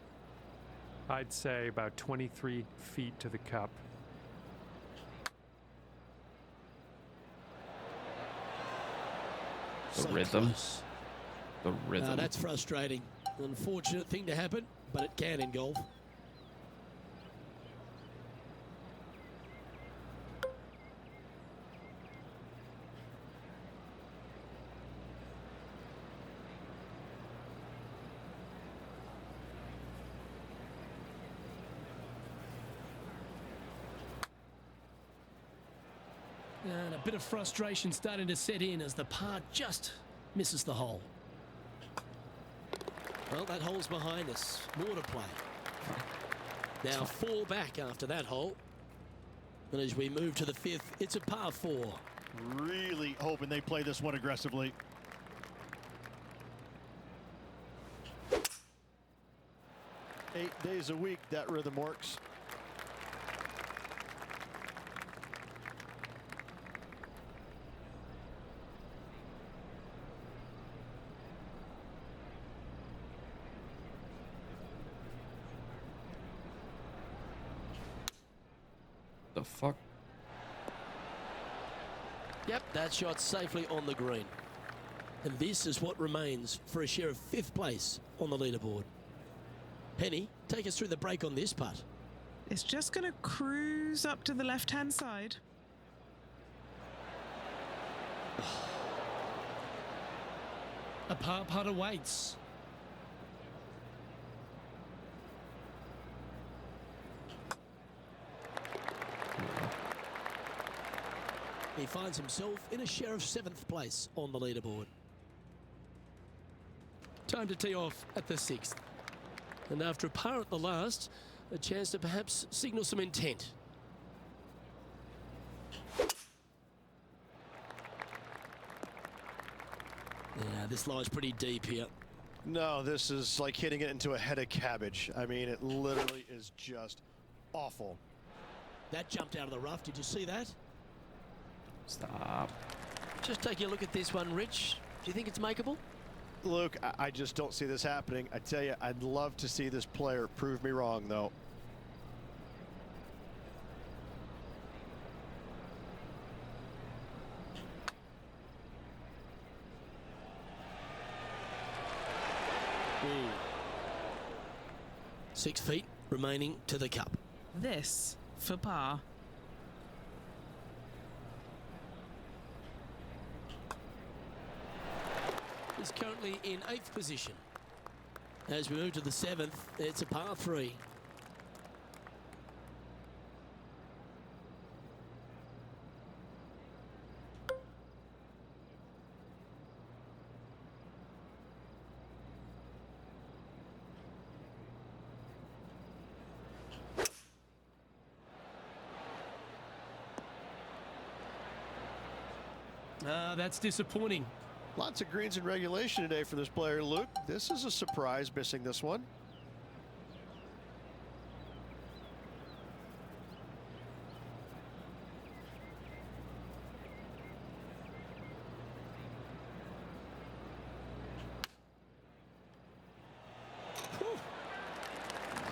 I'd say about 23 feet to the cup. The So rhythm. close. The rhythm. That's frustrating. Unfortunate thing to happen, but it can in golf. And a bit of frustration starting to set in as the par just misses the hole. Well, that hole's behind us. More to play. Now 4 back after that hole. And as we move to the 5th, it's a par 4. Really hoping they play this one aggressively. Eight days a week, that rhythm works. The fuck? Yep, that shot safely on the green. And this is what remains for a share of 5th place on the leaderboard. Penny, take us through the break on this putt. It's just going to cruise up to the left-hand side. A par putt awaits. He finds himself in a share of 7th place on the leaderboard. Time to tee off at the 6th. And after a par at the last, a chance to perhaps signal some intent. Yeah, this lies pretty deep here. No, this is like hitting it into a head of cabbage. I mean, it literally is just awful. That jumped out of the rough. Did you see that? Stop. Just taking a look at this one, Rich. Do you think it's makeable? Luke, I just don't see this happening. I tell you, I'd love to see this player prove me wrong, though. Ooh. 6 feet remaining to the cup. This for par. Is currently in 8th position. As we move to the 7th, it's a par 3. That's disappointing. Lots of greens in regulation today for this player, Luke. This is a surprise, missing this one. Whew.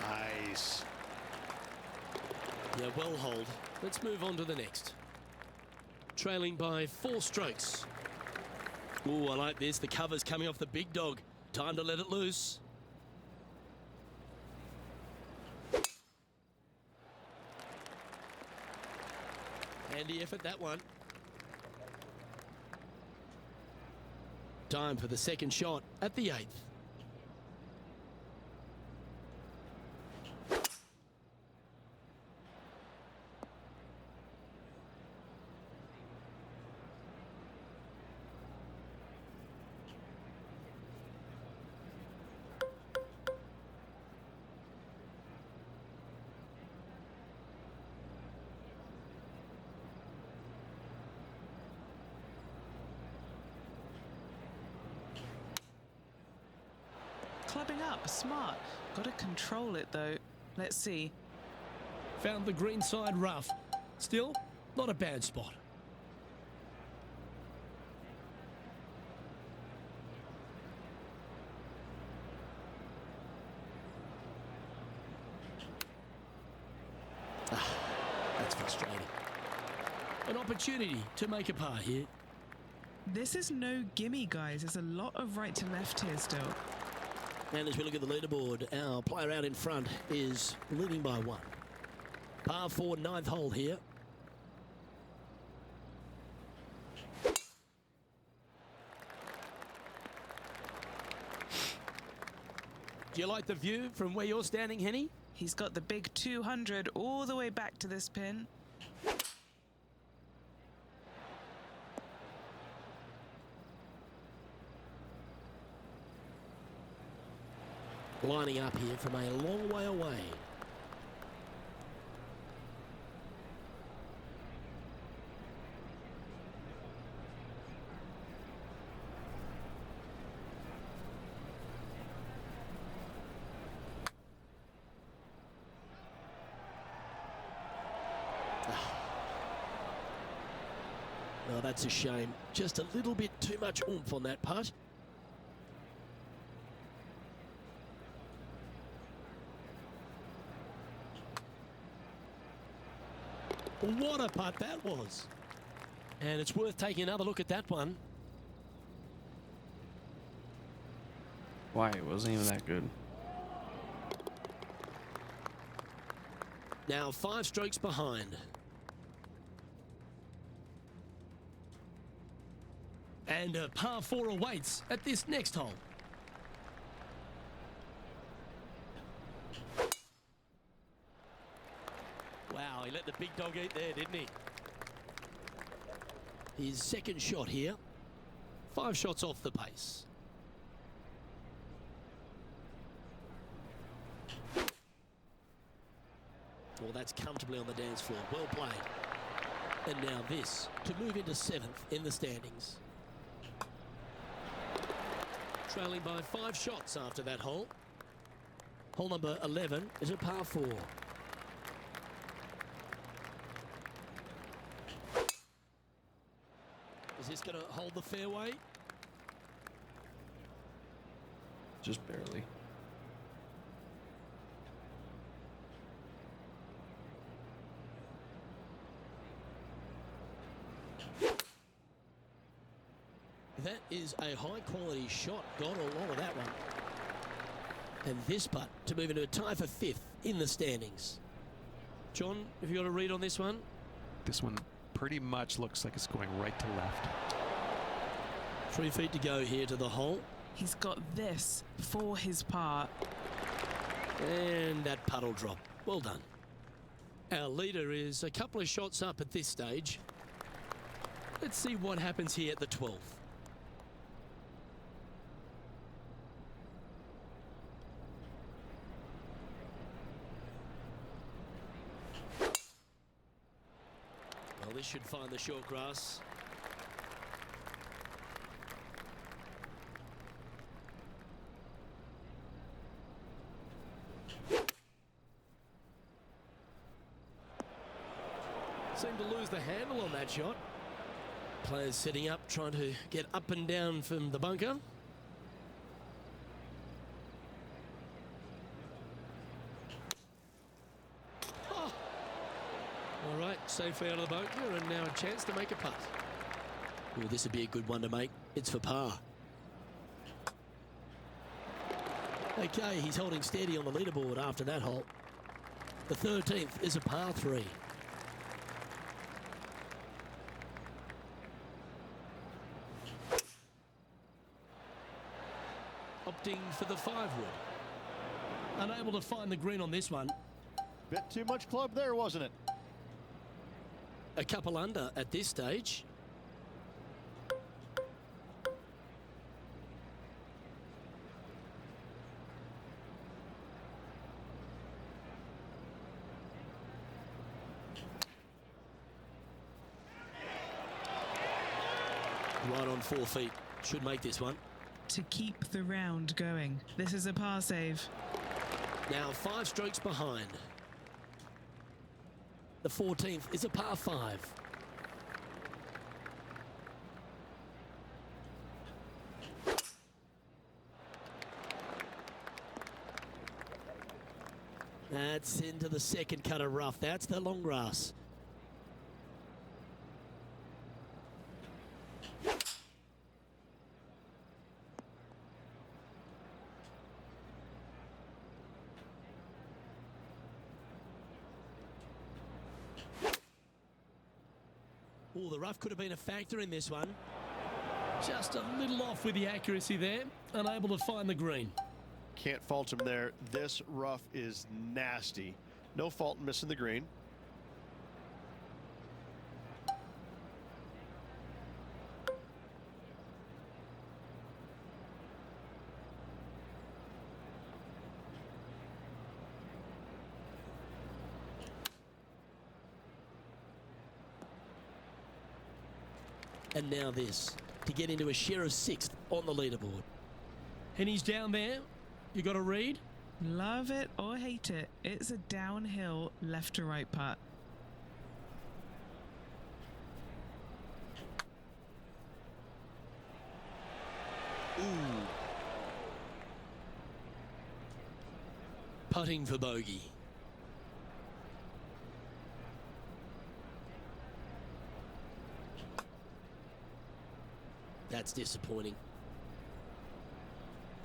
Nice. Yeah, well hold. Let's move on to the next. Trailing by 4 strokes. Ooh, I like this. The cover's coming off the big dog. Time to let it loose. Handy effort, that one. Time for the second shot at the 8th. Clubbing up, smart. Got to control it though. Let's see. Found the green side rough. Still, not a bad spot. That's frustrating. An opportunity to make a par here. This is no gimme, guys. There's a lot of right to left here still. And as we look at the leaderboard, our player out in front is leading by 1. Par 4, 9th hole here. Do you like the view from where you're standing, Henny? He's got the big 200 all the way back to this pin. Lining up here from a long way away. Oh, that's a shame. Just a little bit too much oomph on that putt. What a putt that was. And it's worth taking another look at that one. Why? It wasn't even that good. Now 5 strokes behind. And a par 4 awaits at this next hole. Wow, he let the big dog eat there, didn't he? His second shot here. 5 shots off the pace. Well, that's comfortably on the dance floor. Well played. And now this to move into 7th in the standings. Trailing by 5 shots after that hole. Hole number 11 is a par 4. Is this going to hold the fairway? Just barely. That is a high-quality shot. Got along with that one. And this putt to move into a tie for 5th in the standings. John, have you got a read on this one? This one pretty much looks like it's going right to left. 3 feet to go here to the hole. He's got this for his par. And that putt'll drop. Well done. Our leader is a couple of shots up at this stage. Let's see what happens here at the 12th. Well, this should find the short grass. Seemed to lose the handle on that shot. Players setting up, trying to get up and down from the bunker. Oh. All right, safely out of the bunker, and now a chance to make a putt. Oh, this would be a good one to make. It's for par. Okay, he's holding steady on the leaderboard after that hole. The 13th is a par 3. Opting for the 5-wood. Unable to find the green on this one. Bit too much club there, wasn't it? A couple under at this stage. Right on 4 feet. Should make this one. To keep the round going. This is a par save. Now 5 strokes behind. The 14th is a par 5. That's into the second cut of rough. That's the long grass. Oh, the rough could have been a factor in this one. Just a little off with the accuracy there. Unable to find the green. Can't fault him there. This rough is nasty. No fault in missing the green. And now this, to get into a share of 6th on the leaderboard. And he's down there. You got a read? Love it or hate it, it's a downhill left to right putt. Ooh. Putting for bogey. That's disappointing.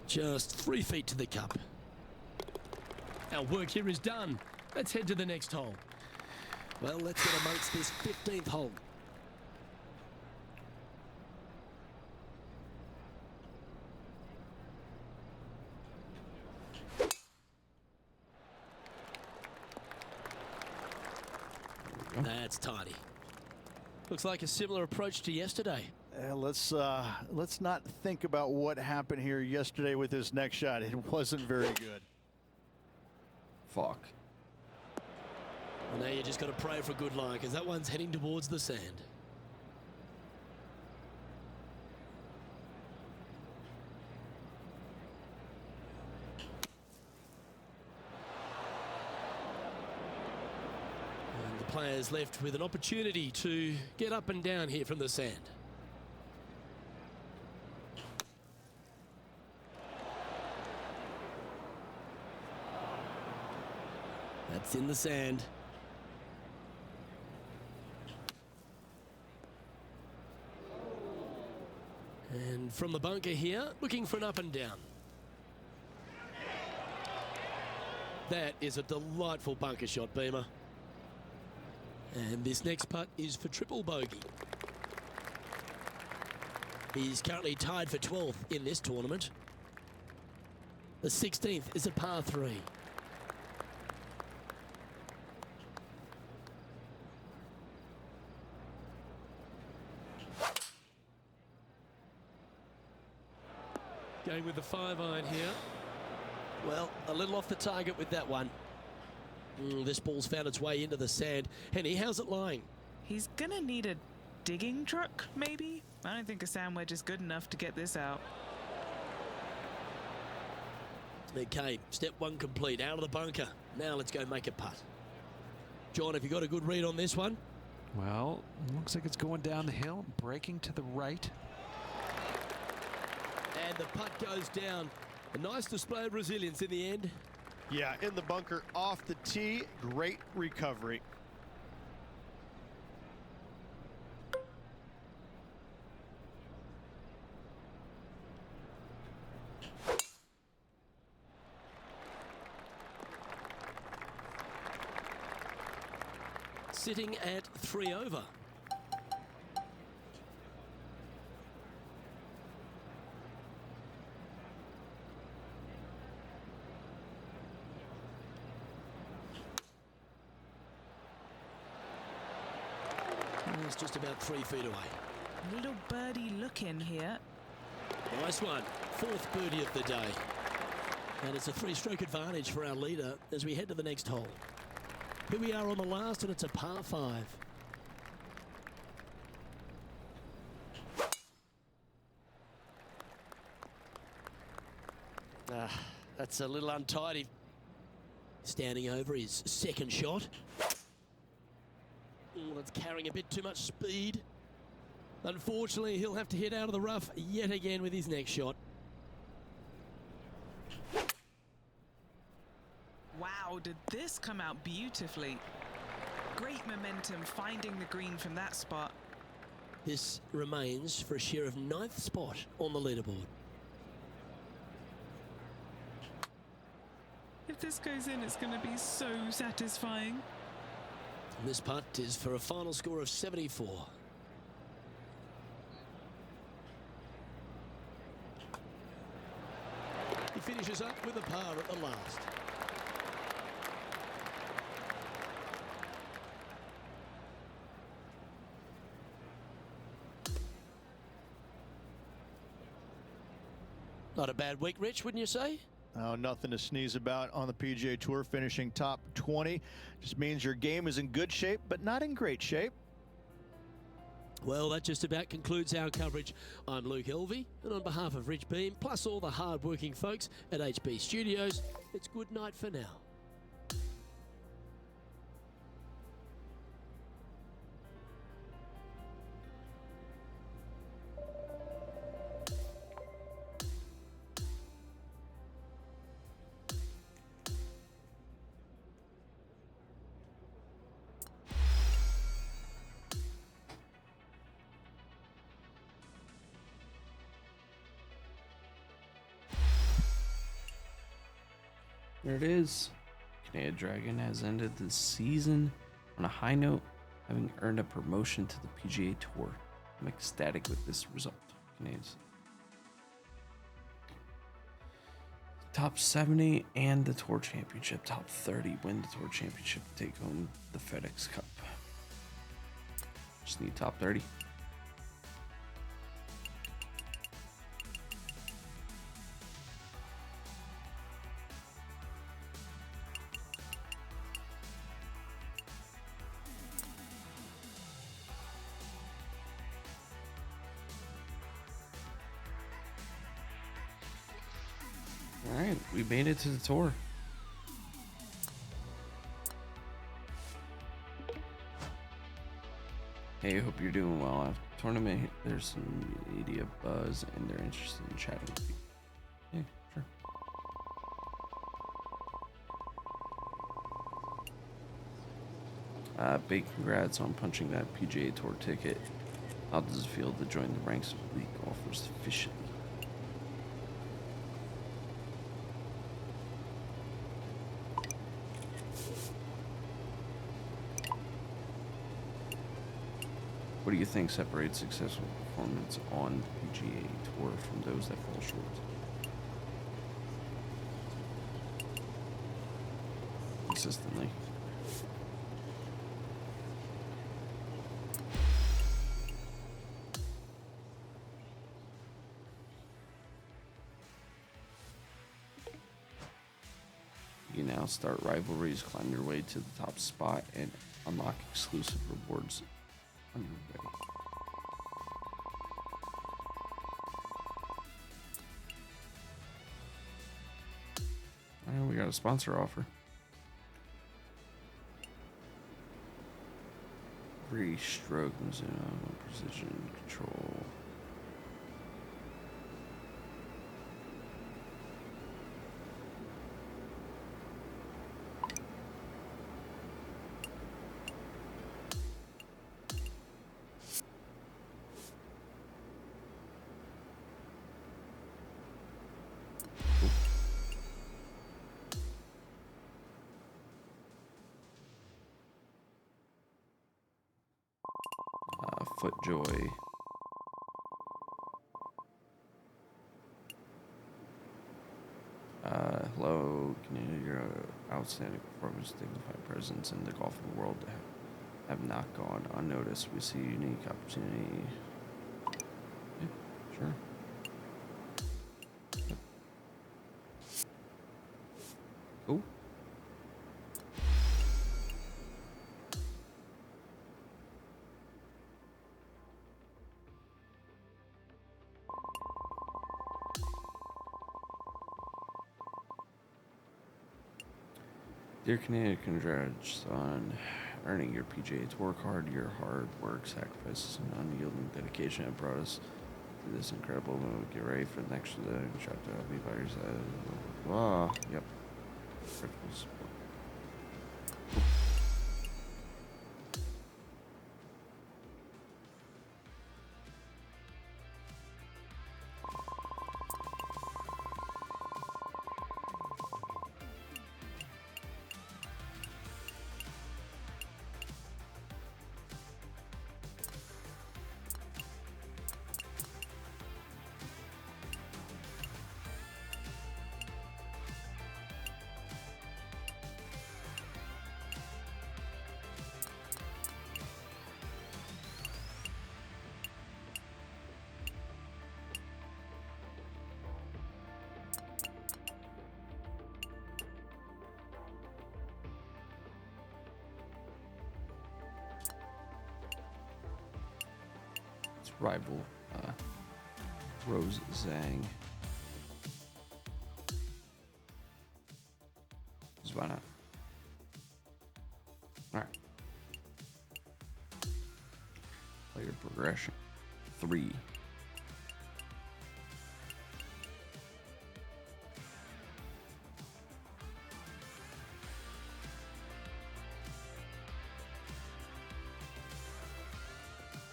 Just 3 feet to the cup. Our work here is done. Let's head to the next hole. Well, let's get amongst this 15th hole. That's tidy. Looks like a similar approach to yesterday. Let's not think about what happened here yesterday with this next shot. It wasn't very good. Fuck. Well, now you just got to pray for good luck, because that one's heading towards the sand. And the players left with an opportunity to get up and down here from the sand. That's in the sand. And from the bunker here, looking for an up and down. That is a delightful bunker shot, Beamer. And this next putt is for triple bogey. He's currently tied for 12th in this tournament. The 16th is a par 3. Going with the 5-iron here. Well, a little off the target with that one. This ball's found its way into the sand. Henny, how's it lying? He's gonna need a digging truck, maybe? I don't think a sand wedge is good enough to get this out. Okay, step 1 complete, out of the bunker. Now let's go make a putt. John, have you got a good read on this one? Well, looks like it's going down the hill, breaking to the right. And the putt goes down. A nice display of resilience in the end. Yeah, in the bunker, off the tee, great recovery. Sitting at 3 over. It's just about 3 feet away. Little birdie look in here. Nice one. 4th birdie of the day. And it's a 3-stroke advantage for our leader as we head to the next hole. Here we are on the last, and it's a par 5. That's a little untidy. Standing over his 2nd shot. That's carrying a bit too much speed. Unfortunately, he'll have to hit out of the rough yet again with his next shot. Wow, did this come out beautifully. Great momentum finding the green from that spot. This remains for a share of 9th spot on the leaderboard. If this goes in, it's going to be so satisfying. And this putt is for a final score of 74. with a par at the last. Not a bad week, Rich, wouldn't you say? Oh, nothing to sneeze about on the PGA Tour. Finishing top 20 just means your game is in good shape, but not in great shape. Well, that just about concludes our coverage. I'm Luke Elvey, and on behalf of Rich Beam, plus all the hard-working folks at HB Studios, it's good night for now. There it is. Canadian Dragon has ended the season on a high note, having earned a promotion to the PGA Tour. I'm ecstatic with this result. Canadians. Top 70 and the Tour Championship. Top 30 win the Tour Championship to take home the FedEx Cup. Just need top 30. All right, we made it to the tour. Hey, hope you're doing well. After the tournament, there's some media buzz and they're interested in chatting with you. Yeah, sure. Big congrats on punching that PGA Tour ticket. How does it feel to join the ranks of elite golfers officially? What do you think separates successful performance on the PGA Tour from those that fall short? Consistently. You now start rivalries, climb your way to the top spot, and unlock exclusive rewards on your way. We got a sponsor offer. Free stroke zone, precision control. Footjoy. Hello, Canada. Your outstanding performance, dignified presence in the golfing world have not gone unnoticed. We see a unique opportunity. Yeah, sure. Yep. Cool. Dear Canadian, congrats on earning your PGA Tour card. Your hard work, sacrifices, and unyielding dedication have brought us to this incredible moment. Get ready for the next chapter. I'll be by your side. Wow. Yep. rival Rose Zhang. Just why not? All right. Player progression 3.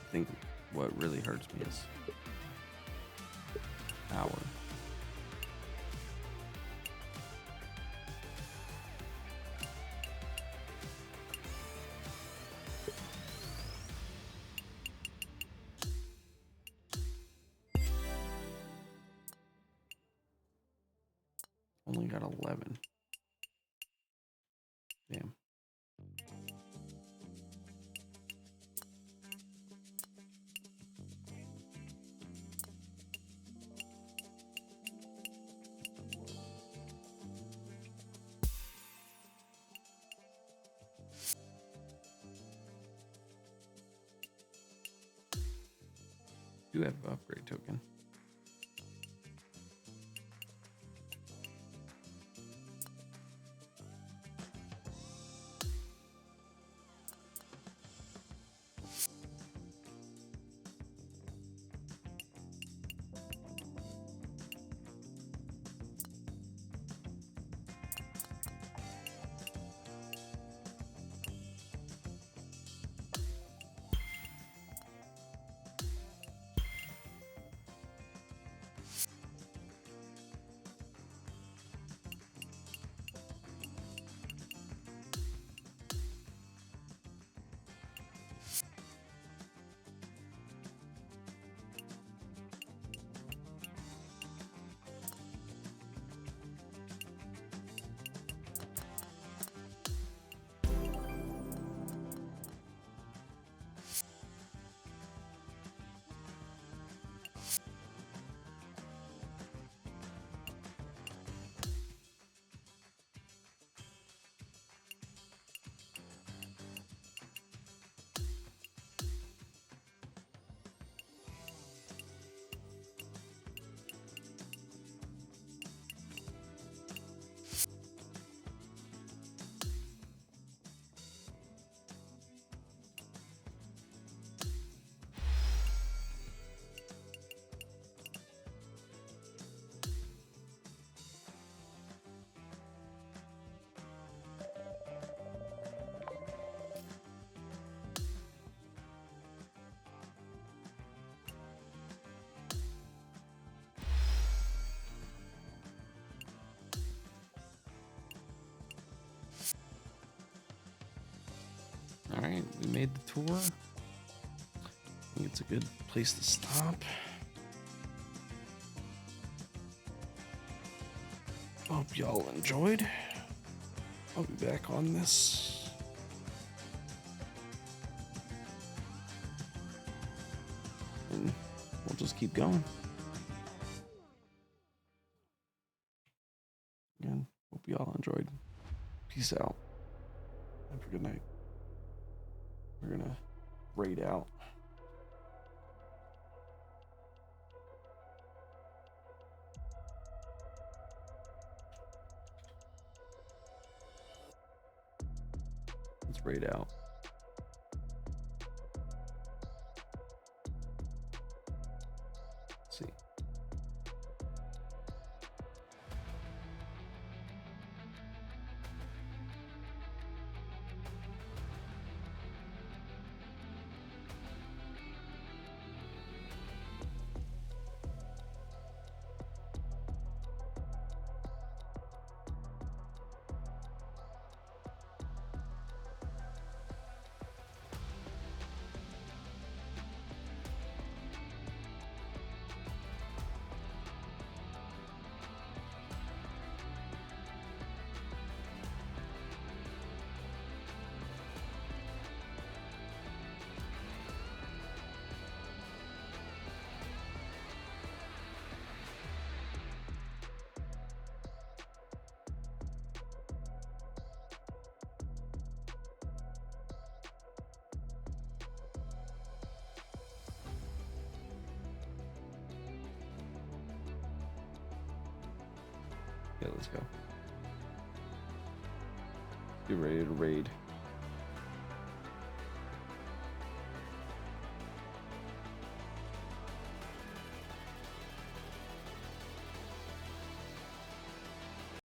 I think what really hurts me is hour. Only got 11. Damn. Do have an upgrade token. All right, we made the tour. I think it's a good place to stop. Hope y'all enjoyed. I'll be back on this. And we'll just keep going. Again, hope y'all enjoyed. Peace out. Have a good night. We're gonna raid out. Let's raid out. Let's see. Okay, let's go. Get ready to raid.